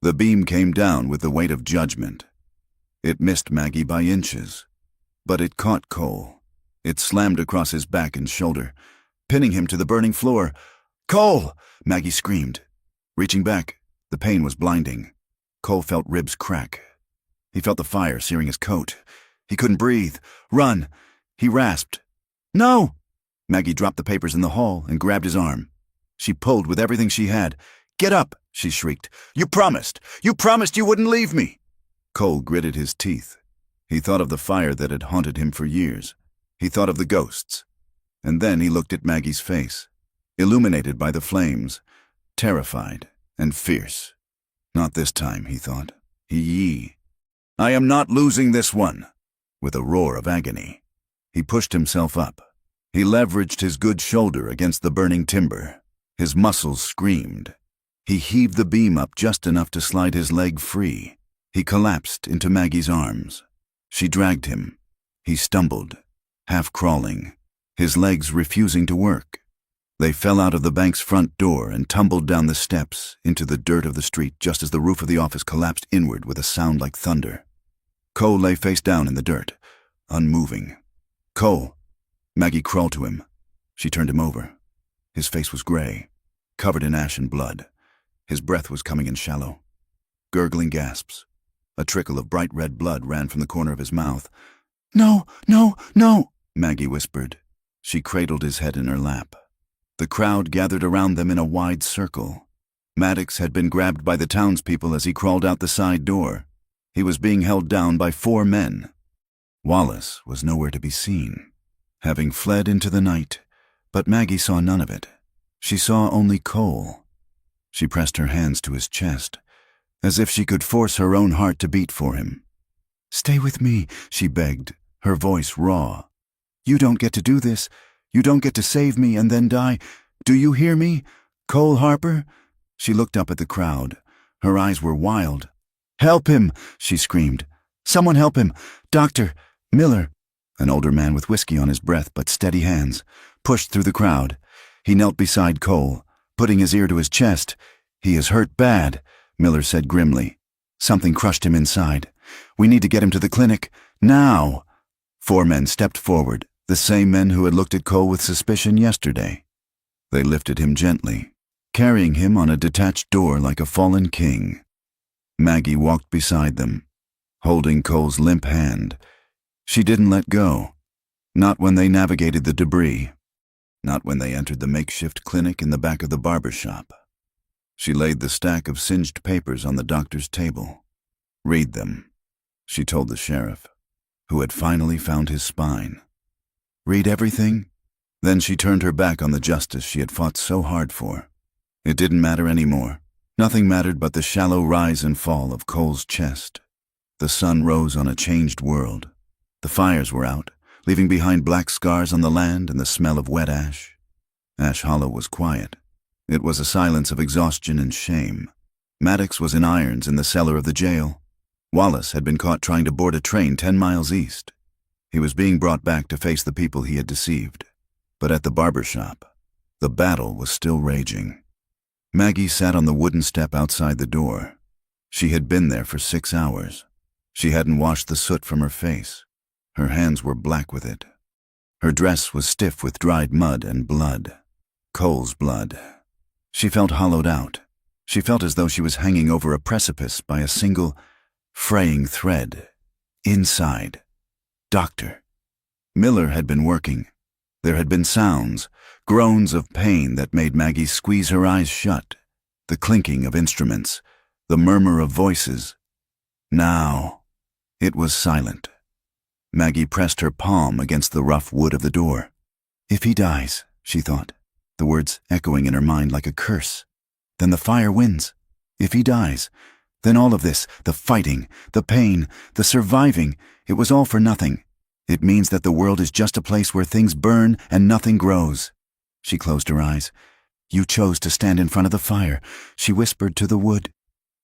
The beam came down with the weight of judgment. It missed Maggie by inches, but it caught Cole. It slammed across his back and shoulder, pinning him to the burning floor. "Cole!" Maggie screamed. Reaching back, the pain was blinding. Cole felt ribs crack. He felt the fire searing his coat. He couldn't breathe. "Run!" He rasped. "No!" Maggie dropped the papers in the hall and grabbed his arm. She pulled with everything she had. "Get up!" she shrieked. "You promised! You promised you wouldn't leave me!" Cole gritted his teeth. He thought of the fire that had haunted him for years. He thought of the ghosts. And then he looked at Maggie's face, illuminated by the flames, terrified and fierce. Not this time, he thought. He. "I am not losing this one." With a roar of agony, he pushed himself up. He leveraged his good shoulder against the burning timber. His muscles screamed. He heaved the beam up just enough to slide his leg free. He collapsed into Maggie's arms. She dragged him. He stumbled, half crawling, his legs refusing to work. They fell out of the bank's front door and tumbled down the steps into the dirt of the street just as the roof of the office collapsed inward with a sound like thunder. Cole lay face down in the dirt, unmoving. "Cole!" Maggie crawled to him. She turned him over. His face was gray, covered in ash and blood. His breath was coming in shallow, gurgling gasps. A trickle of bright red blood ran from the corner of his mouth. "No, no, no," Maggie whispered. She cradled his head in her lap. The crowd gathered around them in a wide circle. Maddox had been grabbed by the townspeople as he crawled out the side door. He was being held down by 4 men. Wallace was nowhere to be seen, having fled into the night, but Maggie saw none of it. She saw only Cole. She pressed her hands to his chest, as if she could force her own heart to beat for him. "Stay with me," she begged, her voice raw. "You don't get to do this. You don't get to save me and then die. Do you hear me? Cole Harper?" She looked up at the crowd. Her eyes were wild. "Help him!" she screamed. "Someone help him! Doctor! Miller!" An older man with whiskey on his breath but steady hands pushed through the crowd. He knelt beside Cole, putting his ear to his chest. "He is hurt bad," Miller said grimly. "Something crushed him inside. We need to get him to the clinic. Now!" 4 men stepped forward, the same men who had looked at Cole with suspicion yesterday. They lifted him gently, carrying him on a detached door like a fallen king. Maggie walked beside them, holding Cole's limp hand. She didn't let go. Not when they navigated the debris. Not when they entered the makeshift clinic in the back of the barber shop. She laid the stack of singed papers on the doctor's table. "Read them," she told the sheriff, who had finally found his spine. "Read everything?" Then she turned her back on the justice she had fought so hard for. It didn't matter anymore. Nothing mattered but the shallow rise and fall of Cole's chest. The sun rose on a changed world. The fires were out, leaving behind black scars on the land and the smell of wet ash. Ash Hollow was quiet. It was a silence of exhaustion and shame. Maddox was in irons in the cellar of the jail. Wallace had been caught trying to board a train 10 miles east. He was being brought back to face the people he had deceived. But at the barber shop, the battle was still raging. Maggie sat on the wooden step outside the door. She had been there for 6 hours. She hadn't washed the soot from her face. Her hands were black with it. Her dress was stiff with dried mud and blood. Cole's blood. She felt hollowed out. She felt as though she was hanging over a precipice by a single, fraying thread. Inside. Doctor. Miller had been working. There had been sounds, groans of pain that made Maggie squeeze her eyes shut, the clinking of instruments, the murmur of voices. Now, it was silent. Maggie pressed her palm against the rough wood of the door. "If he dies," she thought, the words echoing in her mind like a curse, "then the fire wins. If he dies, then all of this, the fighting, the pain, the surviving, it was all for nothing. It means that the world is just a place where things burn and nothing grows." She closed her eyes. "You chose to stand in front of the fire," she whispered to the wood.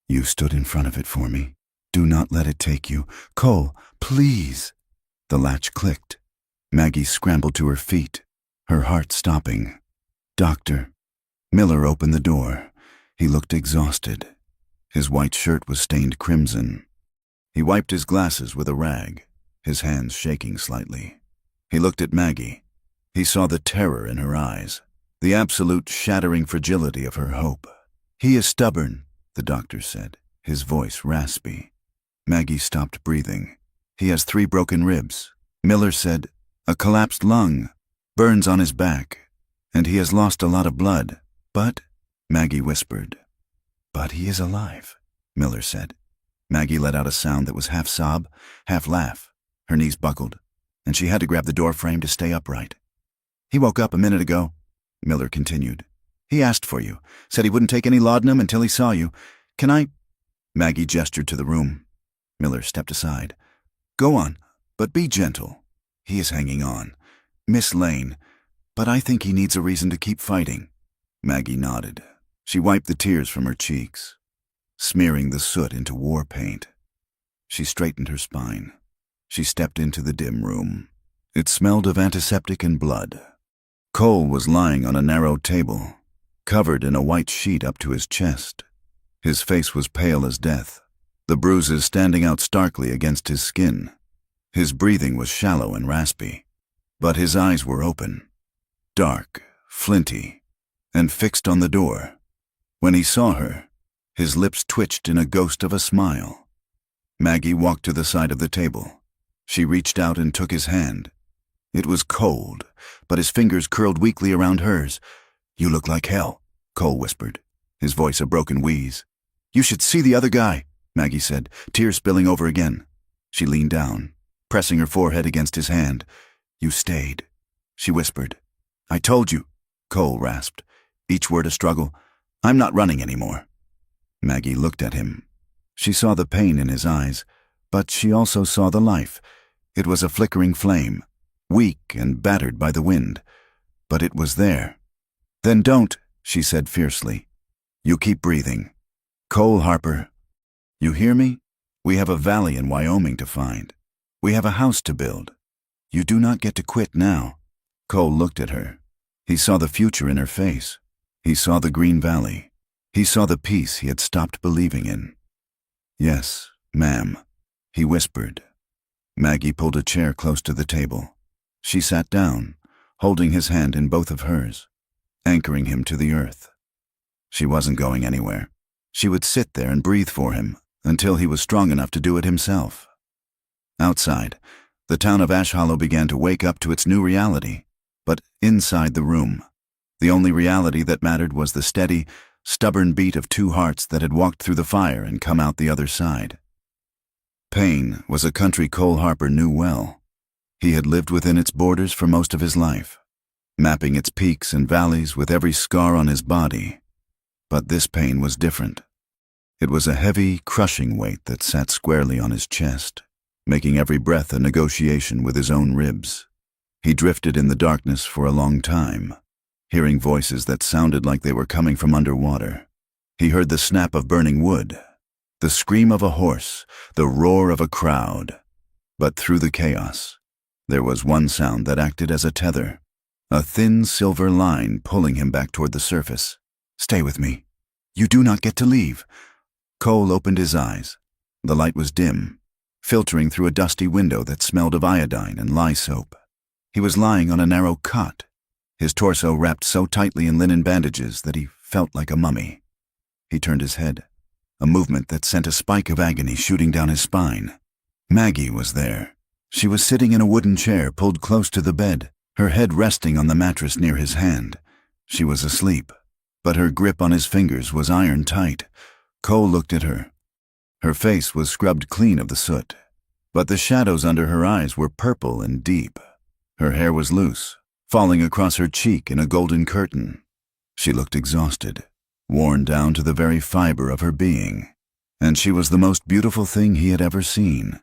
"You stood in front of it for me. Do not let it take you. Cole, please." The latch clicked. Maggie scrambled to her feet, her heart stopping. "Doctor." Miller opened the door. He looked exhausted. His white shirt was stained crimson. He wiped his glasses with a rag, his hands shaking slightly. He looked at Maggie. He saw the terror in her eyes, the absolute shattering fragility of her hope. "He is stubborn," the doctor said, his voice raspy. Maggie stopped breathing. "He has 3 broken ribs." Miller said, "A collapsed lung, burns on his back, and he has lost a lot of blood. But," Maggie whispered. "But he is alive," Miller said. Maggie let out a sound that was half sob, half laugh. Her knees buckled, and she had to grab the door frame to stay upright. "He woke up a minute ago," Miller continued. "He asked for you, said he wouldn't take any laudanum until he saw you. Can I—" Maggie gestured to the room. Miller stepped aside. "Go on, but be gentle. He is hanging on. Miss Lane, but I think he needs a reason to keep fighting." Maggie nodded. She wiped the tears from her cheeks, smearing the soot into war paint. She straightened her spine. She stepped into the dim room. It smelled of antiseptic and blood. Cole was lying on a narrow table, covered in a white sheet up to his chest. His face was pale as death, the bruises standing out starkly against his skin. His breathing was shallow and raspy, but his eyes were open, dark, flinty, and fixed on the door. When he saw her, his lips twitched in a ghost of a smile. Maggie walked to the side of the table. She reached out and took his hand. It was cold, but his fingers curled weakly around hers. "You look like hell," Cole whispered, his voice a broken wheeze. "You should see the other guy," Maggie said, tears spilling over again. She leaned down, pressing her forehead against his hand. "You stayed," she whispered. "I told you," Cole rasped, each word a struggle. "I'm not running anymore." Maggie looked at him. She saw the pain in his eyes, but she also saw the life. It was a flickering flame, weak and battered by the wind, but it was there. "Then don't," she said fiercely. "You keep breathing. Cole Harper, you hear me? We have a valley in Wyoming to find. We have a house to build. You do not get to quit now." Cole looked at her. He saw the future in her face. He saw the green valley. He saw the peace he had stopped believing in. "Yes, ma'am," he whispered. Maggie pulled a chair close to the table. She sat down, holding his hand in both of hers, anchoring him to the earth. She wasn't going anywhere. She would sit there and breathe for him until he was strong enough to do it himself. Outside, the town of Ash Hollow began to wake up to its new reality, but inside the room, the only reality that mattered was the steady, stubborn beat of two hearts that had walked through the fire and come out the other side. Payne was a country Cole Harper knew well. He had lived within its borders for most of his life, mapping its peaks and valleys with every scar on his body. But this pain was different. It was a heavy, crushing weight that sat squarely on his chest, making every breath a negotiation with his own ribs. He drifted in the darkness for a long time, hearing voices that sounded like they were coming from underwater. He heard the snap of burning wood, the scream of a horse, the roar of a crowd. But through the chaos, there was one sound that acted as a tether, a thin silver line pulling him back toward the surface. "Stay with me. You do not get to leave." Cole opened his eyes. The light was dim, filtering through a dusty window that smelled of iodine and lye soap. He was lying on a narrow cot, his torso wrapped so tightly in linen bandages that he felt like a mummy. He turned his head, a movement that sent a spike of agony shooting down his spine. Maggie was there. She was sitting in a wooden chair pulled close to the bed, her head resting on the mattress near his hand. She was asleep, but her grip on his fingers was iron tight. Cole looked at her. Her face was scrubbed clean of the soot, but the shadows under her eyes were purple and deep. Her hair was loose, falling across her cheek in a golden curtain. She looked exhausted, worn down to the very fiber of her being, and she was the most beautiful thing he had ever seen.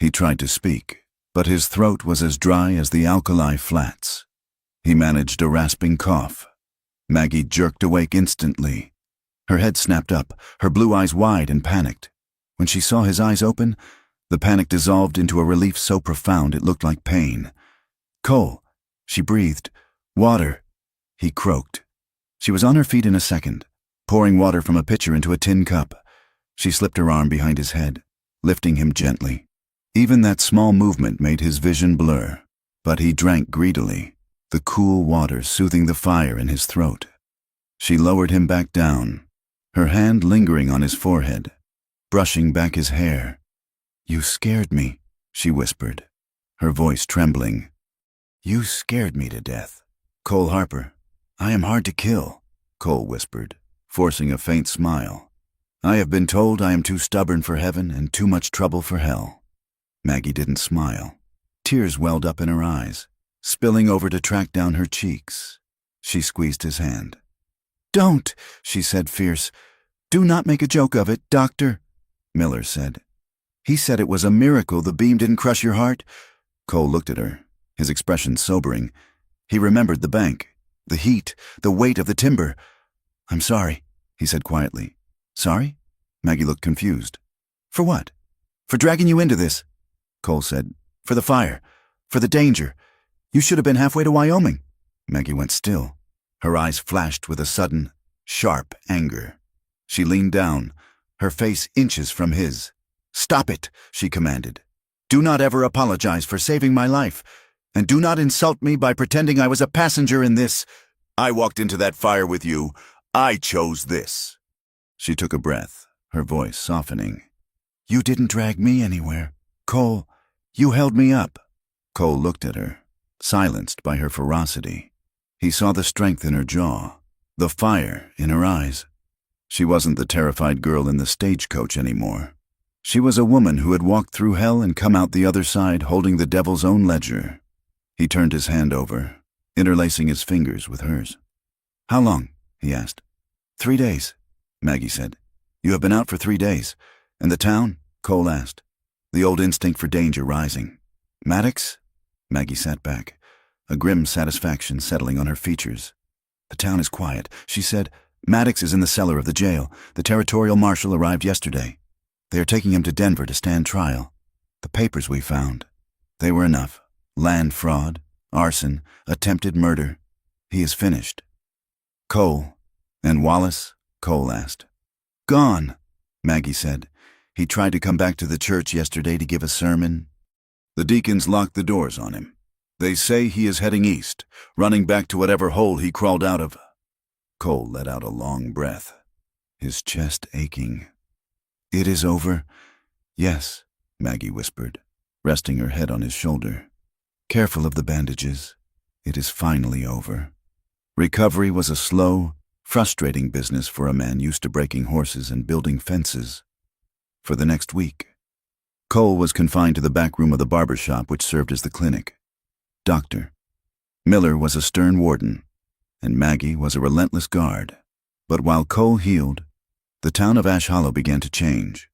He tried to speak, but his throat was as dry as the alkali flats. He managed a rasping cough. Maggie jerked awake instantly. Her head snapped up, her blue eyes wide and panicked. When she saw his eyes open, the panic dissolved into a relief so profound it looked like pain. "Cole," she breathed. "Water," he croaked. She was on her feet in a second, pouring water from a pitcher into a tin cup. She slipped her arm behind his head, lifting him gently. Even that small movement made his vision blur, but he drank greedily, the cool water soothing the fire in his throat. She lowered him back down, her hand lingering on his forehead, brushing back his hair. "You scared me," she whispered, her voice trembling. "You scared me to death. Cole Harper, I am hard to kill," Cole whispered, forcing a faint smile. "I have been told I am too stubborn for heaven and too much trouble for hell." Maggie didn't smile. Tears welled up in her eyes, spilling over to track down her cheeks. She squeezed his hand. "Don't," she said, fierce. "Do not make a joke of it, Doctor," Miller said. "He said it was a miracle the beam didn't crush your heart." Cole looked at her, his expression sobering. He remembered the bank, the heat, the weight of the timber. "I'm sorry," he said quietly. "Sorry?" Maggie looked confused. "For what?" "For dragging you into this," Cole said. "For the fire. For the danger. You should have been halfway to Wyoming." Maggie went still. Her eyes flashed with a sudden, sharp anger. She leaned down, her face inches from his. "Stop it," she commanded. "Do not ever apologize for saving my life, and do not insult me by pretending I was a passenger in this. I walked into that fire with you. I chose this." She took a breath, her voice softening. "You didn't drag me anywhere. Cole, you held me up." Cole looked at her, silenced by her ferocity. He saw the strength in her jaw, the fire in her eyes. She wasn't the terrified girl in the stagecoach anymore. She was a woman who had walked through hell and come out the other side holding the devil's own ledger. He turned his hand over, interlacing his fingers with hers. "How long?" he asked. 3 days, Maggie said. "You have been out for 3 days. And the town?" Cole asked, the old instinct for danger rising. "Maddox?" Maggie sat back, a grim satisfaction settling on her features. "The town is quiet," she said. "Maddox is in the cellar of the jail. The territorial marshal arrived yesterday. They are taking him to Denver to stand trial. The papers we found, they were enough. Land fraud, arson, attempted murder. He is finished." "Cole, and Wallace?" Cole asked. "Gone," Maggie said. "He tried to come back to the church yesterday to give a sermon. The deacons locked the doors on him. They say he is heading east, running back to whatever hole he crawled out of." Cole let out a long breath, his chest aching. "It is over?" "Yes," Maggie whispered, resting her head on his shoulder. "Careful of the bandages. It is finally over." Recovery was a slow, frustrating business for a man used to breaking horses and building fences. For the next week, Cole was confined to the back room of the barber shop which served as the clinic. Doctor Miller was a stern warden, and Maggie was a relentless guard. But while Cole healed, the town of Ash Hollow began to change.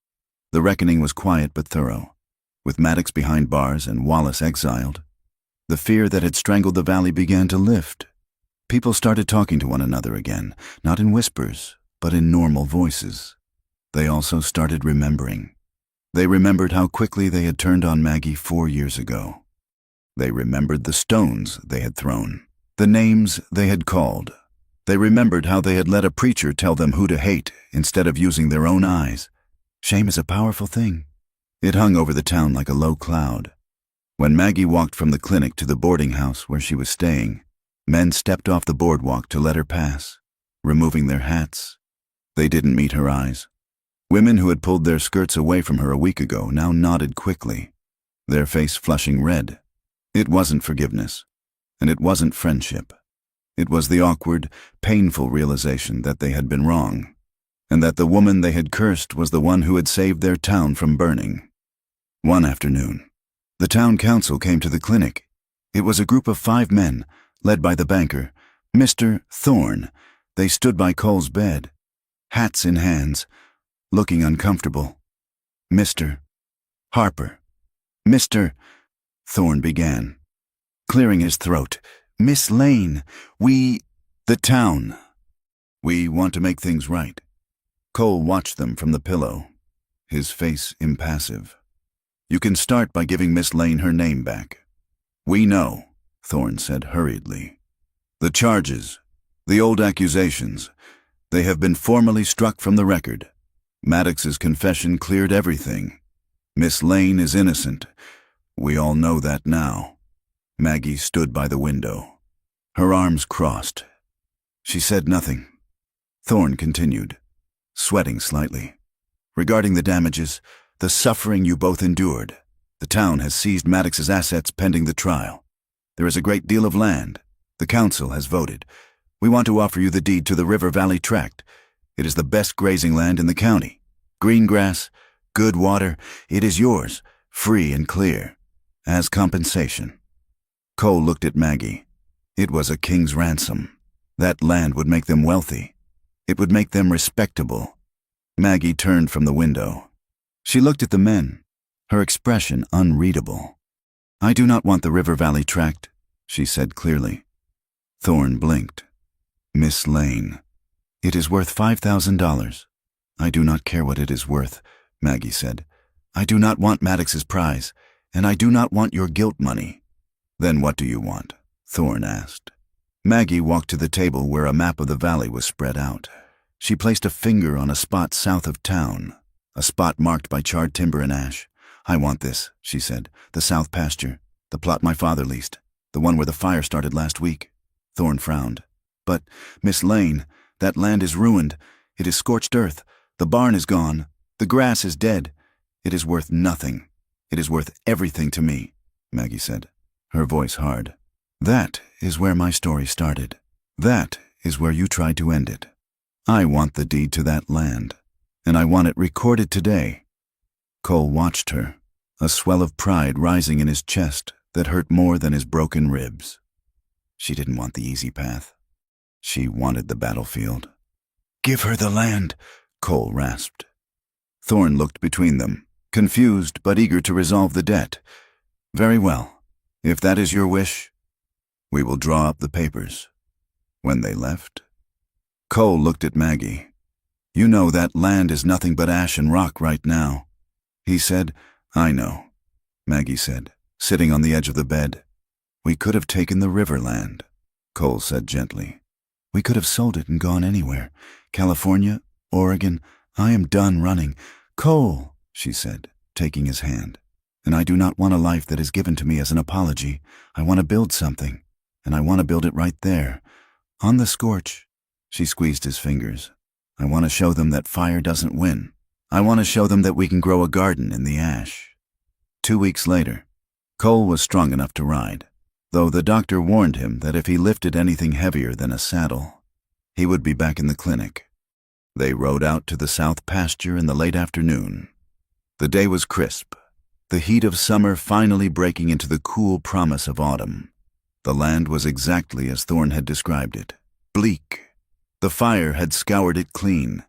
The reckoning was quiet but thorough. With Maddox behind bars and Wallace exiled, the fear that had strangled the valley began to lift. People started talking to one another again, not in whispers, but in normal voices. They also started remembering. They remembered how quickly they had turned on Maggie 4 years ago. They remembered the stones they had thrown, the names they had called. They remembered how they had let a preacher tell them who to hate instead of using their own eyes. Shame is a powerful thing. It hung over the town like a low cloud. When Maggie walked from the clinic to the boarding house where she was staying, men stepped off the boardwalk to let her pass, removing their hats. They didn't meet her eyes. Women who had pulled their skirts away from her a week ago now nodded quickly, their face flushing red. It wasn't forgiveness, and it wasn't friendship. It was the awkward, painful realization that they had been wrong, and that the woman they had cursed was the one who had saved their town from burning. One afternoon, the town council came to the clinic. It was a group of 5 men, led by the banker, Mr. Thorne. They stood by Cole's bed, hats in hands, looking uncomfortable. "Mr. Harper, Mr. Thorne began, clearing his throat. "Miss Lane, the town. We want to make things right." Cole watched them from the pillow, his face impassive. "You can start by giving Miss Lane her name back." "We know," Thorne said hurriedly. "The charges, the old accusations, they have been formally struck from the record. Maddox's confession cleared everything. Miss Lane is innocent. We all know that now." Maggie stood by the window, her arms crossed. She said nothing. Thorne continued, sweating slightly. "Regarding the damages, the suffering you both endured, the town has seized Maddox's assets pending the trial. There is a great deal of land. The council has voted. We want to offer you the deed to the River Valley Tract. It is the best grazing land in the county. Green grass, good water. It is yours, free and clear, as compensation." Cole looked at Maggie. It was a king's ransom. That land would make them wealthy. It would make them respectable. Maggie turned from the window. She looked at the men, her expression unreadable. "I do not want the River Valley Tract," she said clearly. Thorne blinked. "Miss Lane, it is worth $5,000. "I do not care what it is worth," Maggie said. "I do not want Maddox's prize, and I do not want your guilt money." "Then what do you want?" Thorne asked. Maggie walked to the table where a map of the valley was spread out. She placed a finger on a spot south of town, a spot marked by charred timber and ash. "I want this," she said. "The south pasture, the plot my father leased, the one where the fire started last week." Thorne frowned. "But, Miss Lane, that land is ruined. It is scorched earth. The barn is gone. The grass is dead. It is worth nothing. It is worth everything to me," Maggie said, her voice hard. "That is where my story started. That is where you tried to end it. I want the deed to that land, and I want it recorded today." Cole watched her, a swell of pride rising in his chest that hurt more than his broken ribs. She didn't want the easy path. She wanted the battlefield. "Give her the land," Cole rasped. Thorne looked between them, confused but eager to resolve the debt. "Very well. If that is your wish, we will draw up the papers." When they left, Cole looked at Maggie. "You know that land is nothing but ash and rock right now," he said. "I know," Maggie said, sitting on the edge of the bed. "We could have taken the river land," Cole said gently. "We could have sold it and gone anywhere. California, Oregon. I am done running." "Cole," she said, taking his hand. "And I do not want a life that is given to me as an apology. I want to build something, and I want to build it right there, on the scorch." She squeezed his fingers. "I want to show them that fire doesn't win. I want to show them that we can grow a garden in the ash." 2 weeks later, Cole was strong enough to ride, though the doctor warned him that if he lifted anything heavier than a saddle, he would be back in the clinic. They rode out to the south pasture in the late afternoon. The day was crisp, the heat of summer finally breaking into the cool promise of autumn. The land was exactly as Thorne had described it, bleak. The fire had scoured it clean.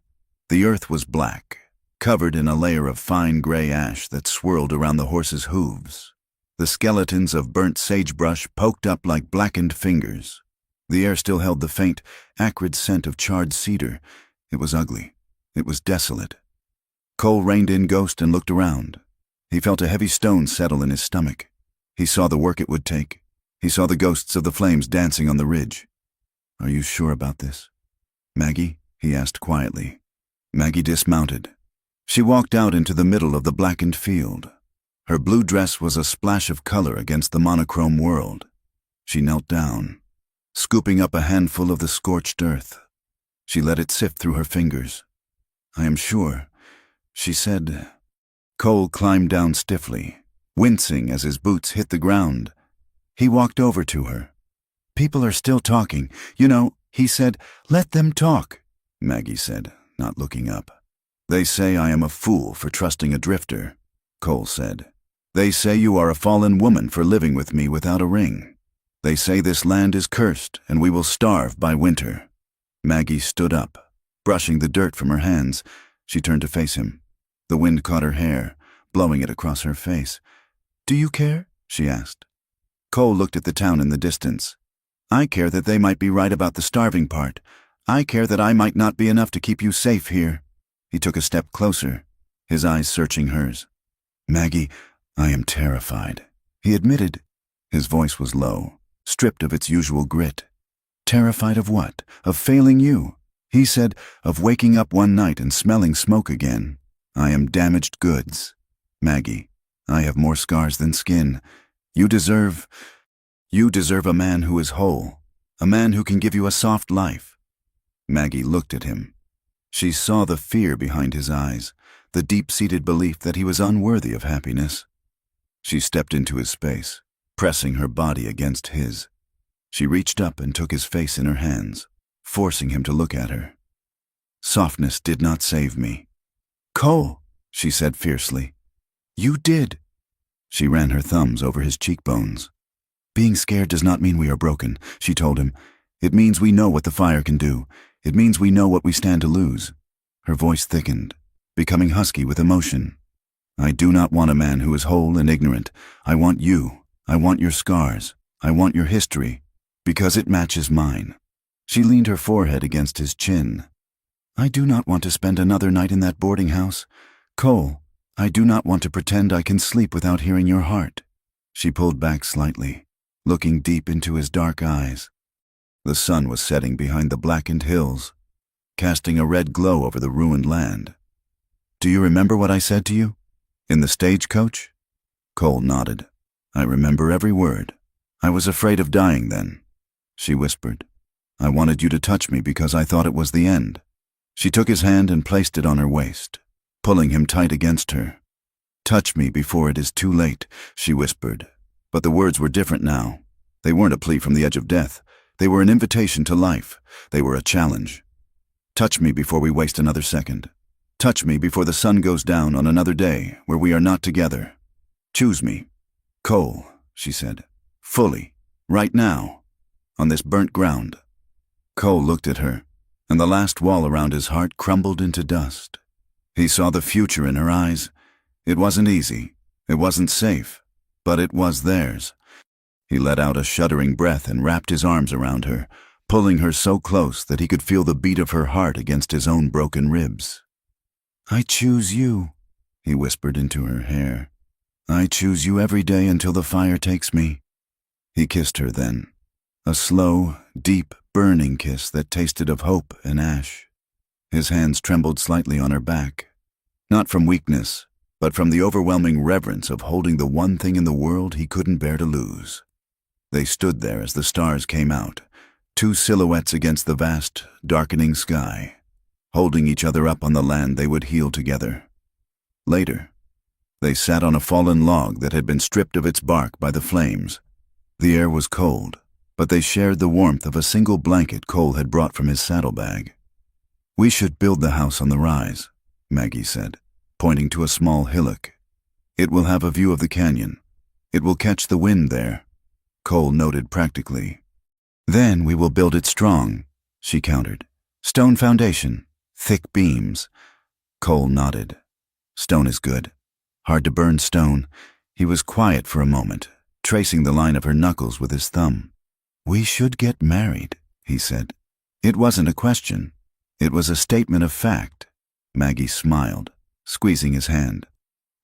The earth was black, covered in a layer of fine gray ash that swirled around the horses' hooves. The skeletons of burnt sagebrush poked up like blackened fingers. The air still held the faint, acrid scent of charred cedar. It was ugly. It was desolate. Cole reined in Ghost and looked around. He felt a heavy stone settle in his stomach. He saw the work it would take. He saw the ghosts of the flames dancing on the ridge. "Are you sure about this, Maggie?" he asked quietly. Maggie dismounted. She walked out into the middle of the blackened field. Her blue dress was a splash of color against the monochrome world. She knelt down, scooping up a handful of the scorched earth. She let it sift through her fingers. "I am sure," she said. Cole climbed down stiffly, wincing as his boots hit the ground. He walked over to her. "People are still talking. You know," he said. "Let them talk," Maggie said, not looking up. "They say I am a fool for trusting a drifter," Cole said. "They say you are a fallen woman for living with me without a ring. They say this land is cursed and we will starve by winter." Maggie stood up, brushing the dirt from her hands. She turned to face him. The wind caught her hair, blowing it across her face. "Do you care?" she asked. Cole looked at the town in the distance. "I care that they might be right about the starving part. I care that I might not be enough to keep you safe here." He took a step closer, his eyes searching hers. "Maggie, I am terrified," he admitted. His voice was low, stripped of its usual grit. "Terrified of what? Of failing you?" He said, "Of waking up one night and smelling smoke again. I am damaged goods. Maggie, I have more scars than skin. You deserve a man who is whole, a man who can give you a soft life." Maggie looked at him. She saw the fear behind his eyes, the deep-seated belief that he was unworthy of happiness. She stepped into his space, pressing her body against his. She reached up and took his face in her hands, forcing him to look at her. "Softness did not save me." "Cole," she said fiercely. "You did." She ran her thumbs over his cheekbones. "Being scared does not mean we are broken," she told him. "It means we know what the fire can do. It means we know what we stand to lose." Her voice thickened, becoming husky with emotion. "I do not want a man who is whole and ignorant. I want you. I want your scars. I want your history, because it matches mine." She leaned her forehead against his chin. "I do not want to spend another night in that boarding house. Cole, I do not want to pretend I can sleep without hearing your heart." She pulled back slightly, looking deep into his dark eyes. The sun was setting behind the blackened hills, casting a red glow over the ruined land. "Do you remember what I said to you? In the stagecoach?" Cole nodded. "I remember every word. I was afraid of dying then," she whispered. "I wanted you to touch me because I thought it was the end." She took his hand and placed it on her waist, pulling him tight against her. "Touch me before it is too late," she whispered. But the words were different now. They weren't a plea from the edge of death. They were an invitation to life. They were a challenge. "Touch me before we waste another second. Touch me before the sun goes down on another day where we are not together. Choose me, Cole," she said, "fully, right now, on this burnt ground." Cole looked at her, and the last wall around his heart crumbled into dust. He saw the future in her eyes. It wasn't easy. It wasn't safe. But it was theirs. He let out a shuddering breath and wrapped his arms around her, pulling her so close that he could feel the beat of her heart against his own broken ribs. "I choose you," he whispered into her hair. "I choose you every day until the fire takes me." He kissed her then, a slow, deep, burning kiss that tasted of hope and ash. His hands trembled slightly on her back, not from weakness, but from the overwhelming reverence of holding the one thing in the world he couldn't bear to lose. They stood there as the stars came out, two silhouettes against the vast, darkening sky, holding each other up on the land they would heal together. Later, they sat on a fallen log that had been stripped of its bark by the flames. The air was cold, but they shared the warmth of a single blanket Cole had brought from his saddlebag. "We should build the house on the rise," Maggie said, pointing to a small hillock. "It will have a view of the canyon. It will catch the wind there," Cole noted practically. "Then we will build it strong," she countered. "Stone foundation, thick beams." Cole nodded. "Stone is good. Hard to burn stone." He was quiet for a moment, tracing the line of her knuckles with his thumb. "We should get married," he said. It wasn't a question. It was a statement of fact. Maggie smiled, squeezing his hand.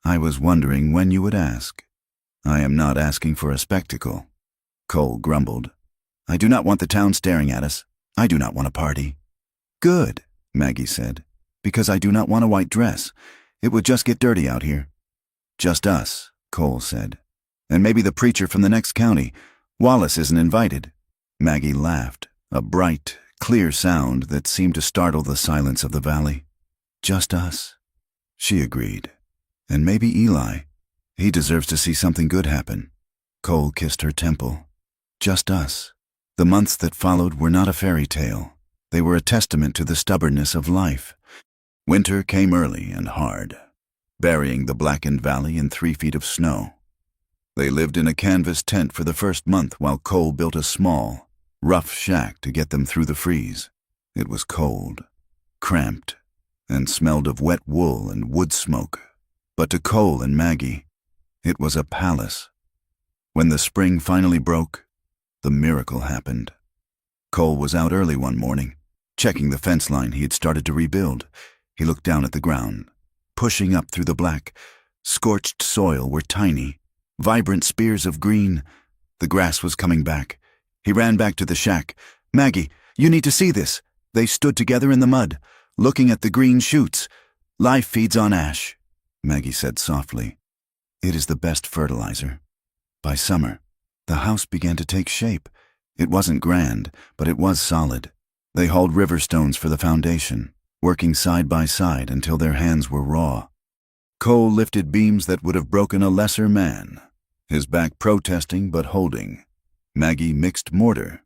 "I was wondering when you would ask." "I am not asking for a spectacle," Cole grumbled. "I do not want the town staring at us. I do not want a party." "Good," Maggie said, "because I do not want a white dress. It would just get dirty out here." "Just us," Cole said. "And maybe the preacher from the next county. Wallace isn't invited." Maggie laughed, a bright, clear sound that seemed to startle the silence of the valley. "Just us," she agreed. "And maybe Eli. He deserves to see something good happen." Cole kissed her temple. "Just us." The months that followed were not a fairy tale. They were a testament to the stubbornness of life. Winter came early and hard, burying the blackened valley in 3 feet of snow. They lived in a canvas tent for the first month while Cole built a small, rough shack to get them through the freeze. It was cold, cramped, and smelled of wet wool and wood smoke. But to Cole and Maggie, it was a palace. When the spring finally broke, the miracle happened. Cole was out early one morning, checking the fence line he had started to rebuild. He looked down at the ground. Pushing up through the black, scorched soil were tiny, vibrant spears of green. The grass was coming back. He ran back to the shack. "Maggie, you need to see this." They stood together in the mud, looking at the green shoots. "Life feeds on ash," Maggie said softly. "It is the best fertilizer." By summer, the house began to take shape. It wasn't grand, but it was solid. They hauled river stones for the foundation, working side by side until their hands were raw. Cole lifted beams that would have broken a lesser man, his back protesting but holding. Maggie mixed mortar,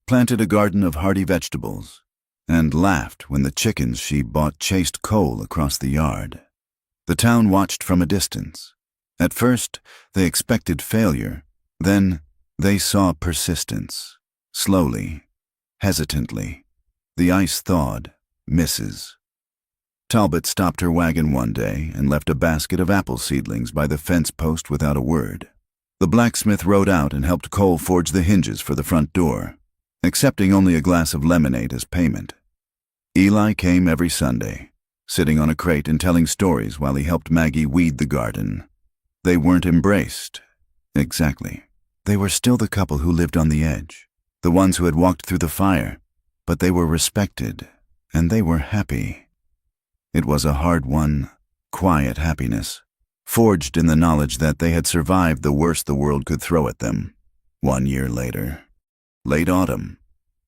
planted a garden of hardy vegetables, and laughed when the chickens she bought chased Cole across the yard. The town watched from a distance. At first, they expected failure. Then, they saw persistence. Slowly, hesitantly, the ice thawed, misses. Talbot stopped her wagon one day and left a basket of apple seedlings by the fence post without a word. The blacksmith rode out and helped Cole forge the hinges for the front door, accepting only a glass of lemonade as payment. Eli came every Sunday, sitting on a crate and telling stories while he helped Maggie weed the garden. They weren't embraced. Exactly. They were still the couple who lived on the edge, the ones who had walked through the fire, but they were respected, and they were happy. It was a hard-won, quiet happiness, forged in the knowledge that they had survived the worst the world could throw at them. 1 year later. Late autumn.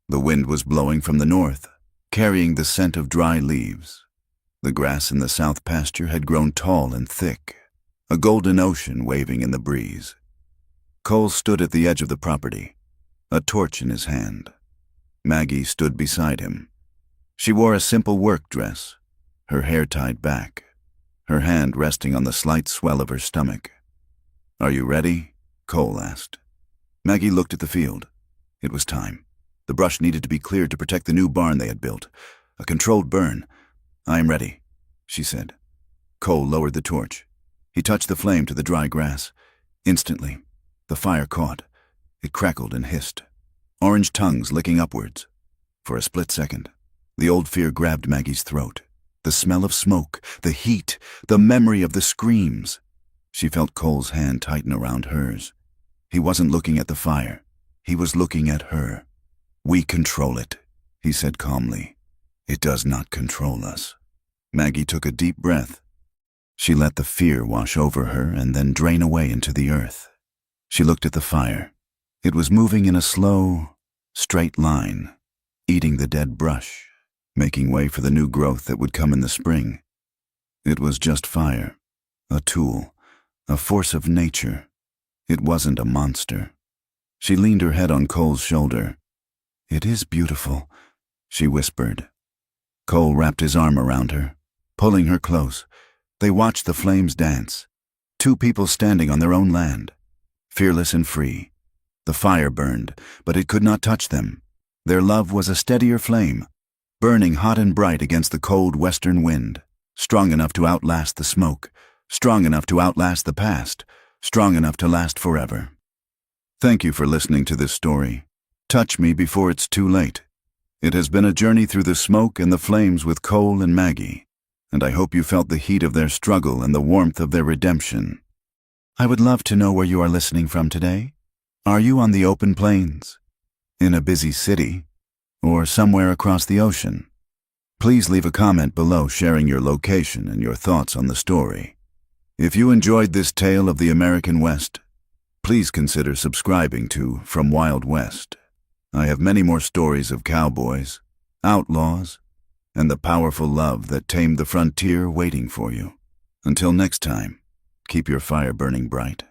The wind was blowing from the north, carrying the scent of dry leaves. The grass in the south pasture had grown tall and thick, a golden ocean waving in the breeze. Cole stood at the edge of the property, a torch in his hand. Maggie stood beside him. She wore a simple work dress, her hair tied back, her hand resting on the slight swell of her stomach. "Are you ready?" Cole asked. Maggie looked at the field. It was time. The brush needed to be cleared to protect the new barn they had built. A controlled burn. "I am ready," she said. Cole lowered the torch. He touched the flame to the dry grass. Instantly, the fire caught. It crackled and hissed, orange tongues licking upwards. For a split second, the old fear grabbed Maggie's throat. The smell of smoke, the heat, the memory of the screams. She felt Cole's hand tighten around hers. He wasn't looking at the fire. He was looking at her. "We control it," he said calmly. "It does not control us." Maggie took a deep breath. She let the fear wash over her and then drain away into the earth. She looked at the fire. It was moving in a slow, straight line, eating the dead brush, making way for the new growth that would come in the spring. It was just fire, a tool, a force of nature. It wasn't a monster. She leaned her head on Cole's shoulder. "It is beautiful," she whispered. Cole wrapped his arm around her, pulling her close. They watched the flames dance, two people standing on their own land, fearless and free. The fire burned, but it could not touch them. Their love was a steadier flame, burning hot and bright against the cold western wind, strong enough to outlast the smoke, strong enough to outlast the past, strong enough to last forever. Thank you for listening to this story. Touch me before it's too late. It has been a journey through the smoke and the flames with Cole and Maggie, and I hope you felt the heat of their struggle and the warmth of their redemption. I would love to know where you are listening from today. Are you on the open plains, in a busy city, or somewhere across the ocean? Please leave a comment below sharing your location and your thoughts on the story. If you enjoyed this tale of the American West, please consider subscribing to From Wild West. I have many more stories of cowboys, outlaws, and the powerful love that tamed the frontier waiting for you. Until next time, keep your fire burning bright.